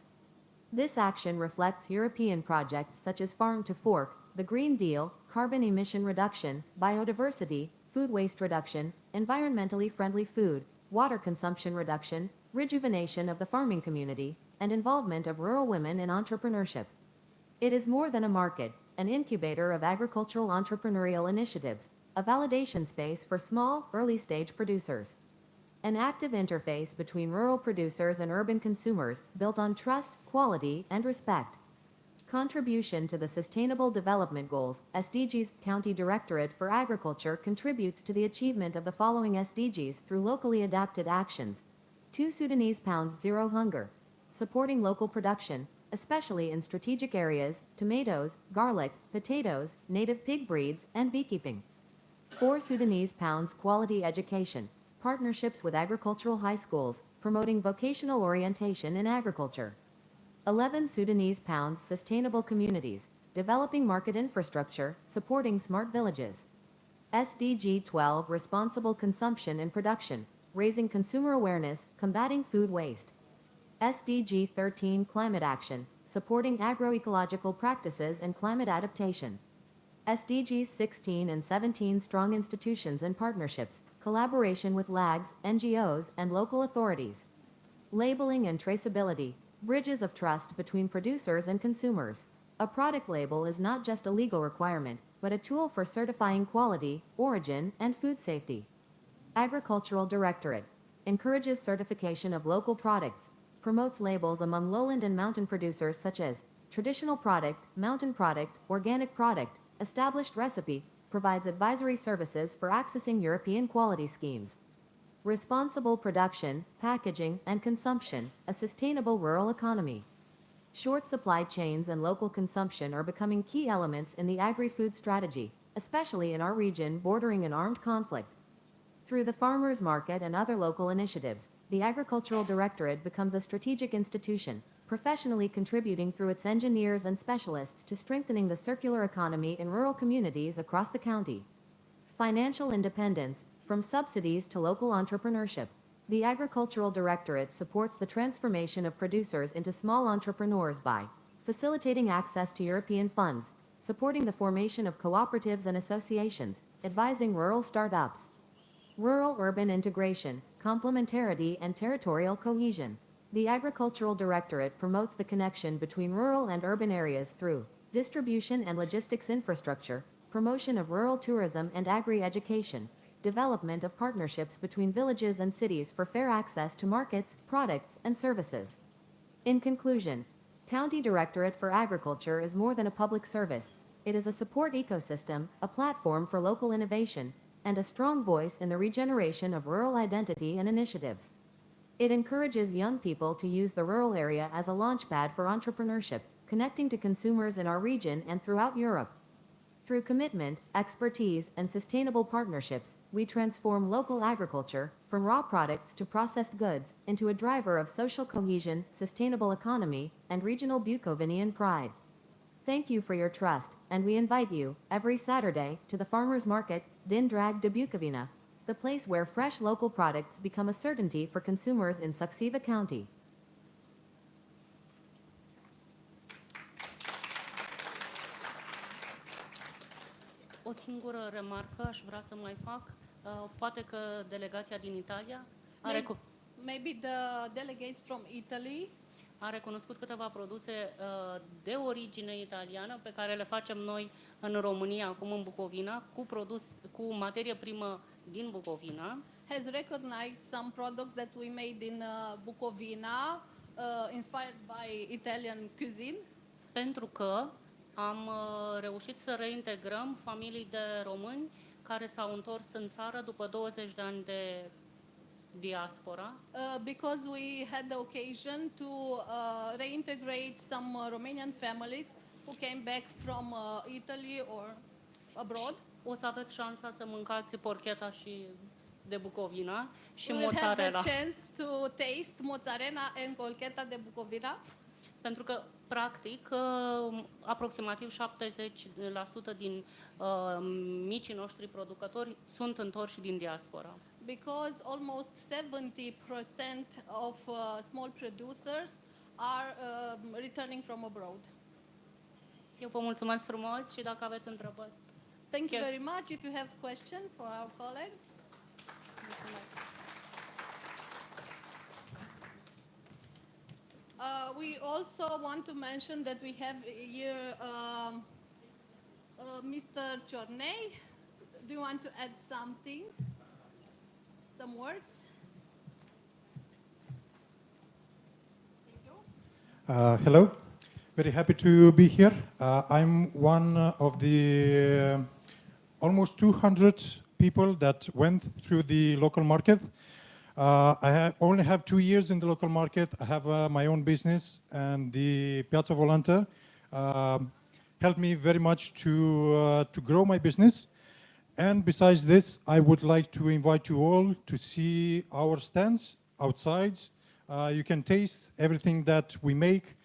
This action reflects European projects such as Farm to Fork, the Green Deal, carbon emission reduction, biodiversity, food waste reduction, environmentally friendly food, water consumption reduction, rejuvenation of the farming community, and involvement of rural women in entrepreneurship. It is more than a market, an incubator of agricultural entrepreneurial initiatives, a validation space for small, early-stage producers. An active interface between rural producers and urban consumers, built on trust, quality, and respect. contribution to the Sustainable Development Goals, SDGs. County Directorate for Agriculture contributes to the achievement of the following SDGs through locally adapted actions. 2 Sudanese pounds zero hunger. Supporting local production, especially in strategic areas, tomatoes, garlic, potatoes, native pig breeds, and beekeeping. 4 Sudanese pounds quality education. Partnerships with agricultural high schools, promoting vocational orientation in agriculture. 11 Sudanese pounds sustainable communities, developing market infrastructure, supporting smart villages. SDG 12 responsible consumption and production, raising consumer awareness, combating food waste. SDG 13 climate action, supporting agroecological practices and climate adaptation. SDGs 16 and 17 strong institutions and partnerships, collaboration with LAGs, NGOs, and local authorities. Labeling and traceability, bridges of trust between producers and consumers. A product label is not just a legal requirement, but a tool for certifying quality, origin, and food safety. Agricultural Directorate encourages certification of local products, promotes labels among lowland and mountain producers such as traditional product, mountain product, organic product, established recipe, provides advisory services for accessing European quality schemes. Responsible production, packaging, and consumption, a sustainable rural economy. Short supply chains and local consumption are becoming key elements in the agri-food strategy, especially in our region bordering an armed conflict. Through the farmers' market and other local initiatives, the Agricultural Directorate becomes a strategic institution, professionally contributing through its engineers and specialists to strengthening the circular economy in rural communities across the county. Financial independence, from subsidies to local entrepreneurship. The Agricultural Directorate supports the transformation of producers into small entrepreneurs by facilitating access to European funds, supporting the formation of cooperatives and associations, advising rural startups. Rural-urban integration, complementarity, and territorial cohesion. The Agricultural Directorate promotes the connection between rural and urban areas through distribution and logistics infrastructure, promotion of rural tourism and agri-education, development of partnerships between villages and cities for fair access to markets, products, and services. In conclusion, County Directorate for Agriculture is more than a public service. It is a support ecosystem, a platform for local innovation, and a strong voice in the regeneration of rural identity and initiatives. It encourages young people to use the rural area as a launchpad for entrepreneurship, connecting to consumers in our region and throughout Europe. Through commitment, expertise, and sustainable partnerships, we transform local agriculture, from raw products to processed goods, into a driver of social cohesion, sustainable economy, and regional Bukovinian pride. Thank you for your trust, and we invite you, every Saturday, to the Farmers Market, Din Drag de Bukovina, the place where fresh local products become a certainty for consumers in Suceava County. O singură remarcă aș vrea să mai fac. Poate că delegația din Italia Maybe the delegates from Italy a recunoscut câteva produse de origine italiană pe care le facem noi în România, acum în Bucovina, cu materie primă din Bucovina. has recognized some products that we made in Bucovina, inspired by Italian cuisine. Pentru că am reușit să reintegrăm familii de români care s-au întors în țară după 20 de ani de diaspora. Because we had the occasion to reintegrate some Romanian families who came back from Italy or abroad. O să aveți șansa să mâncați porcheta și de Bucovina și We will have mozzarella. the chance to taste mozzarella and colchetta de Bucovina. Pentru că, practic, aproximativ 70% din micii noștri producători sunt întorși din diaspora. Because almost 70% of small producers are returning from abroad. Eu vă mulțumesc frumos și dacă aveți întrebări. Thank you very much. If you have questions for our colleague. We also want to mention that we have here Mr. Ciornei. Do you want to add something? Some words? Thank you. Hello. Very happy to be here. I'm one of the almost 200 people that went through the local market. I only have 2 years in the local market. I have my own business, and the Piazza Volante helped me very much to grow my business. And besides this, I would like to invite you all to see our stands outside. You can taste everything that we make.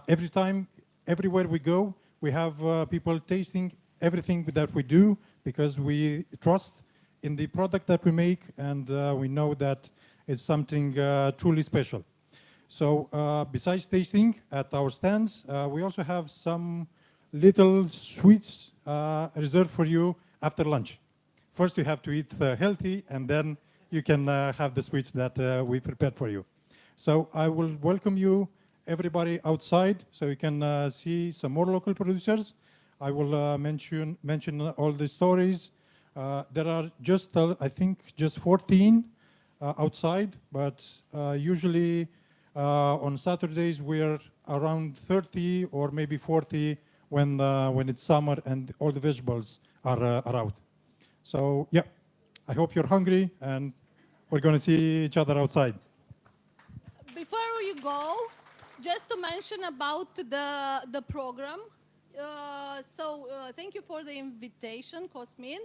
Every time, everywhere we go, we have people tasting everything that we do because we trust in the product that we make, and we know that it's something truly special. So besides tasting at our stands, we also have some little sweets reserved for you after lunch. First, you have to eat healthy, and then you can have the sweets that we prepared for you. So I will welcome you, everybody outside, so you can see some more local producers. I will mention all the stories. There are just, I think, just 14 outside, but usually on Saturdays we're around 30 or maybe 40 when it's summer and all the vegetables are out. So yeah, I hope you're hungry, and we're going to see each other outside. Before you go, just to mention about the program. Thank you for the invitation, Cosmin.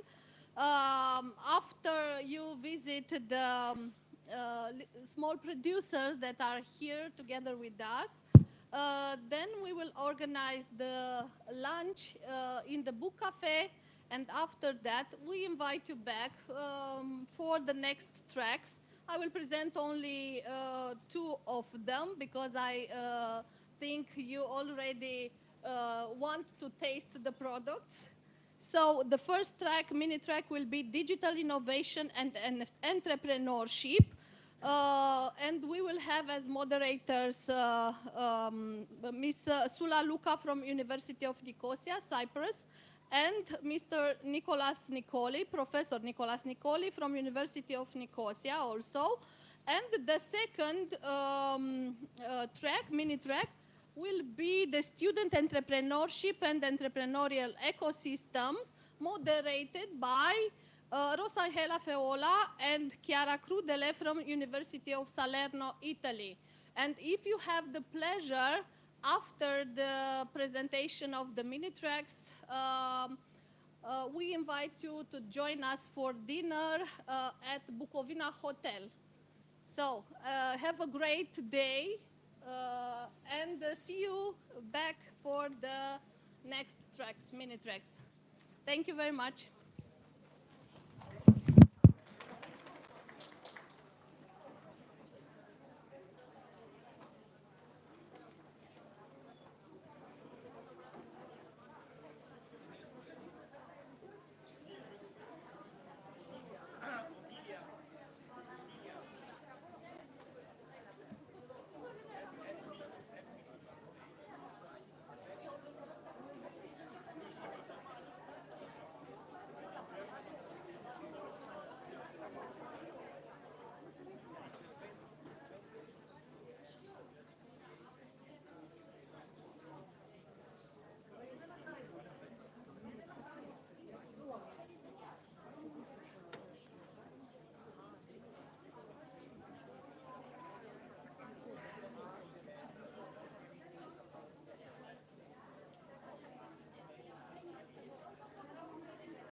After you visit the small producers that are here together with us, then we will organize the lunch in the book cafe, and after that we invite you back for the next tracks. I will present only 2 of them because I think you already want to taste the products. So the first track, mini track, will be digital innovation and entrepreneurship. And we will have as moderators Ms. Sula Luca from University of Nicosia, Cyprus, and Mr. Nicolas Nicoli, Professor Nicolas Nicoli from University of Nicosia also. And the second track, mini track, will be the student entrepreneurship and entrepreneurial ecosystems, moderated by Rosangela Feola and Chiara Crudele from University of Salerno, Italy. And if you have the pleasure, after the presentation of the mini tracks, we invite you to join us for dinner at Bucovina Hotel. So have a great day, and see you back for the next tracks, mini tracks. Thank you very much.